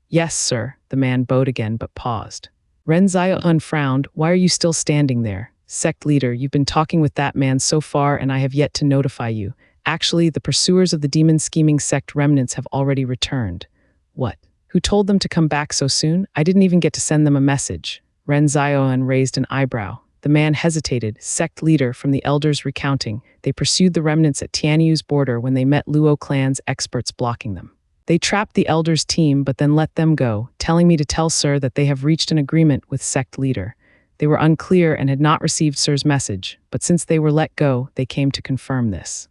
Yes, sir, the man bowed again but paused. Ren Zioan frowned. Why are you still standing there? Sect leader, you've been talking with that man so far and I have yet to notify you. Actually, the pursuers of the demon scheming sect remnants have already returned. What? Who told them to come back so soon? I didn't even get to send them a message. Ren Zioan raised an eyebrow. The man hesitated, sect leader from the elders recounting. They pursued the remnants at Tianyu's border when they met Luo clan's experts blocking them. They trapped the elders' team but then let them go, telling me to tell sir that they have reached an agreement with sect leader. They were unclear and had not received sir's message, but since they were let go, they came to confirm this.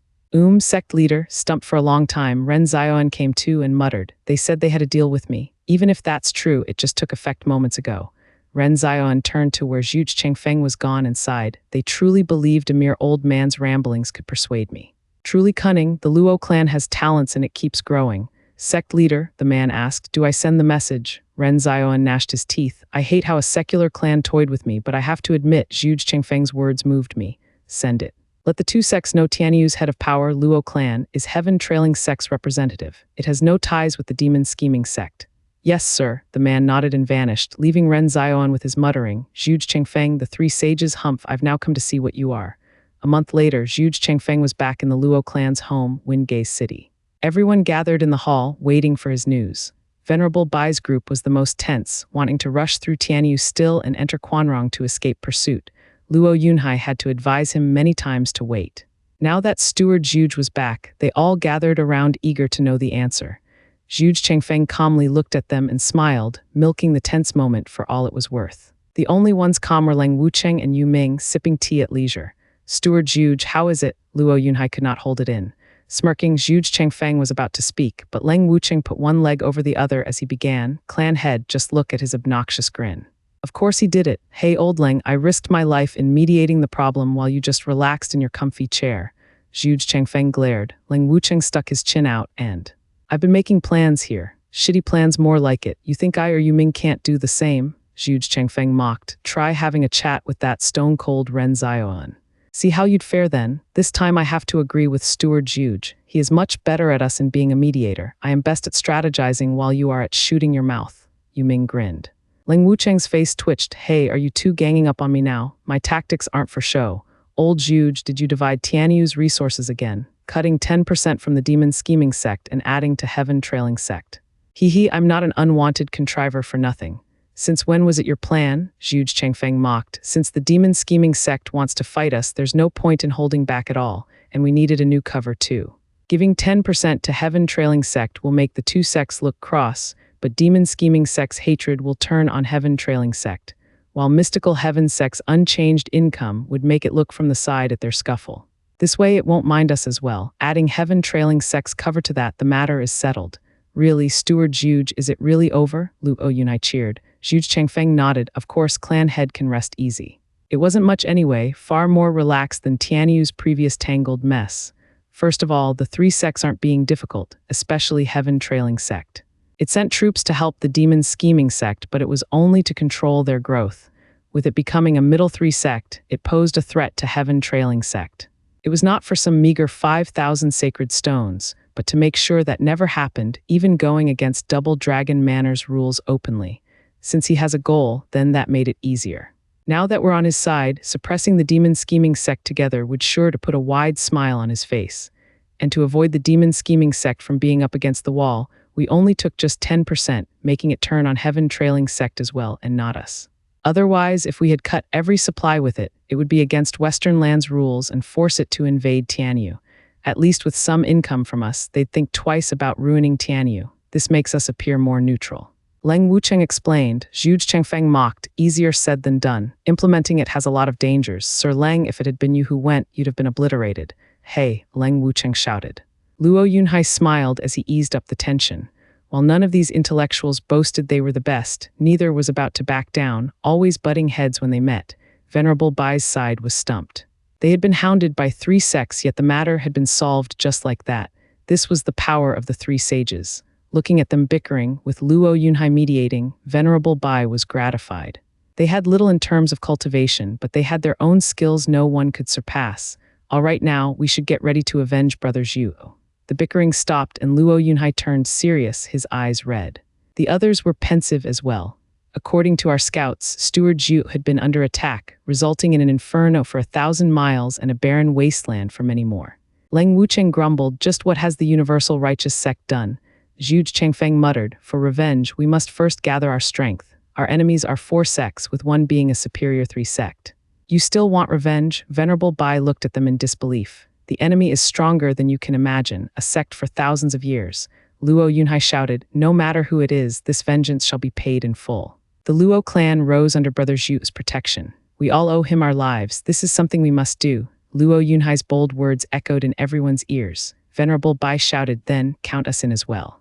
Sect leader, stumped for a long time, Ren Zioan came to and muttered. They said they had a deal with me. Even if that's true, it just took effect moments ago. Ren Zioan turned to where Zhu Changfeng was gone and sighed. They truly believed a mere old man's ramblings could persuade me. Truly cunning, the Luo clan has talents and it keeps growing. Sect leader, the man asked, do I send the message? Ren Zioan gnashed his teeth. I hate how a secular clan toyed with me, but I have to admit Zhu Changfeng's words moved me. Send it. Let the 2 sects know Tianyu's head of power, Luo clan, is heaven trailing sect's representative. It has no ties with the demon scheming sect. Yes, sir, the man nodded and vanished, leaving Ren Zioan with his muttering. Zhu Changfeng, the 3 sages, humph, I've now come to see what you are. A month later, Zhu Changfeng was back in the Luo clan's home, Wingay City. Everyone gathered in the hall, waiting for his news. Venerable Bai's group was the most tense, wanting to rush through Tianyu still and enter Quanrong to escape pursuit. Luo Yunhai had to advise him many times to wait. Now that Steward Zhuge was back, they all gathered around eager to know the answer. Zhu Changfeng calmly looked at them and smiled, milking the tense moment for all it was worth. The only ones calm were Lang Wucheng and Yu Ming, sipping tea at leisure. Steward Zhuge, how is it? Luo Yunhai could not hold it in. Smirking, Zhu Changfeng was about to speak, but Lang Wucheng put one leg over the other as he began. Clan head, just look at his obnoxious grin. Of course he did it. Hey, old Lang, I risked my life in mediating the problem while you just relaxed in your comfy chair. Zhu Changfeng glared. Lang Wucheng stuck his chin out and... I've been making plans here. Shitty plans more like it. You think I or Yu Ming can't do the same? Zhu Changfeng mocked. Try having a chat with that stone-cold Ren Zioan. See how you'd fare then. This time I have to agree with Steward Zhuge. He is much better at us in being a mediator. I am best at strategizing while you are at shooting your mouth. Yuming grinned. Ling Wucheng's face twitched. Hey, are you two ganging up on me now? My tactics aren't for show. Old Zhuge, did you divide Tianyu's resources again, cutting 10% from the demon scheming sect and adding to heaven trailing sect? Hee, I'm not an unwanted contriver for nothing. Since when was it your plan? Zhuge Changfeng mocked. Since the demon scheming sect wants to fight us, there's no point in holding back at all, and we needed a new cover too. Giving 10% to heaven trailing sect will make the two sects look cross, but demon scheming sect's hatred will turn on heaven trailing sect, while mystical heaven sect's unchanged income would make it look from the side at their scuffle. This way it won't mind us as well. Adding heaven trailing sect's cover to that, the matter is settled. Really, Steward Zhuge, is it really over? Luo Yunhai cheered. Zhuge Changfeng nodded. Of course, clan head can rest easy. It wasn't much anyway, far more relaxed than Tianyu's previous tangled mess. First of all, the three sects aren't being difficult, especially heaven trailing sect. It sent troops to help the demon scheming sect, but it was only to control their growth. With it becoming a middle three sect, it posed a threat to heaven trailing sect. It was not for some meager 5,000 sacred stones, but to make sure that never happened, even going against Double Dragon Manor's rules openly. Since he has a goal, then that made it easier. Now that we're on his side, suppressing the demon scheming sect together would sure to put a wide smile on his face. And to avoid the demon scheming sect from being up against the wall, we only took just 10%, making it turn on heaven trailing sect as well, and not us. Otherwise, if we had cut every supply with it, it would be against Western lands rules and force it to invade Tianyu. At least with some income from us, they'd think twice about ruining Tianyu. This makes us appear more neutral. Leng Wucheng explained. Zhuge Changfeng mocked. Easier said than done. Implementing it has a lot of dangers. Sir Leng, if it had been you who went, you'd have been obliterated. Hey, Leng Wucheng shouted. Luo Yunhai smiled as he eased up the tension. While none of these intellectuals boasted they were the best, neither was about to back down, always butting heads when they met. Venerable Bai's side was stumped. They had been hounded by three sects, yet the matter had been solved just like that. This was the power of the three sages. Looking at them bickering, with Luo Yunhai mediating, Venerable Bai was gratified. They had little in terms of cultivation, but they had their own skills no one could surpass. All right, now, we should get ready to avenge Brother Zhuo. The bickering stopped and Luo Yunhai turned serious, his eyes red. The others were pensive as well. According to our scouts, Steward Zhu had been under attack, resulting in an inferno for 1,000 miles and a barren wasteland for many more. Leng Wucheng grumbled, just what has the universal righteous sect done? Zhuge Changfeng muttered, for revenge, we must first gather our strength. Our enemies are 4 sects, with one being a superior 3 sect. You still want revenge? Venerable Bai looked at them in disbelief. The enemy is stronger than you can imagine, a sect for thousands of years. Luo Yunhai shouted, no matter who it is, this vengeance shall be paid in full. The Luo clan rose under Brother Zhu's protection. We all owe him our lives. This is something we must do. Luo Yunhai's bold words echoed in everyone's ears. Venerable Bai shouted, then, count us in as well.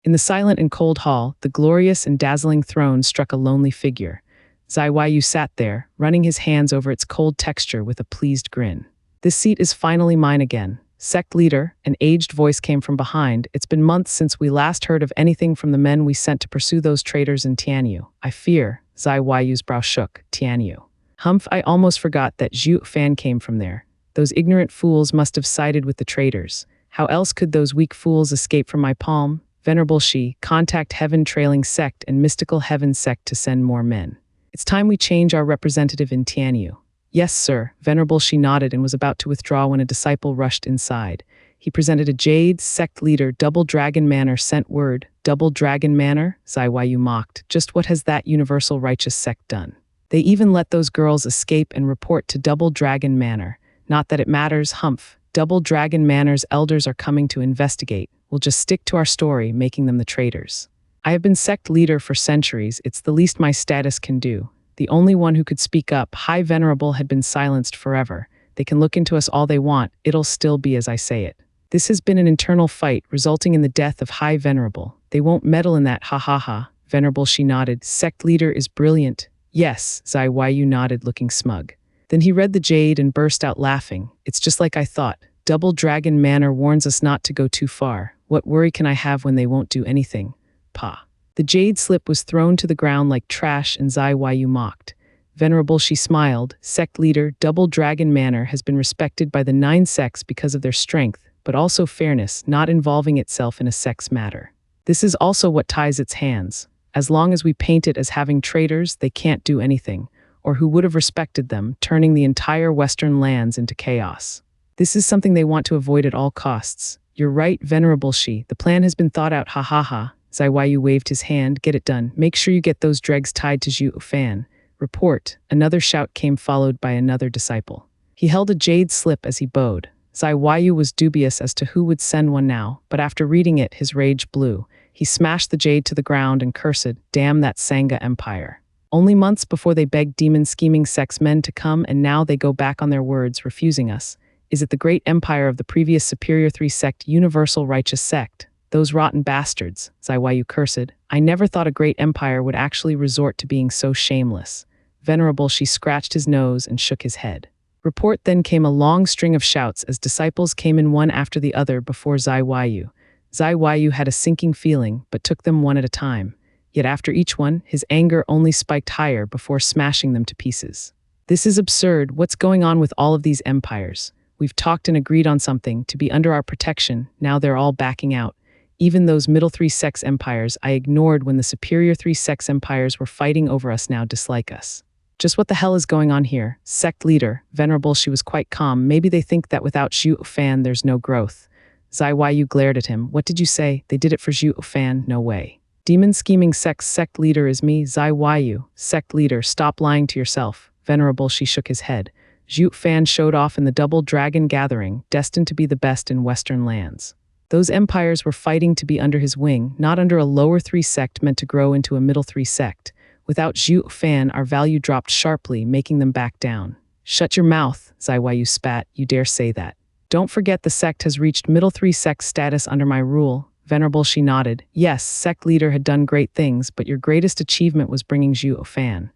In the silent and cold hall, the glorious and dazzling throne struck a lonely figure. Zai Weiyu sat there, running his hands over its cold texture with a pleased grin. This seat is finally mine again. Sect leader, an aged voice came from behind. It's been months since we last heard of anything from the men we sent to pursue those traitors in Tianyu. I fear, Zai Weiyu's brow shook, Tianyu. Humph, I almost forgot that Zhuo Fan came from there. Those ignorant fools must have sided with the traitors. How else could those weak fools escape from my palm? Venerable Shi, contact Heaven Trailing Sect and Mystical Heaven Sect to send more men. It's time we change our representative in Tianyu. Yes, sir. Venerable Shi nodded and was about to withdraw when a disciple rushed inside. He presented a jade, sect leader, Double Dragon Manor sent word. Double Dragon Manor? Zai Weiyu mocked. Just what has that universal righteous sect done? They even let those girls escape and report to Double Dragon Manor. Not that it matters, humph. Double Dragon Manor's elders are coming to investigate. We'll just stick to our story, making them the traitors. I have been sect leader for centuries. It's the least my status can do. The only one who could speak up, High Venerable, had been silenced forever. They can look into us all they want. It'll still be as I say it. This has been an internal fight, resulting in the death of High Venerable. They won't meddle in that, ha ha ha. Venerable Shi nodded. Sect leader is brilliant. Yes, Zai Weiyu nodded, looking smug. Then he read the jade and burst out laughing. It's just like I thought. Double Dragon Manor warns us not to go too far. What worry can I have when they won't do anything? Pa. The jade slip was thrown to the ground like trash and Zai Weiyu mocked. Venerable Shi smiled. Sect leader, Double Dragon Manor has been respected by the 9 sects because of their strength, but also fairness, not involving itself in a sect's matter. This is also what ties its hands. As long as we paint it as having traitors, they can't do anything, or who would have respected them, turning the entire Western lands into chaos. This is something they want to avoid at all costs. You're right, Venerable Shi. The plan has been thought out, ha ha ha. Zai Yu waved his hand. Get it done. Make sure you get those dregs tied to Zhuo Fan. Report. Another shout came, followed by another disciple. He held a jade slip as he bowed. Zai Yu was dubious as to who would send one now, but after reading it, his rage blew. He smashed the jade to the ground and cursed, "Damn that Sangha empire." Only months before they begged demon-scheming sex men to come, and now they go back on their words, refusing us. Is it the great empire of the previous Superior 3 sect, Universal Righteous Sect? Those rotten bastards, Zai Yu cursed. I never thought a great empire would actually resort to being so shameless. Venerable Shi scratched his nose and shook his head. Report. Then came a long string of shouts as disciples came in one after the other before Zai Yu. Zai Yu had a sinking feeling, but took them one at a time. Yet after each one, his anger only spiked higher before smashing them to pieces. This is absurd. What's going on with all of these empires? We've talked and agreed on something, to be under our protection. Now they're all backing out. Even those middle 3 sex empires I ignored when the superior 3 sex empires were fighting over us now dislike us. Just what the hell is going on here? Sect leader, Venerable Shi was quite calm. Maybe they think that without Zhuo Fan there's no growth. Zai Yu glared at him. What did you say? They did it for Zhuo Fan? No way. Demon scheming sect leader is me, Zai Yu. Sect leader, stop lying to yourself. Venerable Shi shook his head. Zhuo Fan showed off in the double dragon gathering, destined to be the best in Western lands. Those empires were fighting to be under his wing, not under a lower 3 sect meant to grow into a middle 3 sect. Without Zhuo Fan, our value dropped sharply, making them back down. Shut your mouth, Zai Yu spat. You dare say that? Don't forget the sect has reached middle 3 sect status under my rule. Venerable Shi nodded. Yes, sect leader had done great things, but your greatest achievement was bringing Zhuo Fan.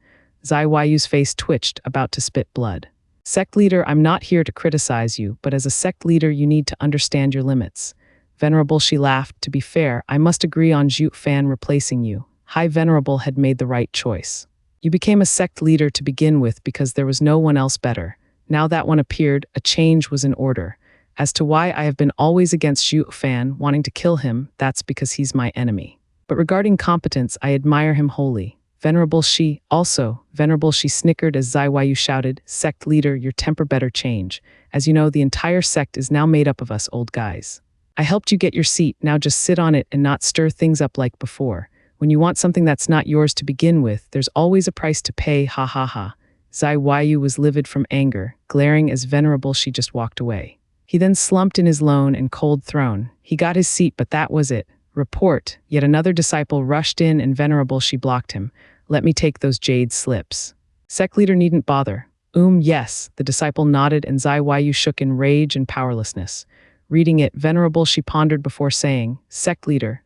Zai Yu's face twitched, about to spit blood. Sect leader, I'm not here to criticize you, but as a sect leader you need to understand your limits. Venerable Shi laughed. To be fair, I must agree on Zhuo Fan replacing you. High Venerable had made the right choice. You became a sect leader to begin with because there was no one else better. Now that one appeared, a change was in order. As to why I have been always against Zhuo Fan, wanting to kill him, that's because he's my enemy. But regarding competence, I admire him wholly. Venerable Shi, also, Venerable Shi snickered as Zai Yu shouted, Sect leader, your temper better change. As you know, the entire sect is now made up of us old guys. I helped you get your seat, now just sit on it and not stir things up like before. When you want something that's not yours to begin with, there's always a price to pay, ha ha ha. Zai Yu was livid from anger, glaring as Venerable Shi just walked away. He then slumped in his lone and cold throne. He got his seat, but that was it. Report. Yet another disciple rushed in and Venerable Shi blocked him. Let me take those jade slips. Sect leader needn't bother. Yes, the disciple nodded and Zai Yu shook in rage and powerlessness. Reading it, Venerable Shi pondered before saying, Sect leader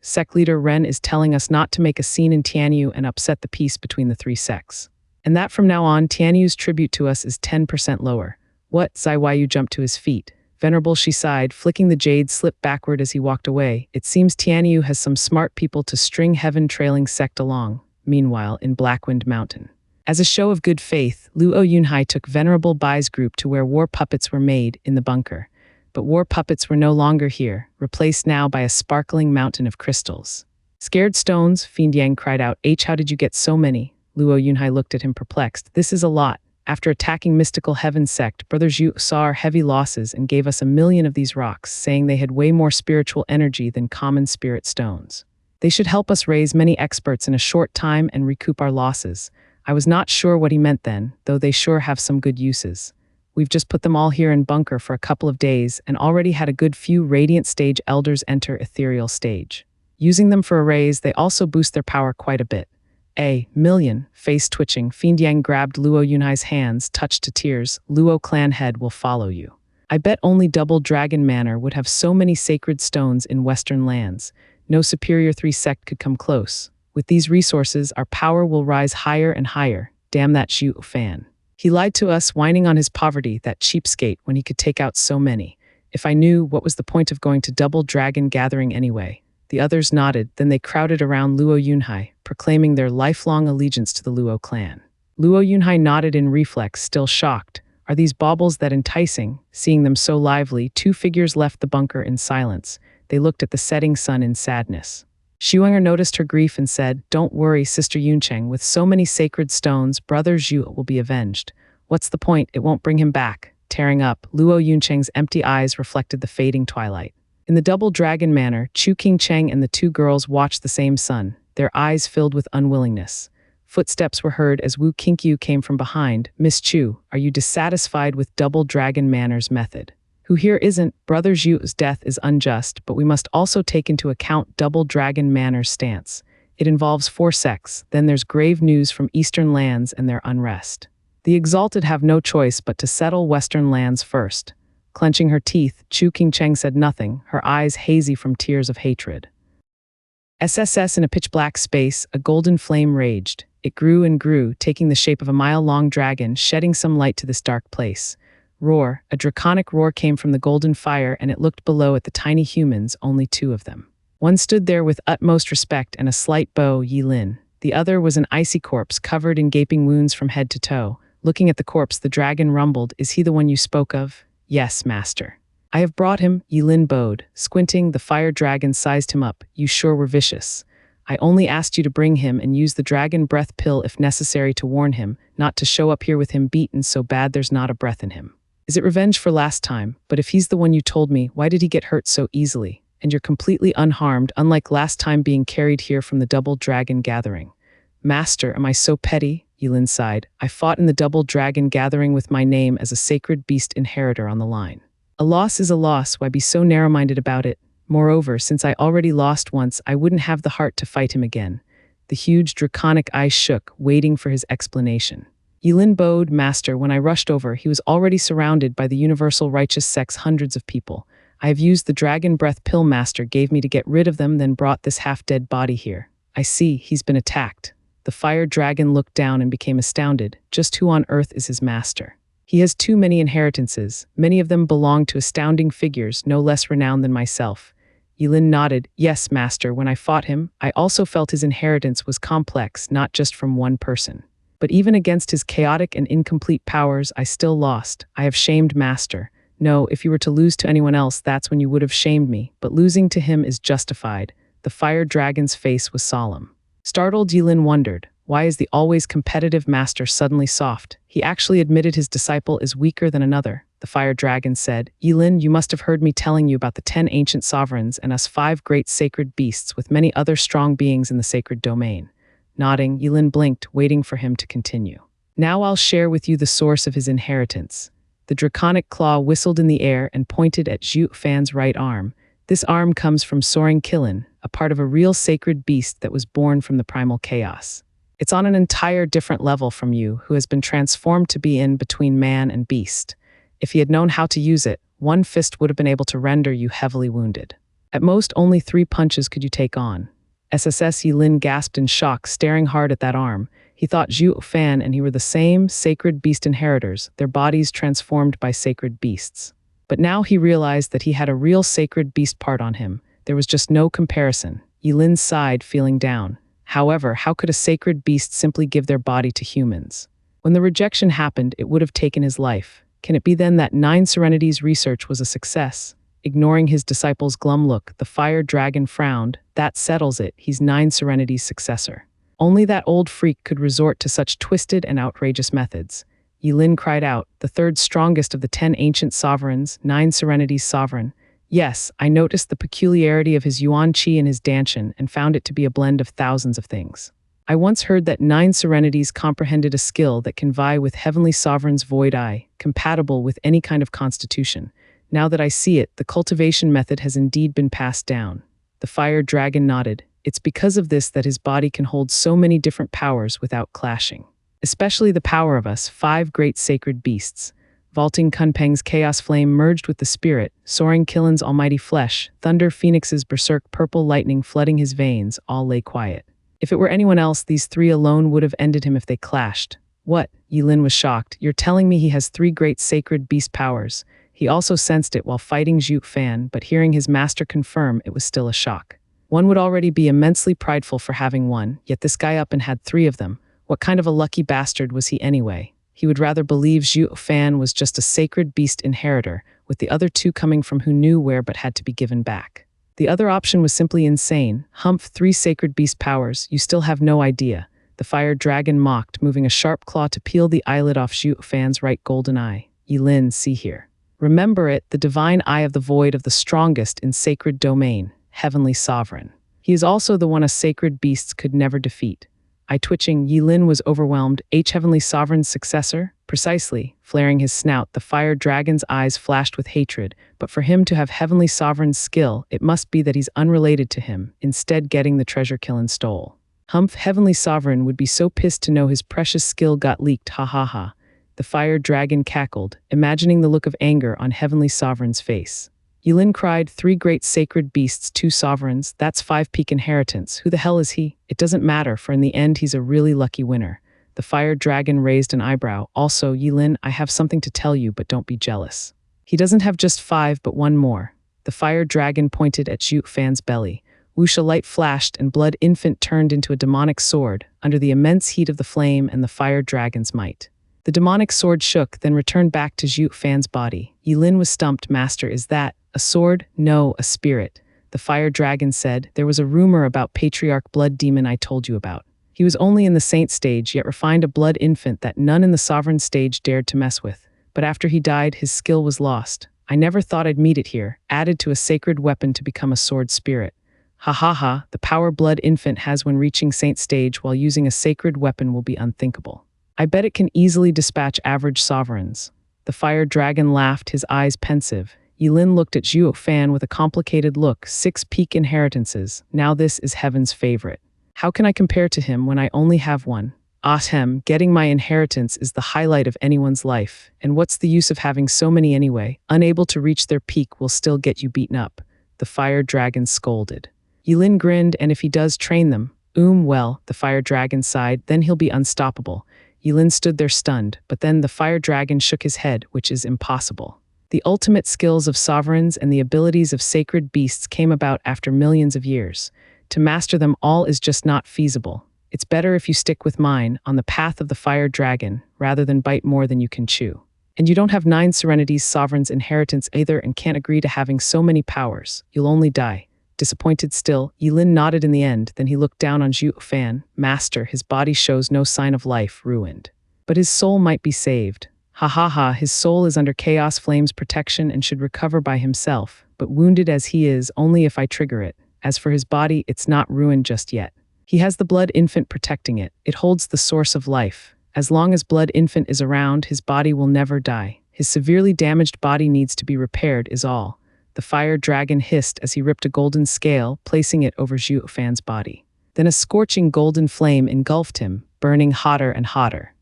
Ren is telling us not to make a scene in Tianyu and upset the peace between the 3 sects. And that from now on, Tianyu's tribute to us is 10% lower. What? Zai Yu jumped to his feet. Venerable Shi sighed, flicking the jade slip backward as he walked away. It seems Tianyu has some smart people to string heaven trailing sect along. Meanwhile, in Blackwind Mountain. As a show of good faith, Luo Yunhai took Venerable Bai's group to where war puppets were made, in the bunker. But war puppets were no longer here, replaced now by a sparkling mountain of crystals. Scared stones, Fiend Yang cried out. How did you get so many? Luo Yunhai looked at him perplexed. This is a lot. After attacking Mystical Heaven sect, Brother Zhu saw our heavy losses and gave us 1,000,000 of these rocks, saying they had way more spiritual energy than common spirit stones. They should help us raise many experts in a short time and recoup our losses. I was not sure what he meant then, though they sure have some good uses. We've just put them all here in bunker for a couple of days and already had a good few Radiant Stage Elders enter Ethereal Stage. Using them for arrays, they also boost their power quite a bit. Million, face twitching, Fiend Yang grabbed Luo Yunhai's hands, touched to tears. Luo clan head will follow you. I bet only Double Dragon Manor would have so many sacred stones in Western lands. No Superior 3 sect could come close. With these resources, our power will rise higher and higher. Damn that Zhuo Fan. He lied to us, whining on his poverty, that cheapskate, when he could take out so many. If I knew, what was the point of going to Double Dragon Gathering anyway? The others nodded, then they crowded around Luo Yunhai, proclaiming their lifelong allegiance to the Luo clan. Luo Yunhai nodded in reflex, still shocked. Are these baubles that enticing? Seeing them so lively, 2 figures left the bunker in silence. They looked at the setting sun in sadness. Xiuenger noticed her grief and said, "Don't worry, Sister Yuncheng, with so many sacred stones, Brother Zhu will be avenged. What's the point? It won't bring him back." Tearing up, Luo Yuncheng's empty eyes reflected the fading twilight. In the double dragon manor, Chu Qingcheng and the two girls watched the same sun, their eyes filled with unwillingness. Footsteps were heard as Wu Qinkyu came from behind. "Miss Chu, are you dissatisfied with double dragon manor's method?" "Who here isn't? Brother Zhu's death is unjust, but we must also take into account double dragon manor's stance. It involves 4 sects, then there's grave news from eastern lands and their unrest. The exalted have no choice but to settle western lands first." Clenching her teeth, Chu Qingcheng said nothing, her eyes hazy from tears of hatred. SSS in a pitch-black space, a golden flame raged. It grew and grew, taking the shape of a mile-long dragon, shedding some light to this dark place. Roar, a draconic roar came from the golden fire, and it looked below at the tiny humans, only 2 of them. One stood there with utmost respect and a slight bow, Yilin. The other was an icy corpse covered in gaping wounds from head to toe. Looking at the corpse, the dragon rumbled, "Is he the one you spoke of?" "Yes, master." "I have brought him," Yilin bowed. Squinting, the fire dragon sized him up. "You sure were vicious. I only asked you to bring him and use the dragon breath pill if necessary to warn him, not to show up here with him beaten so bad there's not a breath in him. Is it revenge for last time? But if he's the one you told me, why did he get hurt so easily? And you're completely unharmed, unlike last time being carried here from the double dragon gathering." "Master, am I so petty?" Yilin sighed. "I fought in the double dragon gathering with my name as a sacred beast inheritor on the line. A loss is a loss, why be so narrow-minded about it? Moreover, since I already lost once, I wouldn't have the heart to fight him again." The huge draconic eyes shook, waiting for his explanation. Yilin bowed. "Master, when I rushed over, he was already surrounded by the universal righteous sect's hundreds of people. I have used the dragon breath pill Master gave me to get rid of them, then brought this half-dead body here. I see, he's been attacked." The fire dragon looked down and became astounded. Just who on earth is his master? "He has too many inheritances. Many of them belong to astounding figures, no less renowned than myself." Yilin nodded. "Yes, master, when I fought him, I also felt his inheritance was complex, not just from one person. But even against his chaotic and incomplete powers, I still lost. I have shamed master. No, if you were to lose to anyone else, that's when you would have shamed me, but losing to him is justified." The fire dragon's face was solemn. Startled, Yilin wondered, why is the always competitive master suddenly soft? He actually admitted his disciple is weaker than another. The fire dragon said, "Yilin, you must have heard me telling you about the 10 ancient sovereigns and us 5 great sacred beasts with many other strong beings in the sacred domain." Nodding, Yilin blinked, waiting for him to continue. "Now I'll share with you the source of his inheritance." The draconic claw whistled in the air and pointed at Zhuo Fan's right arm. "This arm comes from Soaring Kilin, a part of a real sacred beast that was born from the primal chaos. It's on an entire different level from you, who has been transformed to be in between man and beast. If he had known how to use it, one fist would have been able to render you heavily wounded. At most, only 3 punches could you take on." SSS Yilin gasped in shock, staring hard at that arm. He thought Zhuo Fan and he were the same sacred beast inheritors, their bodies transformed by sacred beasts. But now he realized that he had a real sacred beast part on him. There was just no comparison. Yilin sighed, feeling down. However, how could a sacred beast simply give their body to humans? When the rejection happened, it would have taken his life. Can it be then that 9 Serenity's research was a success? Ignoring his disciple's glum look, the fire dragon frowned. "That settles it, he's 9 Serenity's successor. Only that old freak could resort to such twisted and outrageous methods." Yilin cried out, "The 3rd strongest of the 10 ancient sovereigns, 9 Serenity's sovereign. Yes, I noticed the peculiarity of his yuan qi and his danshan and found it to be a blend of thousands of things. I once heard that 9 Serenities comprehended a skill that can vie with Heavenly Sovereign's void eye, compatible with any kind of constitution. Now that I see it, the cultivation method has indeed been passed down." The fire dragon nodded. "It's because of this that his body can hold so many different powers without clashing. Especially the power of us 5 great sacred beasts. Vaulting Kunpeng's chaos flame merged with the spirit, Soaring Killin's almighty flesh, Thunder Phoenix's berserk purple lightning flooding his veins, all lay quiet. If it were anyone else, these 3 alone would have ended him if they clashed." "What?" Yilin was shocked. "You're telling me he has 3 great sacred beast powers?" He also sensed it while fighting Zhuo Fan, but hearing his master confirm, it was still a shock. One would already be immensely prideful for having one, yet this guy up and had 3 of them. What kind of a lucky bastard was he anyway? He would rather believe Zhuo Fan was just a sacred beast inheritor, with the other 2 coming from who knew where but had to be given back. The other option was simply insane. Humph, 3 sacred beast powers, you still have no idea. The fire dragon mocked, moving a sharp claw to peel the eyelid off Zhuo Fan's right golden eye. Yilin, see here. Remember it, the divine eye of the void of the strongest in sacred domain, heavenly sovereign. He is also the one us sacred beasts could never defeat. Eye twitching, Yilin was overwhelmed. Heavenly sovereign's successor? Precisely. Flaring his snout, the fire dragon's eyes flashed with hatred. But for him to have heavenly sovereign's skill, it must be that he's unrelated to him, instead getting the treasure Killin stole. Humph, heavenly sovereign would be so pissed to know his precious skill got leaked, ha ha ha. The fire dragon cackled, imagining the look of anger on heavenly sovereign's face. Yilin cried, 3 great sacred beasts, 2 sovereigns, that's 5 peak inheritance. Who the hell is he? It doesn't matter, for in the end he's a really lucky winner. The fire dragon raised an eyebrow. Also, Yilin, I have something to tell you, but don't be jealous. He doesn't have just 5, but 1 more. The fire dragon pointed at Zhuo Fan's belly. Whoosh, a light flashed, and blood infant turned into a demonic sword, under the immense heat of the flame and the fire dragon's might. The demonic sword shook, then returned back to Zhuo Fan's body. Yilin was stumped. Master, is that a sword? No, a spirit. The fire dragon said, there was a rumor about Patriarch Blood Demon I told you about. He was only in the saint stage, yet refined a blood infant that none in the sovereign stage dared to mess with. But after he died, his skill was lost. I never thought I'd meet it here, added to a sacred weapon to become a sword spirit. Ha ha ha, the power blood infant has when reaching saint stage while using a sacred weapon will be unthinkable. I bet it can easily dispatch average sovereigns. The fire dragon laughed, his eyes pensive. Yilin looked at Zhuo Fan with a complicated look. 6 peak inheritances. Now this is heaven's favorite. How can I compare to him when I only have 1? Ahem, getting my inheritance is the highlight of anyone's life. And what's the use of having so many anyway? Unable to reach their peak will still get you beaten up. The fire dragon scolded. Yilin grinned, and if he does train them, well, the fire dragon sighed, then he'll be unstoppable. Yilin stood there stunned, but then the fire dragon shook his head, which is impossible. The ultimate skills of sovereigns and the abilities of sacred beasts came about after millions of years. To master them all is just not feasible. It's better if you stick with mine, on the path of the fire dragon, rather than bite more than you can chew. And you don't have 9 serenities sovereign's inheritance either and can't agree to having so many powers. You'll only die. Disappointed still, Yilin nodded in the end, then he looked down on Zhuo Fan. Master, his body shows no sign of life, ruined. But his soul might be saved. Ha ha ha, his soul is under Chaos Flame's protection and should recover by himself, but wounded as he is, only if I trigger it. As for his body, it's not ruined just yet. He has the blood infant protecting it. It holds the source of life. As long as blood infant is around, his body will never die. His severely damaged body needs to be repaired is all. The fire dragon hissed as he ripped a golden scale, placing it over Zhuo Fan's body. Then a scorching golden flame engulfed him, burning hotter and hotter.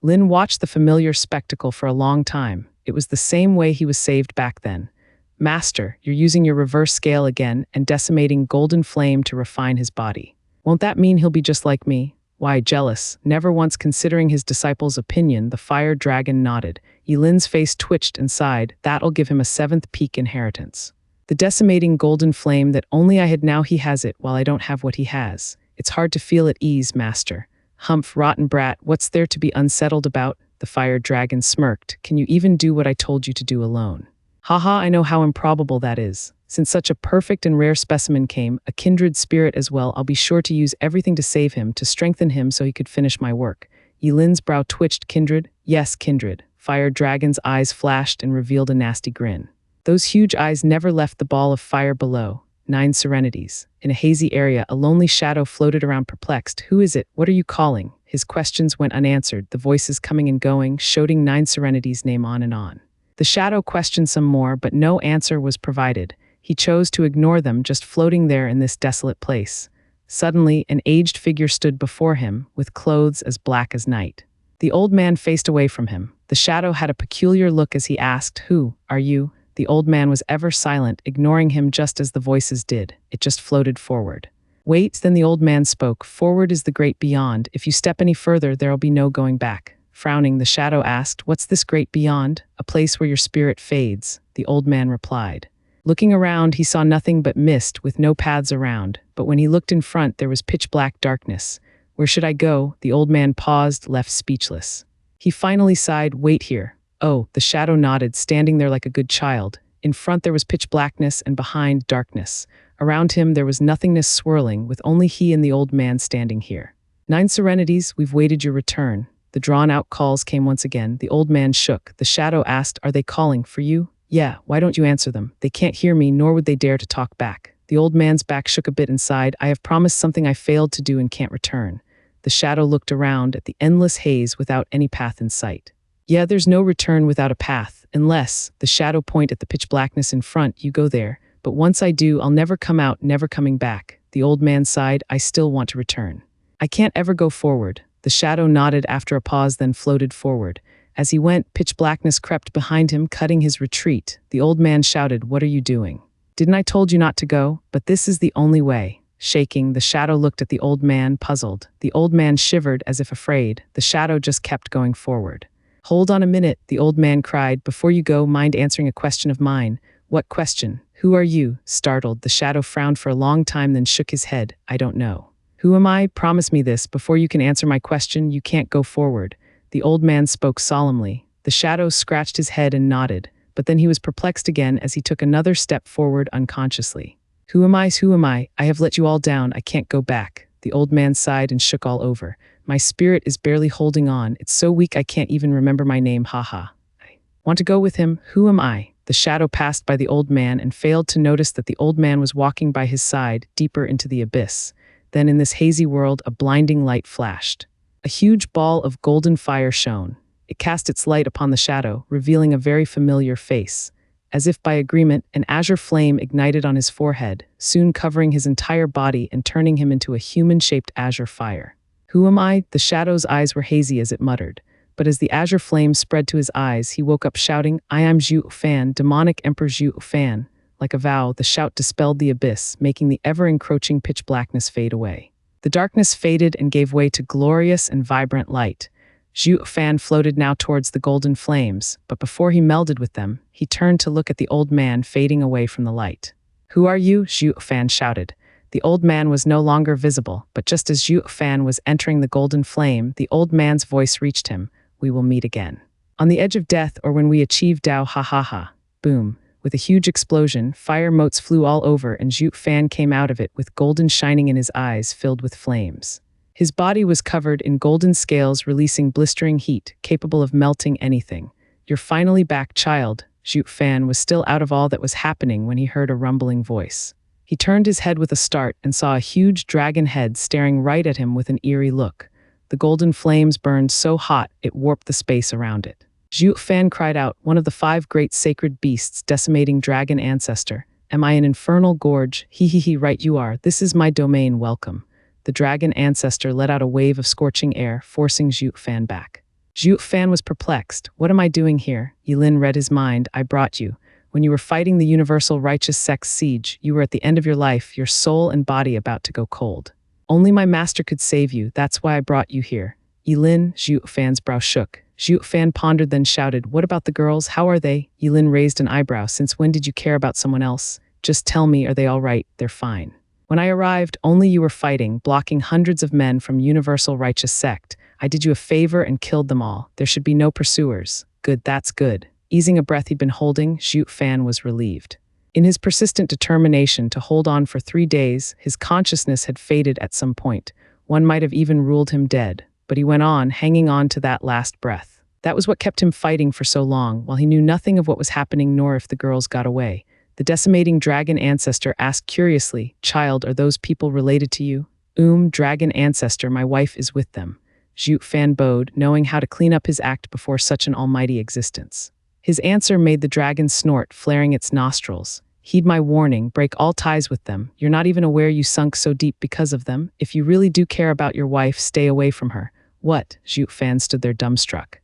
Lin watched the familiar spectacle for a long time. It was the same way he was saved back then. Master, you're using your reverse scale again and decimating golden flame to refine his body. Won't that mean he'll be just like me? Why, jealous. Never once considering his disciple's opinion, the fire dragon nodded. Yilin's face twitched and sighed. That'll give him a 7th peak inheritance. The decimating golden flame that only I had, now he has it while I don't have what he has. It's hard to feel at ease, master. Humph, rotten brat, what's there to be unsettled about? The fire dragon smirked. Can you even do what I told you to do alone? Haha, I know how improbable that is. Since such a perfect and rare specimen came, a kindred spirit as well, I'll be sure to use everything to save him, to strengthen him so he could finish my work. Yilin's brow twitched. Kindred? Yes, kindred. Fire dragon's eyes flashed and revealed a nasty grin. Those huge eyes never left the ball of fire below. 9 serenities. In a hazy area, a lonely shadow floated around perplexed. Who is it? What are you calling? His questions went unanswered, the voices coming and going, shouting 9 serenities' name on and on. The shadow questioned some more, but no answer was provided. He chose to ignore them, just floating there in this desolate place. Suddenly, an aged figure stood before him, with clothes as black as night. The old man faced away from him. The shadow had a peculiar look as he asked, "Who are you?" The old man was ever silent, ignoring him just as the voices did. It just floated forward. Wait, then the old man spoke. Forward is the great beyond. If you step any further, there'll be no going back. Frowning, the shadow asked, "What's this great beyond?" "A place where your spirit fades," the old man replied. Looking around, he saw nothing but mist with no paths around, but when he looked in front, there was pitch-black darkness. "Where should I go?" The old man paused, left speechless. He finally sighed, "Wait here." "Oh," the shadow nodded, standing there like a good child. In front there was pitch blackness and behind darkness. Around him there was nothingness swirling, with only he and the old man standing here. 9 serenities, we've waited your return. The drawn-out calls came once again. The old man shook. The shadow asked, are they calling for you? Yeah, why don't you answer them? They can't hear me, nor would they dare to talk back. The old man's back shook a bit inside. I have promised something I failed to do and can't return. The shadow looked around at the endless haze without any path in sight. Yeah, there's no return without a path, unless, the shadow point at the pitch blackness in front, you go there. But once I do, I'll never come out, never coming back. The old man sighed, I still want to return. I can't ever go forward. The shadow nodded after a pause, then floated forward. As he went, pitch blackness crept behind him, cutting his retreat. The old man shouted, what are you doing? Didn't I told you not to go? But this is the only way. Shaking, the shadow looked at the old man, puzzled. The old man shivered as if afraid. The shadow just kept going forward. Hold on a minute, the old man cried. Before you go, mind answering a question of mine? What question? Who are you? Startled, the shadow frowned for a long time, then shook his head. I don't know. Who am I? Promise me this. Before you can answer my question, you can't go forward. The old man spoke solemnly. The shadow scratched his head and nodded, but then he was perplexed again as he took another step forward unconsciously. Who am I? Who am I? I have let you all down. I can't go back. The old man sighed and shook all over. My spirit is barely holding on. It's so weak I can't even remember my name. Haha. I want to go with him. Who am I? The shadow passed by the old man and failed to notice that the old man was walking by his side, deeper into the abyss. Then in this hazy world, a blinding light flashed. A huge ball of golden fire shone. It cast its light upon the shadow, revealing a very familiar face. As if by agreement, an azure flame ignited on his forehead, soon covering his entire body and turning him into a human-shaped azure fire. Who am I? The shadow's eyes were hazy as it muttered. But as the azure flame spread to his eyes, he woke up shouting, I am Zhuo Fan, demonic Emperor Zhuo Fan. Like a vow, the shout dispelled the abyss, making the ever-encroaching pitch blackness fade away. The darkness faded and gave way to glorious and vibrant light. Zhuo Fan floated now towards the golden flames, but before he melded with them, he turned to look at the old man fading away from the light. Who are you? Zhuo Fan shouted. The old man was no longer visible, but just as Zhuo Fan was entering the golden flame, the old man's voice reached him. We will meet again. On the edge of death, or when we achieve Tao, ha ha ha. Boom. With a huge explosion, fire motes flew all over and Zhuo Fan came out of it with golden shining in his eyes filled with flames. His body was covered in golden scales releasing blistering heat, capable of melting anything. You're finally back, child. Zhuo Fan was still out of all that was happening when he heard a rumbling voice. He turned his head with a start and saw a huge dragon head staring right at him with an eerie look. The golden flames burned so hot it warped the space around it. Zhuo Fan cried out, one of the 5 great sacred beasts, decimating dragon ancestor. Am I an infernal gorge? He, right you are. This is my domain, welcome. The dragon ancestor let out a wave of scorching air, forcing Zhuo Fan back. Zhuo Fan was perplexed. What am I doing here? Yilin read his mind. I brought you. When you were fighting the universal righteous sect's siege, you were at the end of your life, your soul and body about to go cold. Only my master could save you, that's why I brought you here. Yilin, Zhuo Fan's brow shook. Zhuo Fan pondered, then shouted, what about the girls? How are they? Yilin raised an eyebrow. Since when did you care about someone else? Just tell me, are they all right? They're fine. When I arrived, only you were fighting, blocking hundreds of men from Universal Righteous Sect. I did you a favor and killed them all. There should be no pursuers. Good, that's good. Easing a breath he'd been holding, Zhuo Fan was relieved. In his persistent determination to hold on for 3 days, his consciousness had faded at some point. One might have even ruled him dead. But he went on, hanging on to that last breath. That was what kept him fighting for so long, while he knew nothing of what was happening nor if the girls got away. The decimating dragon ancestor asked curiously, Child, are those people related to you? Dragon ancestor, my wife is with them. Zhuo Fan bowed, knowing how to clean up his act before such an almighty existence. His answer made the dragon snort, flaring its nostrils. Heed my warning, break all ties with them. You're not even aware you sunk so deep because of them. If you really do care about your wife, stay away from her. What? Zhuo Fan stood there dumbstruck.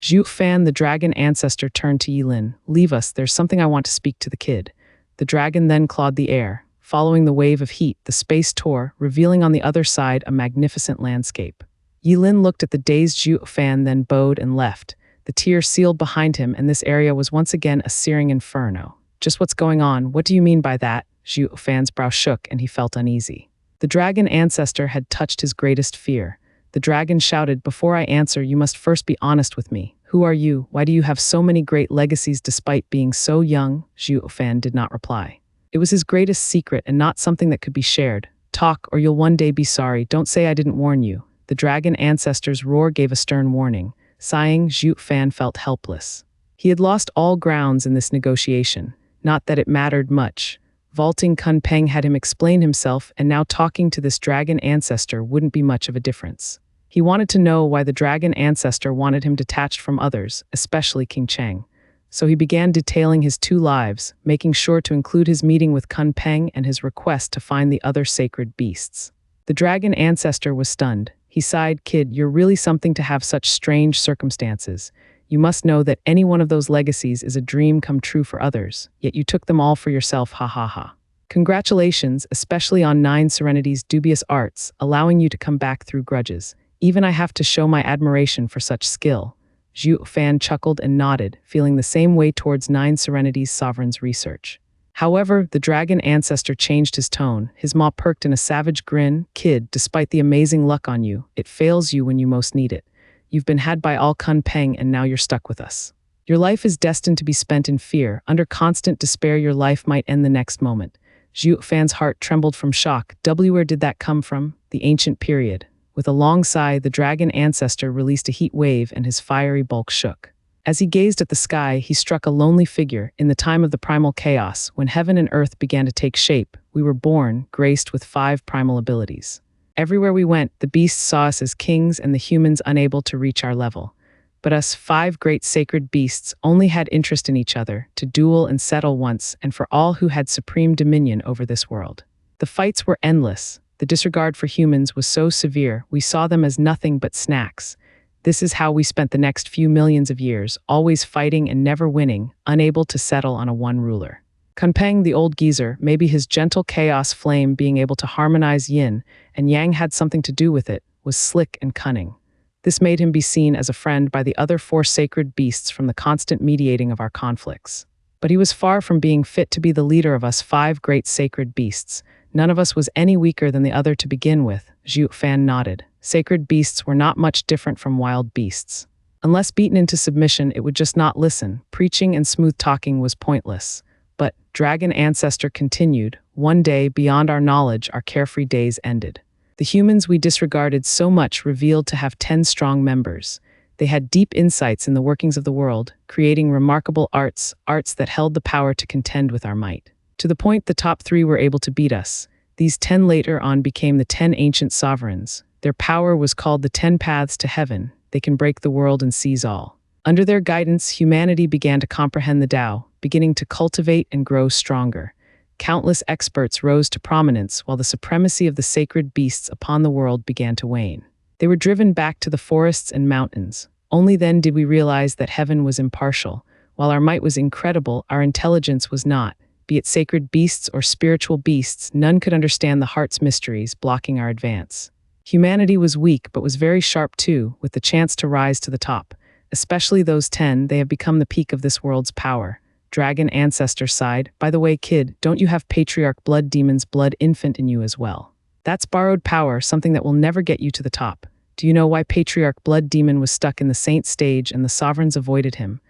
Zhuo Fan, the dragon ancestor, turned to Yilin. Leave us, there's something I want to speak to the kid. The dragon then clawed the air. Following the wave of heat, the space tore, revealing on the other side a magnificent landscape. Yilin looked at the dazed Zhuo Fan, then bowed and left. The tear sealed behind him, and this area was once again a searing inferno. Just what's going on? What do you mean by that? Zhuo Fan's brow shook and he felt uneasy. The dragon ancestor had touched his greatest fear. The dragon shouted, before I answer, you must first be honest with me. Who are you? Why do you have so many great legacies despite being so young? Zhuo Fan did not reply. It was his greatest secret and not something that could be shared. Talk, or you'll one day be sorry. Don't say I didn't warn you. The dragon ancestor's roar gave a stern warning. Sighing, Zhuo Fan felt helpless. He had lost all grounds in this negotiation. Not that it mattered much. Vaulting Kun Peng had him explain himself, and now talking to this dragon ancestor wouldn't be much of a difference. He wanted to know why the dragon ancestor wanted him detached from others, especially King Cheng. So he began detailing his 2 lives, making sure to include his meeting with Kun Peng and his request to find the other sacred beasts. The dragon ancestor was stunned. He sighed, "Kid, you're really something to have such strange circumstances. You must know that any one of those legacies is a dream come true for others, yet you took them all for yourself, ha ha ha. Congratulations, especially on 9 Serenity's dubious arts, allowing you to come back through grudges. Even I have to show my admiration for such skill." Zhuo Fan chuckled and nodded, feeling the same way towards 9 Serenity's sovereign's research. However, the dragon ancestor changed his tone. His maw perked in a savage grin. "Kid, despite the amazing luck on you, it fails you when you most need it. You've been had by all Kun Peng and now you're stuck with us. Your life is destined to be spent in fear. Under constant despair, your life might end the next moment." Zhuo Fan's heart trembled from shock. Where did that come from? The ancient period. With a long sigh, the dragon ancestor released a heat wave and his fiery bulk shook. As he gazed at the sky, he struck a lonely figure. In the time of the primal chaos, when heaven and earth began to take shape, we were born, graced with 5 primal abilities. Everywhere we went, the beasts saw us as kings and the humans unable to reach our level. But us 5 great sacred beasts only had interest in each other, to duel and settle once and for all who had supreme dominion over this world. The fights were endless. The disregard for humans was so severe, we saw them as nothing but snacks. This is how we spent the next few millions of years, always fighting and never winning, unable to settle on a one ruler. Kun Peng, the old geezer, maybe his gentle chaos flame being able to harmonize yin and yang had something to do with it, was slick and cunning. This made him be seen as a friend by the other 4 sacred beasts from the constant mediating of our conflicts. But he was far from being fit to be the leader of us 5 great sacred beasts. None of us was any weaker than the other to begin with. Zhuo Fan nodded. Sacred beasts were not much different from wild beasts. Unless beaten into submission, it would just not listen. Preaching and smooth talking was pointless. But, dragon ancestor continued, one day, beyond our knowledge, our carefree days ended. The humans we disregarded so much revealed to have 10 strong members. They had deep insights in the workings of the world, creating remarkable arts that held the power to contend with our might. To the point the top 3 were able to beat us. These 10 later on became the 10 ancient sovereigns. Their power was called the 10 paths to heaven. They can break the world and seize all. Under their guidance, humanity began to comprehend the Tao, beginning to cultivate and grow stronger. Countless experts rose to prominence while the supremacy of the sacred beasts upon the world began to wane. They were driven back to the forests and mountains. Only then did we realize that heaven was impartial. While our might was incredible, our intelligence was not. Be it sacred beasts or spiritual beasts, none could understand the heart's mysteries, blocking our advance. Humanity was weak, but was very sharp too, with the chance to rise to the top. Especially those 10, they have become the peak of this world's power. Dragon ancestor sighed. By the way, kid, don't you have Patriarch Blood Demon's blood infant in you as well? That's borrowed power, something that will never get you to the top. Do you know why Patriarch Blood Demon was stuck in the saint stage and the sovereigns avoided him?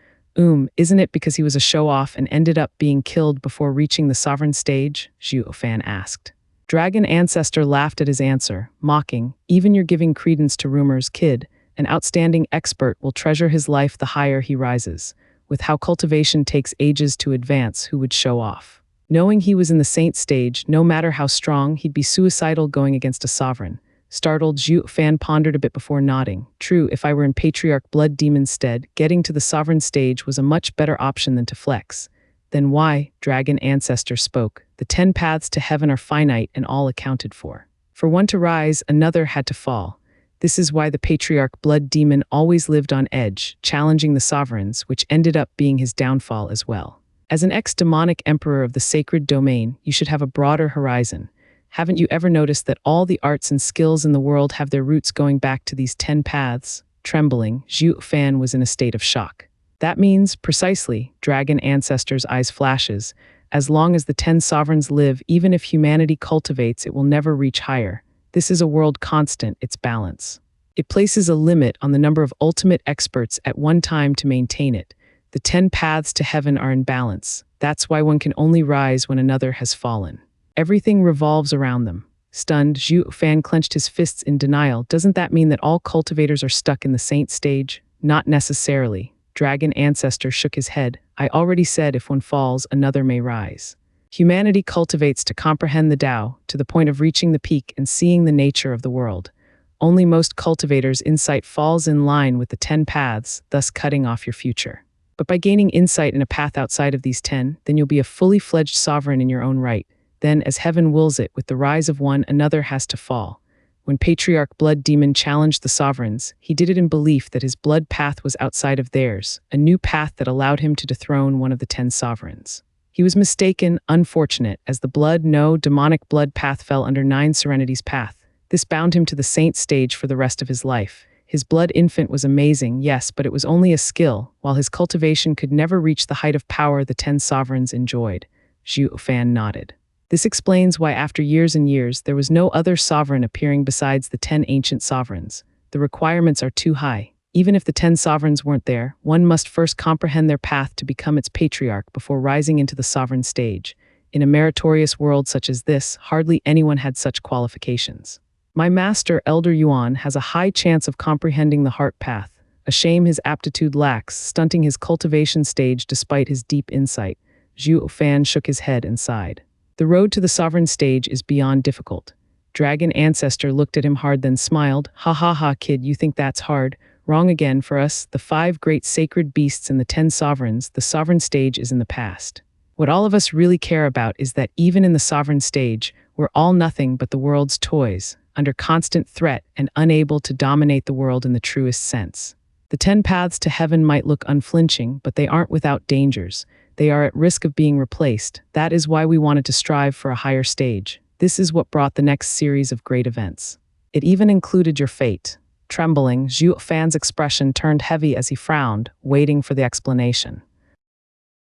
Isn't it because he was a show-off and ended up being killed before reaching the sovereign stage? Zhuo Fan asked. Dragon ancestor laughed at his answer, mocking, "Even you're giving credence to rumors, kid. An outstanding expert will treasure his life the higher he rises. With how cultivation takes ages to advance, who would show off? Knowing he was in the saint stage, no matter how strong, he'd be suicidal going against a sovereign." Startled, Zhuo Fan pondered a bit before nodding. True, if I were in Patriarch Blood Demon's stead, getting to the sovereign stage was a much better option than to flex. Then why? Dragon ancestor spoke. The 10 paths to heaven are finite and all accounted for. For one to rise, another had to fall. This is why the Patriarch Blood Demon always lived on edge, challenging the sovereigns, which ended up being his downfall as well. As an ex-demonic emperor of the sacred domain, you should have a broader horizon. Haven't you ever noticed that all the arts and skills in the world have their roots going back to these 10 paths? Trembling, Zhuo Fan was in a state of shock. That means, precisely, Dragon Ancestor's eyes flashes, as long as the 10 sovereigns live, even if humanity cultivates, it will never reach higher. This is a world constant, its balance. It places a limit on the number of ultimate experts at one time to maintain it. The 10 paths to heaven are in balance. That's why one can only rise when another has fallen. Everything revolves around them. Stunned, Zhuo Fan clenched his fists in denial. Doesn't that mean that all cultivators are stuck in the saint stage? Not necessarily. Dragon Ancestor shook his head. I already said if one falls, another may rise. Humanity cultivates to comprehend the Tao, to the point of reaching the peak and seeing the nature of the world. Only most cultivators' insight falls in line with the 10 paths, thus cutting off your future. But by gaining insight in a path outside of these 10, then you'll be a fully fledged sovereign in your own right. Then, as heaven wills it, with the rise of one, another has to fall. When Patriarch Blood Demon challenged the sovereigns, he did it in belief that his blood path was outside of theirs, a new path that allowed him to dethrone one of the 10 sovereigns. He was mistaken, unfortunate, as the demonic blood path fell under 9 Serenity's path. This bound him to the saint stage for the rest of his life. His blood infant was amazing, yes, but it was only a skill, while his cultivation could never reach the height of power the 10 sovereigns enjoyed. Zhuo Fan nodded. This explains why after years and years, there was no other sovereign appearing besides the 10 ancient sovereigns. The requirements are too high. Even if the 10 sovereigns weren't there, one must first comprehend their path to become its patriarch before rising into the sovereign stage. In a meritorious world such as this, hardly anyone had such qualifications. My master, Elder Yuan, has a high chance of comprehending the heart path. A shame his aptitude lacks, stunting his cultivation stage despite his deep insight. Zhuo Fan shook his head and sighed. The road to the sovereign stage is beyond difficult. Dragon Ancestor looked at him hard then smiled. Ha ha ha, kid, you think that's hard? Wrong again for us, the 5 great sacred beasts and the 10 sovereigns, the sovereign stage is in the past. What all of us really care about is that even in the sovereign stage, we're all nothing but the world's toys, under constant threat and unable to dominate the world in the truest sense. The 10 paths to heaven might look unflinching, but they aren't without dangers. They are at risk of being replaced. That is why we wanted to strive for a higher stage. This is what brought the next series of great events. It even included your fate. Trembling, Zhuo Fan's expression turned heavy as he frowned, waiting for the explanation.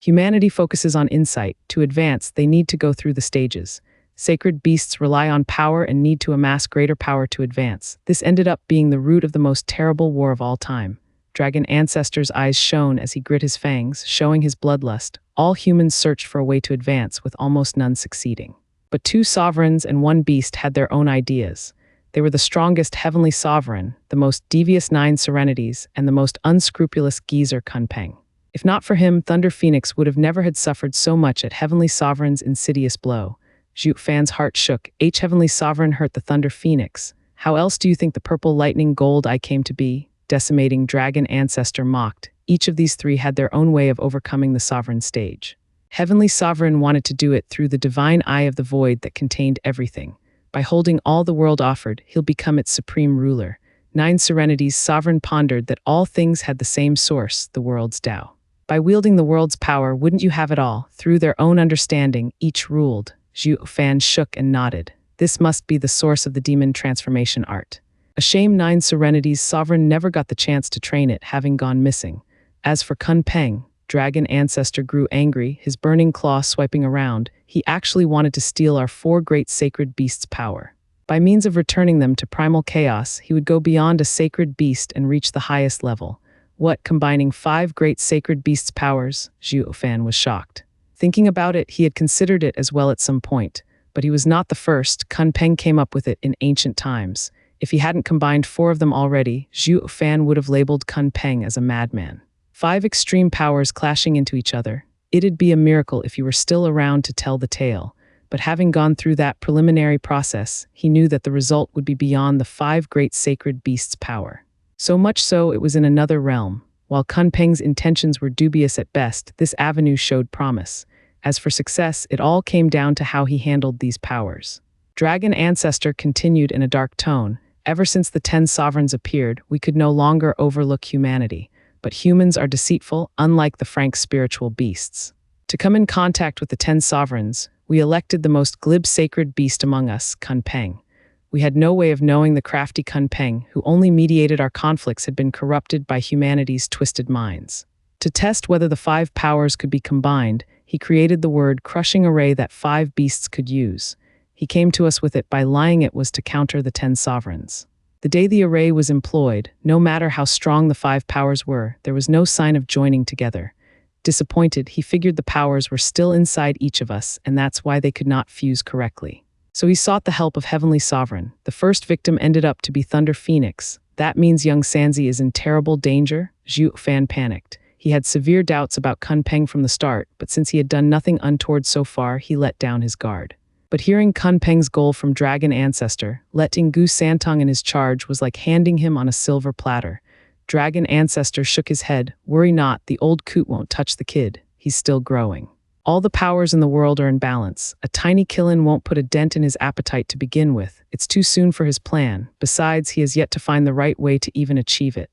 Humanity focuses on insight. To advance, they need to go through the stages. Sacred beasts rely on power and need to amass greater power to advance. This ended up being the root of the most terrible war of all time. Dragon Ancestor's eyes shone as he grit his fangs, showing his bloodlust. All humans searched for a way to advance, with almost none succeeding. But 2 sovereigns and 1 beast had their own ideas. They were the strongest heavenly sovereign, the most devious 9 serenities, and the most unscrupulous geezer Kunpeng. If not for him, Thunder Phoenix would have never had suffered so much at Heavenly Sovereign's insidious blow. Zhuo Fan's heart shook. Heavenly Sovereign hurt the Thunder Phoenix. How else do you think the purple lightning gold eye came to be? Decimating Dragon Ancestor mocked. Each of these 3 had their own way of overcoming the sovereign stage. Heavenly Sovereign wanted to do it through the divine eye of the void that contained everything. By holding all the world offered, he'll become its supreme ruler. 9 Serenities, Sovereign pondered that all things had the same source, the world's Tao. By wielding the world's power, wouldn't you have it all? Through their own understanding, each ruled. Zhuo Fan shook and nodded. This must be the source of the demon transformation art. A shame 9 Serenities Sovereign never got the chance to train it, having gone missing. As for Kunpeng, Dragon Ancestor grew angry, his burning claw swiping around. He actually wanted to steal our 4 great sacred beasts' power. By means of returning them to primal chaos, he would go beyond a sacred beast and reach the highest level. What, combining 5 great sacred beasts' powers? Zhuo Fan was shocked. Thinking about it, he had considered it as well at some point, but he was not the first. Kunpeng came up with it in ancient times. If he hadn't combined 4 of them already, Zhuo Fan would have labeled Kunpeng as a madman. 5 extreme powers clashing into each other. It'd be a miracle if you were still around to tell the tale. But having gone through that preliminary process, he knew that the result would be beyond the 5 great sacred beasts' power. So much so, it was in another realm. While Kunpeng's intentions were dubious at best, this avenue showed promise. As for success, it all came down to how he handled these powers. Dragon Ancestor continued in a dark tone. Ever since the 10 sovereigns appeared, we could no longer overlook humanity. But humans are deceitful, unlike the frank spiritual beasts. To come in contact with the 10 sovereigns, we elected the most glib sacred beast among us, Kunpeng. We had no way of knowing the crafty Kunpeng, who only mediated our conflicts, had been corrupted by humanity's twisted minds. To test whether the 5 powers could be combined, he created the word crushing array that 5 beasts could use. He came to us with it by lying it was to counter the 10 sovereigns. The day the array was employed, no matter how strong the five powers were, there was no sign of joining together. Disappointed, he figured the powers were still inside each of us, and that's why they could not fuse correctly. So he sought the help of Heavenly Sovereign. The first victim ended up to be Thunder Phoenix. That means young Sanzi is in terrible danger? Zhuo Fan panicked. He had severe doubts about Kunpeng from the start, but since he had done nothing untoward so far, he let down his guard. But hearing Kunpeng's goal from Dragon Ancestor, letting Gu Santong in his charge was like handing him on a silver platter. Dragon Ancestor shook his head. Worry not, the old coot won't touch the kid. He's still growing. All the powers in the world are in balance. A tiny Killin won't put a dent in his appetite to begin with. It's too soon for his plan. Besides, he has yet to find the right way to even achieve it.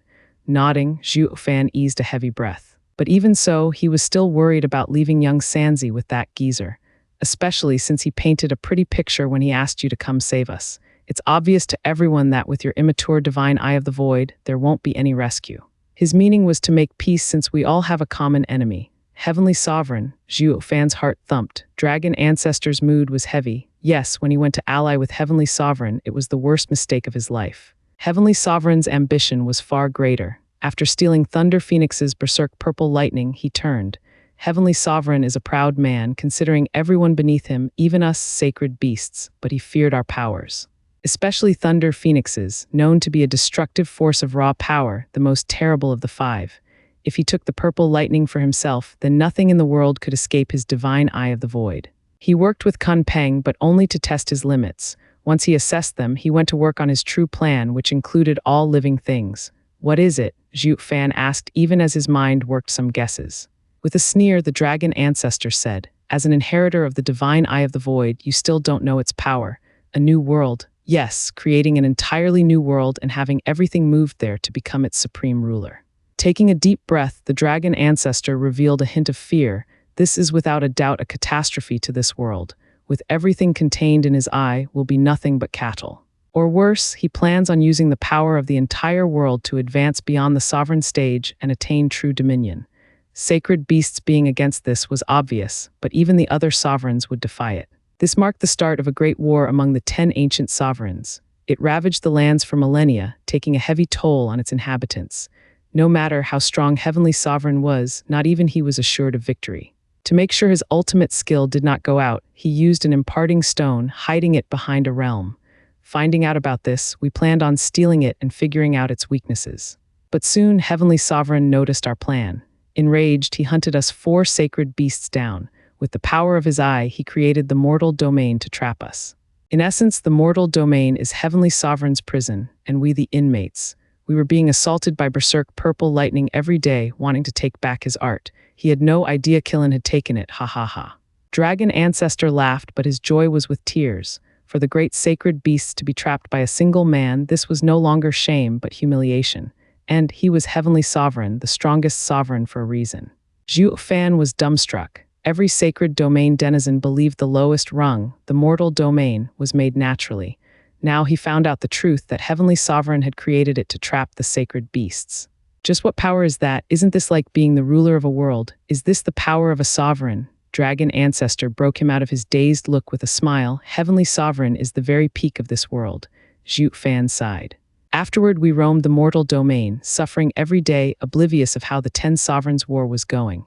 Nodding, Zhuo Fan eased a heavy breath. But even so, he was still worried about leaving young Sanzi with that geezer, especially since he painted a pretty picture when he asked you to come save us. It's obvious to everyone that with your immature divine eye of the void, there won't be any rescue. His meaning was to make peace since we all have a common enemy. Heavenly Sovereign, Zhuo Fan's heart thumped. Dragon Ancestor's mood was heavy. Yes, when he went to ally with Heavenly Sovereign, it was the worst mistake of his life. Heavenly Sovereign's ambition was far greater. After stealing Thunder Phoenix's berserk purple lightning, he turned. Heavenly Sovereign is a proud man, considering everyone beneath him, even us sacred beasts, but he feared our powers. Especially Thunder Phoenix's, known to be a destructive force of raw power, the most terrible of the five. If he took the purple lightning for himself, then nothing in the world could escape his divine eye of the void. He worked with Kunpeng, but only to test his limits. Once he assessed them, he went to work on his true plan, which included all living things. What is it? Zhuo Fan asked, even as his mind worked some guesses. With a sneer, the Dragon Ancestor said, as an inheritor of the divine eye of the void, you still don't know its power. A new world. Yes, creating an entirely new world and having everything moved there to become its supreme ruler. Taking a deep breath, the Dragon Ancestor revealed a hint of fear. This is without a doubt a catastrophe to this world. With everything contained in his eye will be nothing but cattle. Or worse, he plans on using the power of the entire world to advance beyond the sovereign stage and attain true dominion. Sacred beasts being against this was obvious, but even the other sovereigns would defy it. This marked the start of a great war among the 10 ancient sovereigns. It ravaged the lands for millennia, taking a heavy toll on its inhabitants. No matter how strong Heavenly Sovereign was, not even he was assured of victory. To make sure his ultimate skill did not go out, he used an imparting stone, hiding it behind a realm. Finding out about this, we planned on stealing it and figuring out its weaknesses. But soon, Heavenly Sovereign noticed our plan. Enraged, he hunted us 4 sacred beasts down. With the power of his eye, he created the mortal domain to trap us. In essence, the mortal domain is Heavenly Sovereign's prison, and we the inmates. We were being assaulted by berserk purple lightning every day, wanting to take back his art. He had no idea Killin had taken it, ha ha ha. Dragon Ancestor laughed, but his joy was with tears. For the great sacred beasts to be trapped by a single man, this was no longer shame, but humiliation. And he was Heavenly Sovereign, the strongest sovereign for a reason. Zhuo Fan was dumbstruck. Every sacred domain denizen believed the lowest rung, the mortal domain, was made naturally. Now he found out the truth that Heavenly Sovereign had created it to trap the sacred beasts. Just what power is that? Isn't this like being the ruler of a world? Is this the power of a sovereign? Dragon Ancestor broke him out of his dazed look with a smile. Heavenly Sovereign is the very peak of this world. Zhuo Fan sighed. Afterward, we roamed the mortal domain, suffering every day, oblivious of how the 10 sovereigns' war was going.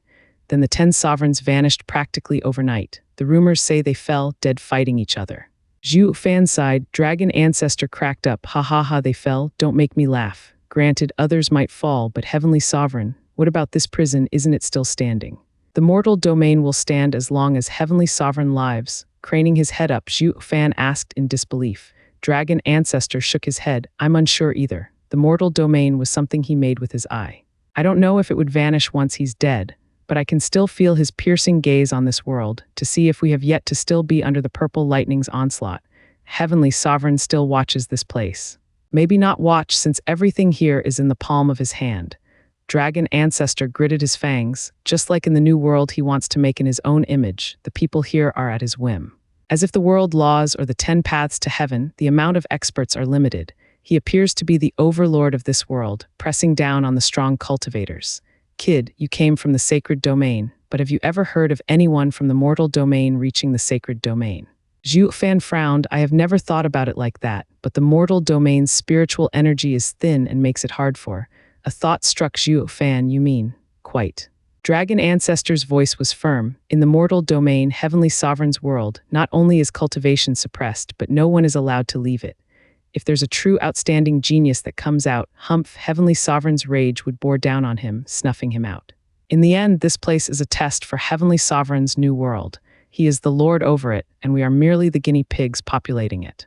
Then the 10 sovereigns vanished practically overnight. The rumors say they fell dead fighting each other. Zhuo Fan sighed. Dragon Ancestor cracked up. Ha ha ha, they fell. Don't make me laugh. Granted, others might fall, but Heavenly Sovereign, what about this prison? Isn't it still standing? The mortal domain will stand as long as Heavenly Sovereign lives. Craning his head up, Zhuo Fan asked in disbelief. Dragon Ancestor shook his head. I'm unsure either. The mortal domain was something he made with his eye. I don't know if it would vanish once he's dead, but I can still feel his piercing gaze on this world, to see if we have yet to still be under the purple lightning's onslaught. Heavenly Sovereign still watches this place. Maybe not watch, since everything here is in the palm of his hand. Dragon Ancestor gritted his fangs. Just like in the new world he wants to make in his own image, the people here are at his whim. As if the world laws or the 10 paths to heaven, the amount of experts are limited. He appears to be the overlord of this world, pressing down on the strong cultivators. Kid, you came from the sacred domain, but have you ever heard of anyone from the mortal domain reaching the sacred domain? Zhuo Fan frowned. I have never thought about it like that, but the mortal domain's spiritual energy is thin and makes it hard for. A thought struck Zhuo Fan. You mean? Quite. Dragon Ancestor's voice was firm. In the mortal domain, Heavenly Sovereign's world, not only is cultivation suppressed, but no one is allowed to leave it. If there's a true outstanding genius that comes out, humph, Heavenly Sovereign's rage would bore down on him, snuffing him out. In the end, this place is a test for Heavenly Sovereign's new world. He is the lord over it, and we are merely the guinea pigs populating it.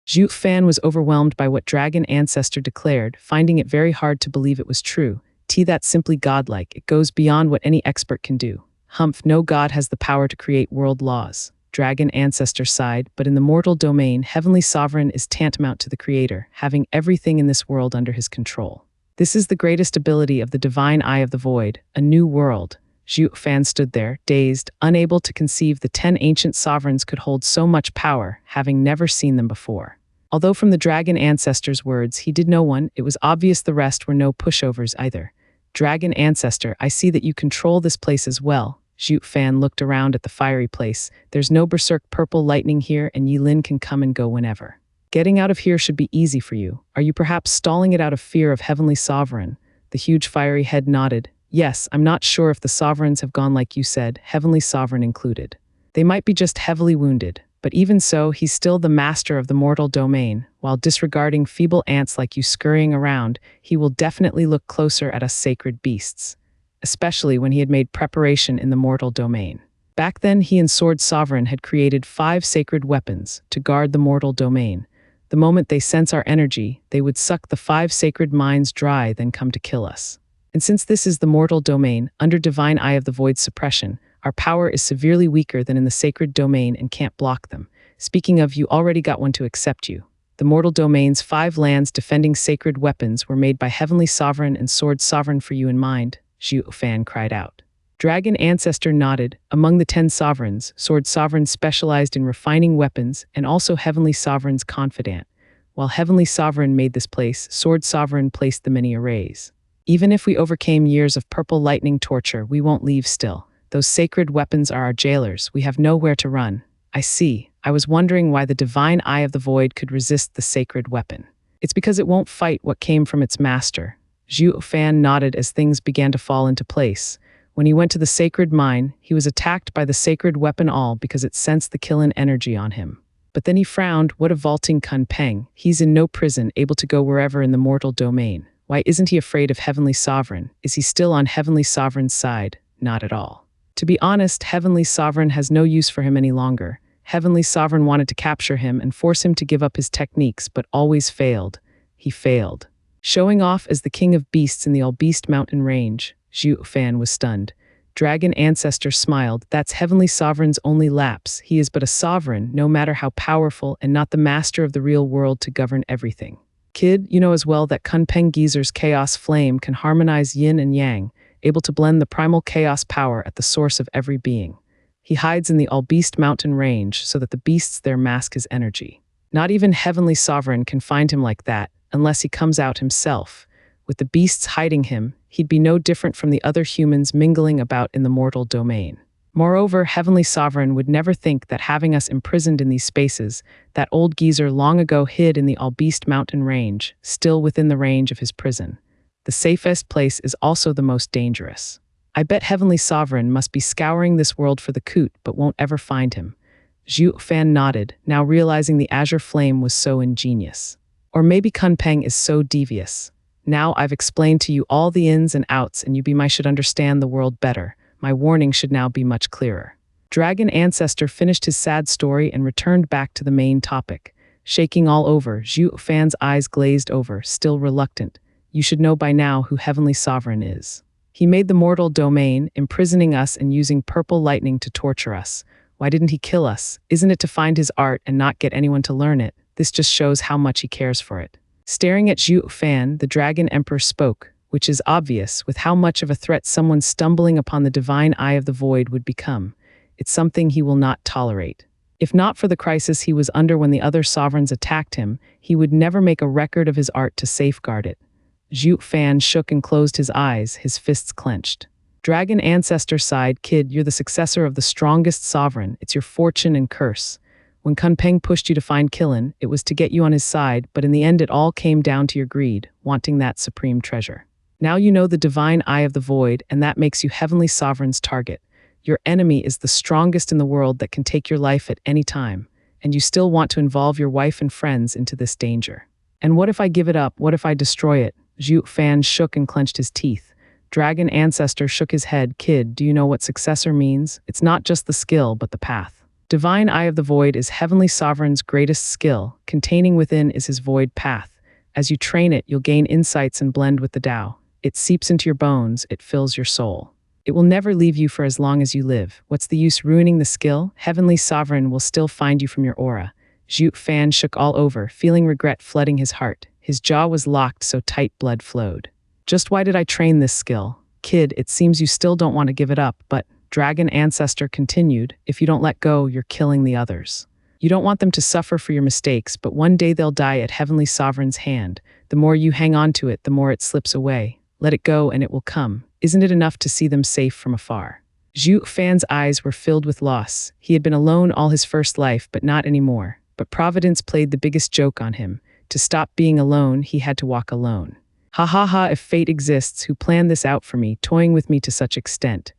Zhuo Fan was overwhelmed by what Dragon Ancestor declared, finding it very hard to believe it was true. That's simply godlike. It goes beyond what any expert can do. Humph, no god has the power to create world laws. Dragon Ancestor sighed, but in the mortal domain, Heavenly Sovereign is tantamount to the Creator, having everything in this world under his control. This is the greatest ability of the divine eye of the void, a new world. Zhuo Fan stood there, dazed, unable to conceive the 10 ancient sovereigns could hold so much power, having never seen them before. Although from the Dragon Ancestor's words he did know one, it was obvious the rest were no pushovers either. Dragon Ancestor, I see that you control this place as well. Zhuo Fan looked around at the fiery place. There's no berserk purple lightning here, and Yi Lin can come and go whenever. Getting out of here should be easy for you. Are you perhaps stalling it out of fear of Heavenly Sovereign? The huge fiery head nodded. Yes, I'm not sure if the sovereigns have gone like you said, Heavenly Sovereign included. They might be just heavily wounded, but even so, he's still the master of the mortal domain. While disregarding feeble ants like you scurrying around, he will definitely look closer at us sacred beasts. Especially when he had made preparation in the mortal domain. Back then, he and Sword Sovereign had created 5 sacred weapons to guard the mortal domain. The moment they sense our energy, they would suck the 5 sacred mines dry, then come to kill us. And since this is the mortal domain, under divine eye of the void suppression, our power is severely weaker than in the sacred domain and can't block them. Speaking of, you already got one to accept you. The mortal domain's 5 lands defending sacred weapons were made by Heavenly Sovereign and Sword Sovereign for you in mind, Zhuo Fan cried out. Dragon Ancestor nodded. Among the 10 sovereigns, Sword Sovereign specialized in refining weapons and also Heavenly Sovereign's confidant. While Heavenly Sovereign made this place, Sword Sovereign placed the many arrays. Even if we overcame years of purple lightning torture, we won't leave still. Those sacred weapons are our jailers. We have nowhere to run. I see. I was wondering why the divine eye of the void could resist the sacred weapon. It's because it won't fight what came from its master. Zhuo Fan nodded as things began to fall into place. When he went to the sacred mine, he was attacked by the sacred weapon all because it sensed the killing energy on him. But then he frowned. What a vaulting Kun Peng. He's in no prison, able to go wherever in the mortal domain. Why isn't he afraid of Heavenly Sovereign? Is he still on Heavenly Sovereign's side? Not at all. To be honest, Heavenly Sovereign has no use for him any longer. Heavenly Sovereign wanted to capture him and force him to give up his techniques, but always failed. He failed. Showing off as the king of beasts in the All-Beast Mountain Range, Zhuo Fan was stunned. Dragon Ancestor smiled. That's Heavenly Sovereign's only lapse. He is but a sovereign, no matter how powerful, and not the master of the real world to govern everything. Kid, you know as well that Kun Peng Geezer's chaos flame can harmonize yin and yang, able to blend the primal chaos power at the source of every being. He hides in the All-Beast Mountain Range so that the beasts there mask his energy. Not even Heavenly Sovereign can find him like that, unless he comes out himself. With the beasts hiding him, he'd be no different from the other humans mingling about in the mortal domain. Moreover, Heavenly Sovereign would never think that having us imprisoned in these spaces, that old geezer long ago hid in the All-Beast Mountain Range, still within the range of his prison. The safest place is also the most dangerous. I bet Heavenly Sovereign must be scouring this world for the coot, but won't ever find him. Zhuo Fan nodded, now realizing the azure flame was so ingenious. Or maybe Kun Peng is so devious. Now I've explained to you all the ins and outs, and you should understand the world better. My warning should now be much clearer. Dragon Ancestor finished his sad story and returned back to the main topic. Shaking all over, Zhuo Fan's eyes glazed over, still reluctant. You should know by now who Heavenly Sovereign is. He made the mortal domain, imprisoning us and using purple lightning to torture us. Why didn't he kill us? Isn't it to find his art and not get anyone to learn it? This just shows how much he cares for it. Staring at Zhuo Fan, the Dragon Emperor spoke, which is obvious with how much of a threat someone stumbling upon the divine eye of the void would become. It's something he will not tolerate. If not for the crisis he was under when the other sovereigns attacked him, he would never make a record of his art to safeguard it. Zhuo Fan shook and closed his eyes, his fists clenched. Dragon Ancestor sighed, Kid, you're the successor of the strongest sovereign. It's your fortune and curse. When Kunpeng pushed you to find Qilin, it was to get you on his side, but in the end it all came down to your greed, wanting that supreme treasure. Now you know the divine eye of the void, and that makes you Heavenly Sovereign's target. Your enemy is the strongest in the world that can take your life at any time, and you still want to involve your wife and friends into this danger. And what if I give it up? What if I destroy it? Zhuo Fan shook and clenched his teeth. Dragon Ancestor shook his head. Kid, do you know what successor means? It's not just the skill, but the path. Divine Eye of the Void is Heavenly Sovereign's greatest skill. Containing within is his void path. As you train it, you'll gain insights and blend with the Tao. It seeps into your bones, it fills your soul. It will never leave you for as long as you live. What's the use ruining the skill? Heavenly Sovereign will still find you from your aura. Zhuo Fan shook all over, feeling regret flooding his heart. His jaw was locked so tight blood flowed. Just why did I train this skill? Kid, it seems you still don't want to give it up, but Dragon Ancestor continued, if you don't let go, you're killing the others. You don't want them to suffer for your mistakes, but one day they'll die at Heavenly Sovereign's hand. The more you hang on to it, the more it slips away. Let it go and it will come. Isn't it enough to see them safe from afar? Zhuo Fan's eyes were filled with loss. He had been alone all his first life, but not anymore. But Providence played the biggest joke on him. To stop being alone, he had to walk alone. Ha ha ha, if fate exists, who planned this out for me, toying with me to such extent?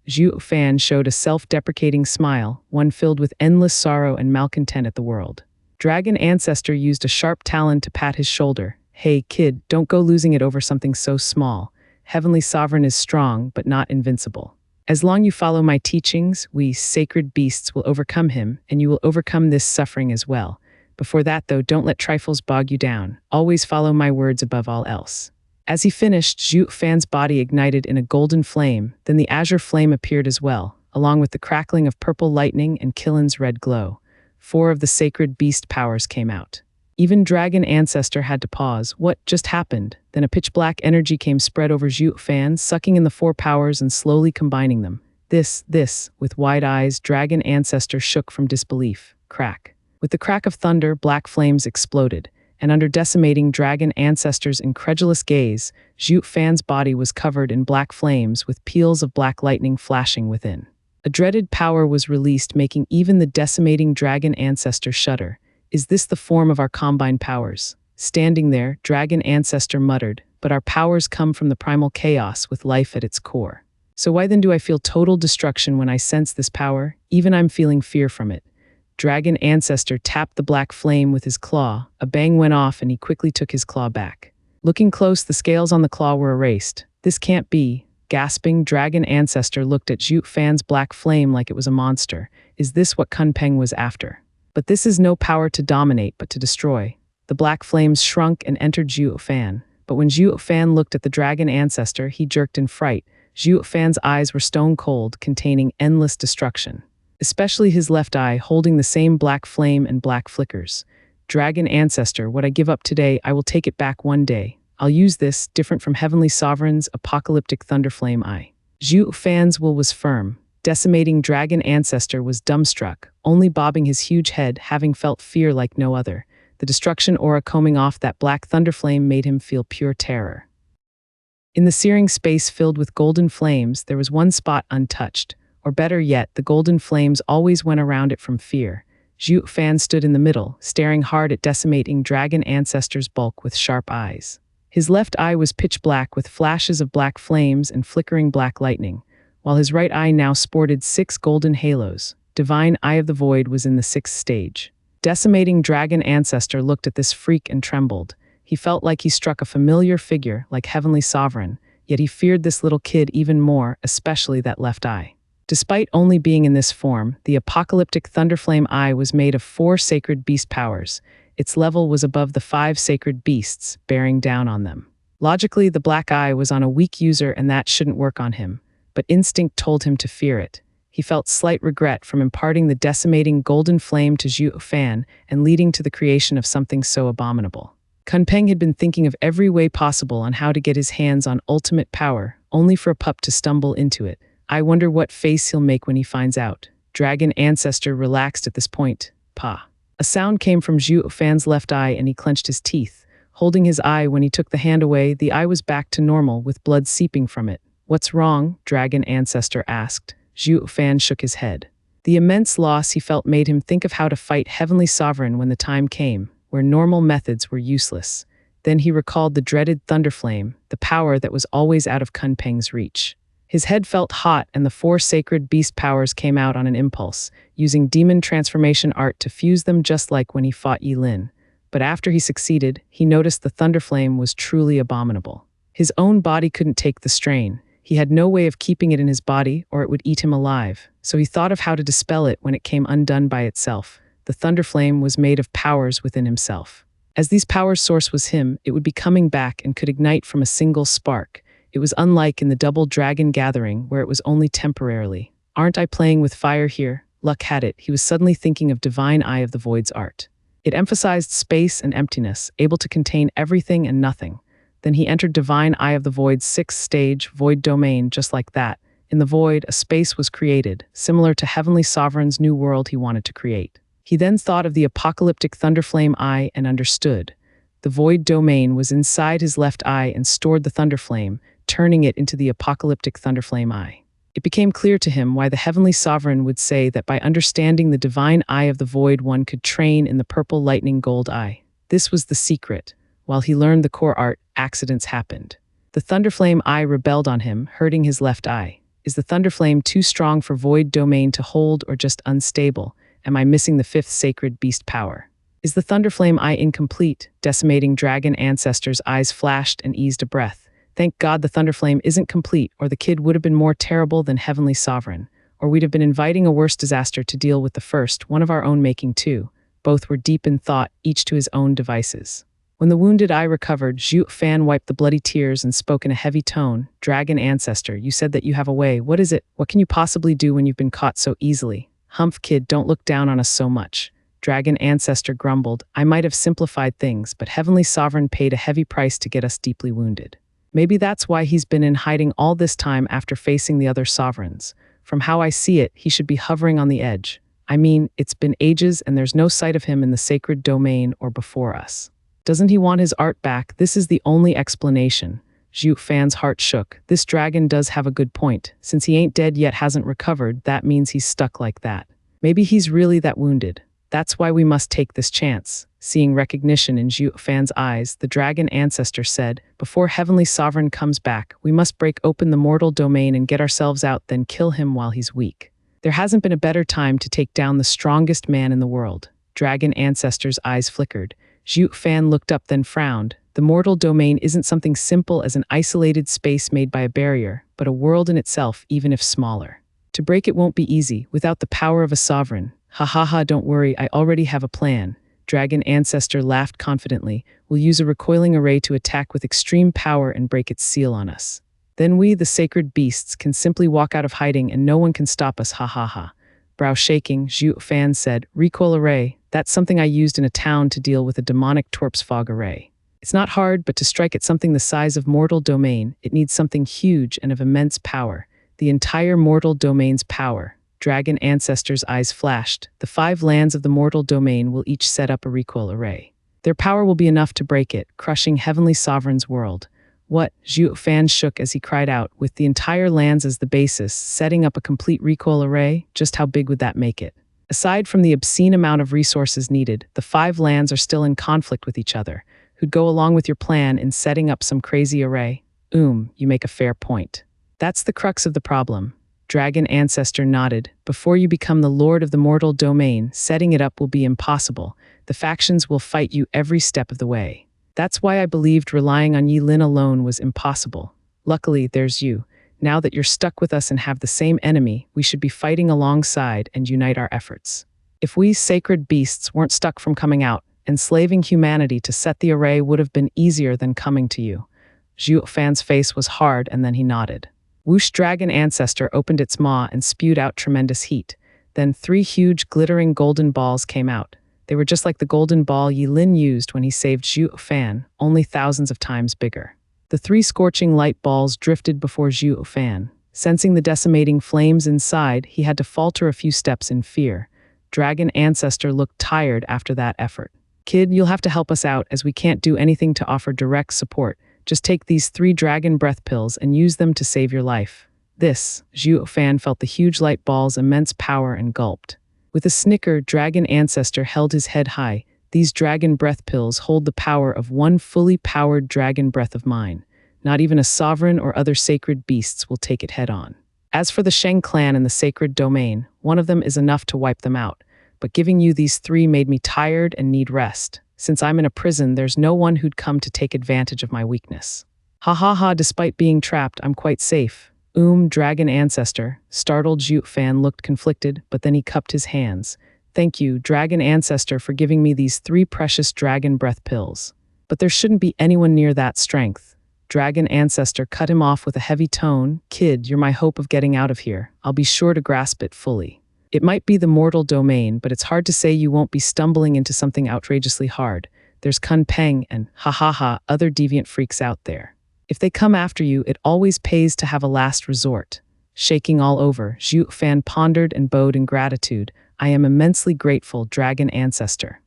Zhuo Fan showed a self-deprecating smile, one filled with endless sorrow and malcontent at the world. Dragon Ancestor used a sharp talon to pat his shoulder. Hey, kid, don't go losing it over something so small. Heavenly Sovereign is strong, but not invincible. As long you follow my teachings, we sacred beasts will overcome him, and you will overcome this suffering as well. Before that, though, don't let trifles bog you down. Always follow my words above all else. As he finished, Zhuo Fan's body ignited in a golden flame, then the azure flame appeared as well, along with the crackling of purple lightning and Qilin's red glow. 4 of the sacred beast powers came out. Even Dragon Ancestor had to pause. What just happened? Then a pitch-black energy came spread over Zhuo Fan, sucking in the 4 powers and slowly combining them. This, with wide eyes, Dragon Ancestor shook from disbelief. Crack. With the crack of thunder, black flames exploded, and under decimating Dragon Ancestor's incredulous gaze, Zhuo Fan's body was covered in black flames with peals of black lightning flashing within. A dreaded power was released, making even the decimating Dragon Ancestor shudder. Is this the form of our combined powers? Standing there, Dragon Ancestor muttered, but our powers come from the primal chaos with life at its core. So why then do I feel total destruction when I sense this power? Even I'm feeling fear from it. Dragon Ancestor tapped the black flame with his claw. A bang went off and he quickly took his claw back. Looking close, the scales on the claw were erased. This can't be. Gasping, Dragon Ancestor looked at Zhuo Fan's black flame like it was a monster. Is this what Kunpeng was after? But this is no power to dominate, but to destroy. The black flames shrunk and entered Zhuo Fan. But when Zhuo Fan looked at the Dragon Ancestor, he jerked in fright. Zhuo Fan's eyes were stone cold, containing endless destruction. Especially his left eye, holding the same black flame and black flickers. Dragon Ancestor, what I give up today, I will take it back one day. I'll use this, different from Heavenly Sovereign's apocalyptic thunderflame eye. Zhuo Fan's will was firm. Decimating Dragon Ancestor was dumbstruck, only bobbing his huge head, having felt fear like no other. The destruction aura combing off that black thunderflame made him feel pure terror. In the searing space filled with golden flames, there was one spot untouched. Or better yet, the golden flames always went around it from fear. Zhuo Fan stood in the middle, staring hard at decimating Dragon Ancestor's bulk with sharp eyes. His left eye was pitch black with flashes of black flames and flickering black lightning, while his right eye now sported 6 golden halos. Divine Eye of the Void was in the 6th stage. Decimating Dragon Ancestor looked at this freak and trembled. He felt like he struck a familiar figure, like Heavenly Sovereign, yet he feared this little kid even more, especially that left eye. Despite only being in this form, the apocalyptic Thunderflame Eye was made of 4 sacred beast powers. Its level was above the 5 sacred beasts, bearing down on them. Logically, the black eye was on a weak user and that shouldn't work on him, but instinct told him to fear it. He felt slight regret from imparting the decimating golden flame to Zhuo Fan and leading to the creation of something so abominable. Kunpeng had been thinking of every way possible on how to get his hands on ultimate power, only for a pup to stumble into it. I wonder what face he'll make when he finds out. Dragon Ancestor relaxed at this point. Pa. A sound came from Zhuo Fan's left eye and he clenched his teeth. Holding his eye when he took the hand away, the eye was back to normal with blood seeping from it. What's wrong? Dragon Ancestor asked. Zhuo Fan shook his head. The immense loss he felt made him think of how to fight Heavenly Sovereign when the time came, where normal methods were useless. Then he recalled the dreaded Thunderflame, the power that was always out of Kunpeng's reach. His head felt hot, and the four sacred beast powers came out on an impulse, using demon transformation art to fuse them just like when he fought Yi Lin. But after he succeeded, he noticed the Thunderflame was truly abominable. His own body couldn't take the strain. He had no way of keeping it in his body, or it would eat him alive. So he thought of how to dispel it when it came undone by itself. The Thunderflame was made of powers within himself. As these powers' source was him, it would be coming back and could ignite from a single spark. It was unlike in the Double Dragon Gathering, where it was only temporarily. Aren't I playing with fire here? Luck had it, he was suddenly thinking of Divine Eye of the Void's art. It emphasized space and emptiness, able to contain everything and nothing. Then he entered Divine Eye of the Void's sixth stage, Void Domain, just like that. In the Void, a space was created, similar to Heavenly Sovereign's new world he wanted to create. He then thought of the apocalyptic Thunderflame Eye and understood. The Void Domain was inside his left eye and stored the Thunderflame, turning it into the apocalyptic Thunderflame Eye. It became clear to him why the Heavenly Sovereign would say that by understanding the Divine Eye of the Void one could train in the Purple Lightning Gold Eye. This was the secret. While he learned the core art, accidents happened. The Thunderflame Eye rebelled on him, hurting his left eye. Is the Thunderflame too strong for Void Domain to hold or just unstable? Am I missing the fifth sacred beast power? Is the Thunderflame Eye incomplete? Decimating Dragon Ancestor's eyes flashed and eased a breath. Thank God the Thunderflame isn't complete, or the kid would have been more terrible than Heavenly Sovereign. Or we'd have been inviting a worse disaster to deal with the first, one of our own making too. Both were deep in thought, each to his own devices. When the wounded eye recovered, Zhuo Fan wiped the bloody tears and spoke in a heavy tone. Dragon Ancestor, you said that you have a way. What is it? What can you possibly do when you've been caught so easily? Humph kid, don't look down on us so much. Dragon Ancestor grumbled. I might have simplified things, but Heavenly Sovereign paid a heavy price to get us deeply wounded. Maybe that's why he's been in hiding all this time after facing the other sovereigns. From how I see it, he should be hovering on the edge. I mean, it's been ages and there's no sight of him in the sacred domain or before us. Doesn't he want his art back? This is the only explanation. Zhuo Fan's heart shook. This dragon does have a good point. Since he ain't dead yet hasn't recovered, that means he's stuck like that. Maybe he's really that wounded. That's why we must take this chance. Seeing recognition in Zhuo Fan's eyes, the Dragon Ancestor said, before Heavenly Sovereign comes back, we must break open the mortal domain and get ourselves out, then kill him while he's weak. There hasn't been a better time to take down the strongest man in the world. Dragon Ancestor's eyes flickered. Zhuo Fan looked up then frowned. The mortal domain isn't something simple as an isolated space made by a barrier, but a world in itself, even if smaller. To break it won't be easy, without the power of a sovereign. Ha ha ha, don't worry, I already have a plan. Dragon Ancestor laughed confidently. We'll use a recoiling array to attack with extreme power and break its seal on us. Then we, the sacred beasts, can simply walk out of hiding and no one can stop us, ha ha ha. Brow shaking, Zhuo Fan said, recoil array, that's something I used in a town to deal with a demonic torp's fog array. It's not hard, but to strike at something the size of mortal domain, it needs something huge and of immense power. The entire mortal domain's power. Dragon Ancestor's eyes flashed. The 5 lands of the mortal domain will each set up a recoil array. Their power will be enough to break it, crushing Heavenly Sovereign's world. What? Zhuo Fan shook as he cried out, with the entire lands as the basis, setting up a complete recoil array? Just how big would that make it? Aside from the obscene amount of resources needed, the 5 lands are still in conflict with each other. Who'd go along with your plan in setting up some crazy array? You make a fair point. That's the crux of the problem. Dragon Ancestor nodded. Before you become the lord of the mortal domain, setting it up will be impossible. The factions will fight you every step of the way. That's why I believed relying on Yi Lin alone was impossible. Luckily, there's you. Now that you're stuck with us and have the same enemy, we should be fighting alongside and unite our efforts. If we sacred beasts weren't stuck from coming out, enslaving humanity to set the array would have been easier than coming to you. Zhuo Fan's face was hard and then he nodded. Whoosh! Dragon Ancestor opened its maw and spewed out tremendous heat. Then 3 huge glittering golden balls came out. They were just like the golden ball Yi Lin used when he saved Zhuo Fan, only thousands of times bigger. The 3 scorching light balls drifted before Zhuo Fan. Sensing the decimating flames inside, he had to falter a few steps in fear. Dragon Ancestor looked tired after that effort. Kid, you'll have to help us out as we can't do anything to offer direct support. Just take these 3 dragon breath pills and use them to save your life. Zhuo Fan felt the huge light ball's immense power and gulped. With a snicker, Dragon Ancestor held his head high. These dragon breath pills hold the power of one fully powered dragon breath of mine. Not even a sovereign or other sacred beasts will take it head on. As for the Sheng clan and the sacred domain, one of them is enough to wipe them out. But giving you these three made me tired and need rest. Since I'm in a prison, there's no one who'd come to take advantage of my weakness. Ha ha ha, despite being trapped, I'm quite safe. Dragon Ancestor. Startled Zhuo Fan looked conflicted, but then he cupped his hands. Thank you, Dragon Ancestor, for giving me these three precious dragon breath pills. But there shouldn't be anyone near that strength. Dragon Ancestor cut him off with a heavy tone. Kid, you're my hope of getting out of here. I'll be sure to grasp it fully. It might be the mortal domain, but it's hard to say you won't be stumbling into something outrageously hard. There's Kun Peng and, other deviant freaks out there. If they come after you, it always pays to have a last resort. Shaking all over, Zhuo Fan pondered and bowed in gratitude. I am immensely grateful, Dragon Ancestor.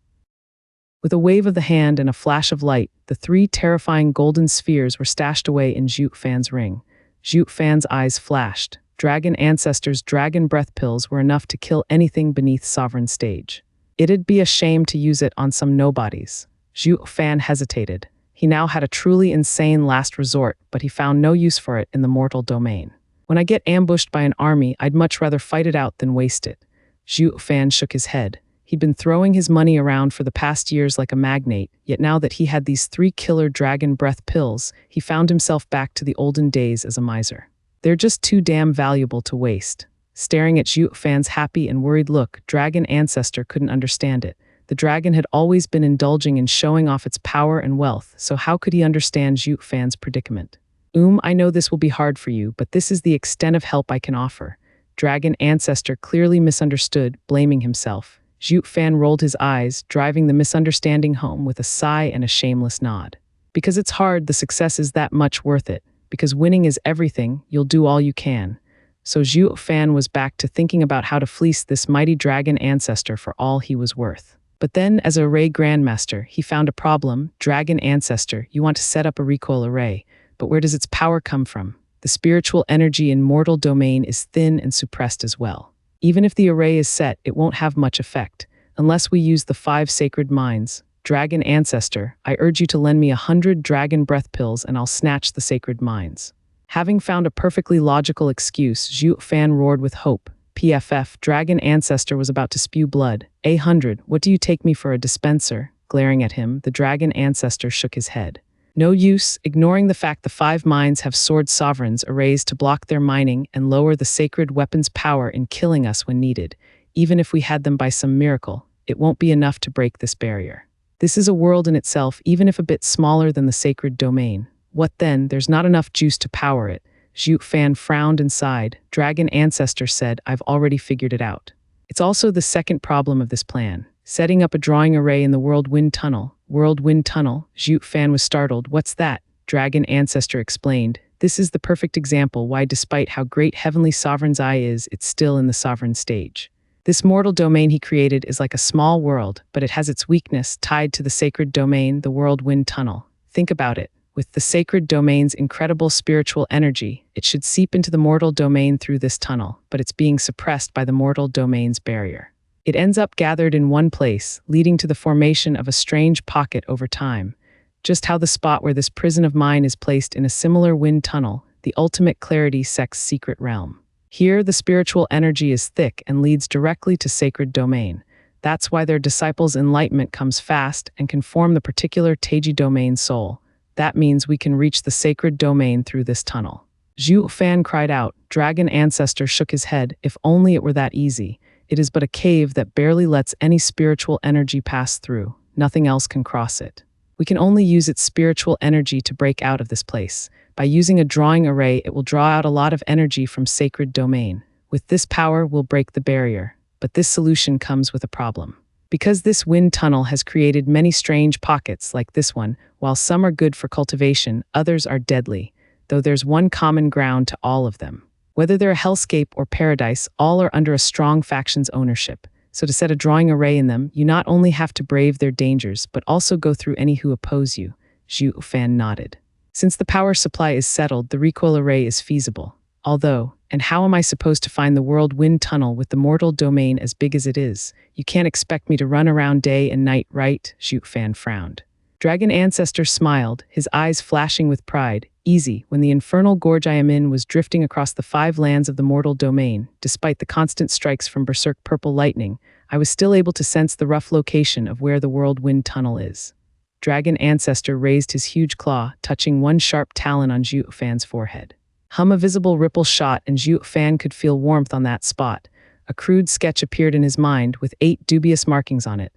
With a wave of the hand and a flash of light, the three terrifying golden spheres were stashed away in Zhuo Fan's ring. Zhuo Fan's eyes flashed. Dragon Ancestor's dragon breath pills were enough to kill anything beneath Sovereign Stage. It'd be a shame to use it on some nobodies. Zhuo Fan hesitated. He now had a truly insane last resort, but he found no use for it in the mortal domain. When I get ambushed by an army, I'd much rather fight it out than waste it. Zhuo Fan shook his head. He'd been throwing his money around for the past years like a magnate, yet now that he had these three killer dragon breath pills, he found himself back to the olden days as a miser. They're just too damn valuable to waste. Staring at Zhuo Fan's happy and worried look, Dragon Ancestor couldn't understand it. The dragon had always been indulging in showing off its power and wealth, so how could he understand Zhuo Fan's predicament? I know this will be hard for you, but this is the extent of help I can offer. Dragon Ancestor clearly misunderstood, blaming himself. Zhuo Fan rolled his eyes, driving the misunderstanding home with a sigh and a shameless nod. Because it's hard, the success is that much worth it. Because winning is everything, you'll do all you can. So Zhuo Fan was back to thinking about how to fleece this mighty Dragon Ancestor for all he was worth. But then, as a array grandmaster, he found a problem. Dragon Ancestor, you want to set up a recoil array, but where does its power come from? The spiritual energy in mortal domain is thin and suppressed as well. Even if the array is set, it won't have much effect, unless we use the 5 sacred mines. Dragon Ancestor, I urge you to lend me 100 dragon breath pills and I'll snatch the sacred mines. Having found a perfectly logical excuse, Zhuo Fan roared with hope. PFF, Dragon Ancestor was about to spew blood. 100, what do you take me for, a dispenser? Glaring at him, the Dragon Ancestor shook his head. No use, ignoring the fact the 5 mines have sword sovereigns arrays to block their mining and lower the sacred weapon's power in killing us when needed. Even if we had them by some miracle, it won't be enough to break this barrier. This is a world in itself, even if a bit smaller than the sacred domain. What then? There's not enough juice to power it. Zhuo Fan frowned and sighed. Dragon Ancestor said, I've already figured it out. It's also the second problem of this plan. Setting up a drawing array in the Whirlwind Tunnel. Whirlwind Tunnel? Zhuo Fan was startled. What's that? Dragon Ancestor explained. This is the perfect example why, despite how great Heavenly Sovereign's eye is, it's still in the sovereign stage. This mortal domain he created is like a small world, but it has its weakness tied to the sacred domain, the Whirlwind Tunnel. Think about it. With the sacred domain's incredible spiritual energy, it should seep into the mortal domain through this tunnel, but it's being suppressed by the mortal domain's barrier. It ends up gathered in one place, leading to the formation of a strange pocket over time. Just how the spot where this prison of mine is placed in a similar wind tunnel, the ultimate clarity sect's secret realm. Here, the spiritual energy is thick and leads directly to sacred domain. That's why their disciples' enlightenment comes fast and can form the particular Taiji domain soul. That means we can reach the sacred domain through this tunnel. Zhuo Fan cried out. Dragon Ancestor shook his head. If only it were that easy. It is but a cave that barely lets any spiritual energy pass through. Nothing else can cross it. We can only use its spiritual energy to break out of this place. By using a drawing array, it will draw out a lot of energy from sacred domain. With this power, we'll break the barrier. But this solution comes with a problem. Because this wind tunnel has created many strange pockets like this one, while some are good for cultivation, others are deadly, though there's one common ground to all of them. Whether they're a hellscape or paradise, all are under a strong faction's ownership. So to set a drawing array in them, you not only have to brave their dangers, but also go through any who oppose you. Zhuo Fan nodded. Since the power supply is settled, the recoil array is feasible. Although, and how am I supposed to find the world wind tunnel with the mortal domain as big as it is? You can't expect me to run around day and night, right? Zhuo Fan frowned. Dragon Ancestor smiled, his eyes flashing with pride. Easy, when the infernal gorge I am in was drifting across the 5 lands of the mortal domain, despite the constant strikes from berserk purple lightning, I was still able to sense the rough location of where the world wind tunnel is. Dragon Ancestor raised his huge claw, touching one sharp talon on Zhuo Fan's forehead. A visible ripple shot, and Zhuo Fan could feel warmth on that spot. A crude sketch appeared in his mind with 8 dubious markings on it.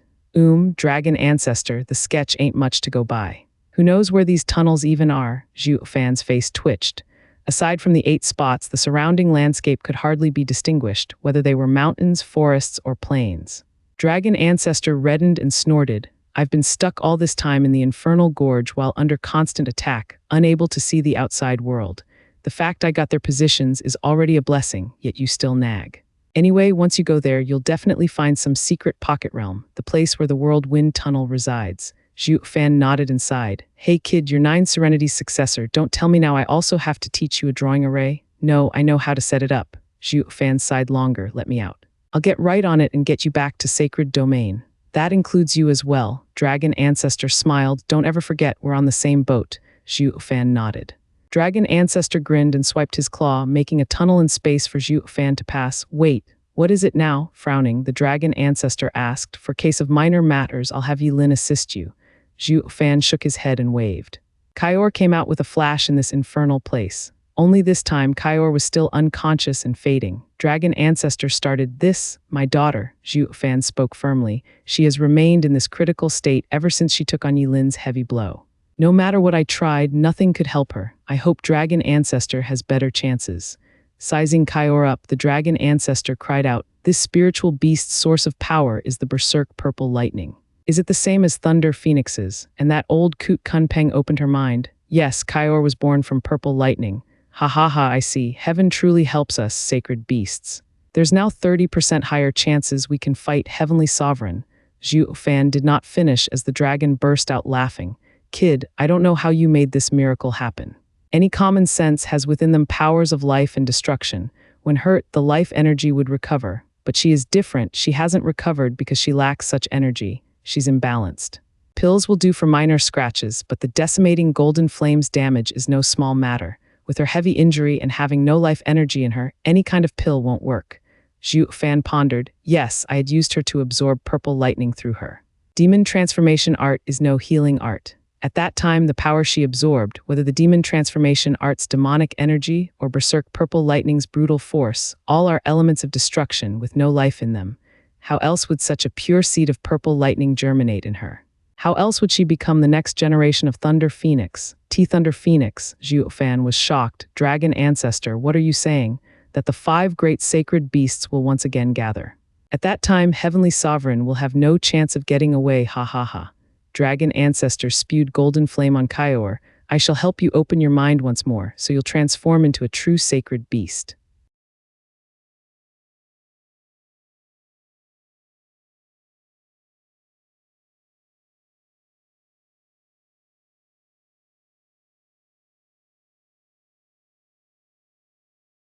Dragon Ancestor, the sketch ain't much to go by. Who knows where these tunnels even are? Zhuo Fan's face twitched. Aside from the 8 spots, the surrounding landscape could hardly be distinguished, whether they were mountains, forests, or plains. Dragon Ancestor reddened and snorted. I've been stuck all this time in the infernal gorge while under constant attack, unable to see the outside world. The fact I got their positions is already a blessing, yet you still nag. Anyway, once you go there, you'll definitely find some secret pocket realm, the place where the world wind tunnel resides. Zhuo Fan nodded and sighed. Hey kid, you're 9 Serenity's successor. Don't tell me now I also have to teach you a drawing array? No, I know how to set it up. Zhuo Fan sighed longer. Let me out. I'll get right on it and get you back to sacred domain. That includes you as well. Dragon Ancestor smiled. Don't ever forget, we're on the same boat. Zhuo Fan nodded. Dragon Ancestor grinned and swiped his claw, making a tunnel in space for Zhuo Fan to pass. Wait, what is it now? Frowning, the Dragon Ancestor asked. For case of minor matters, I'll have Yi Lin assist you. Zhuo Fan shook his head and waved. Kaior came out with a flash in this infernal place. Only this time, Kaior was still unconscious and fading. Dragon Ancestor started, "This, my daughter," Zhuo Fan spoke firmly. "She has remained in this critical state ever since she took on Yi Lin's heavy blow. No matter what I tried, nothing could help her. I hope Dragon Ancestor has better chances." Sizing Kaior up, the Dragon Ancestor cried out, "This spiritual beast's source of power is the berserk purple lightning. Is it the same as Thunder Phoenix's?" And that old Koot Kunpeng opened her mind. Yes, Kaior was born from purple lightning. Ha ha ha, I see. Heaven truly helps us, sacred beasts. There's now 30% higher chances we can fight Heavenly Sovereign. Zhuo Fan did not finish as the dragon burst out laughing. Kid, I don't know how you made this miracle happen. Any common sense has within them powers of life and destruction. When hurt, the life energy would recover. But she is different. She hasn't recovered because she lacks such energy. She's imbalanced. Pills will do for minor scratches, but the decimating golden flames damage is no small matter. With her heavy injury and having no life energy in her, any kind of pill won't work. Zhuo Fan pondered. Yes, I had used her to absorb purple lightning through her. Demon transformation art is no healing art. At that time, the power she absorbed, whether the demon transformation art's demonic energy or berserk purple lightning's brutal force, all are elements of destruction with no life in them. How else would such a pure seed of purple lightning germinate in her? How else would she become the next generation of Thunder Phoenix? Thunder Phoenix, Zhuo Fan was shocked. Dragon Ancestor, what are you saying? That the 5 great sacred beasts will once again gather. At that time, Heavenly Sovereign will have no chance of getting away, ha ha ha. Dragon Ancestor spewed golden flame on Kaior. I shall help you open your mind once more, so you'll transform into a true sacred beast.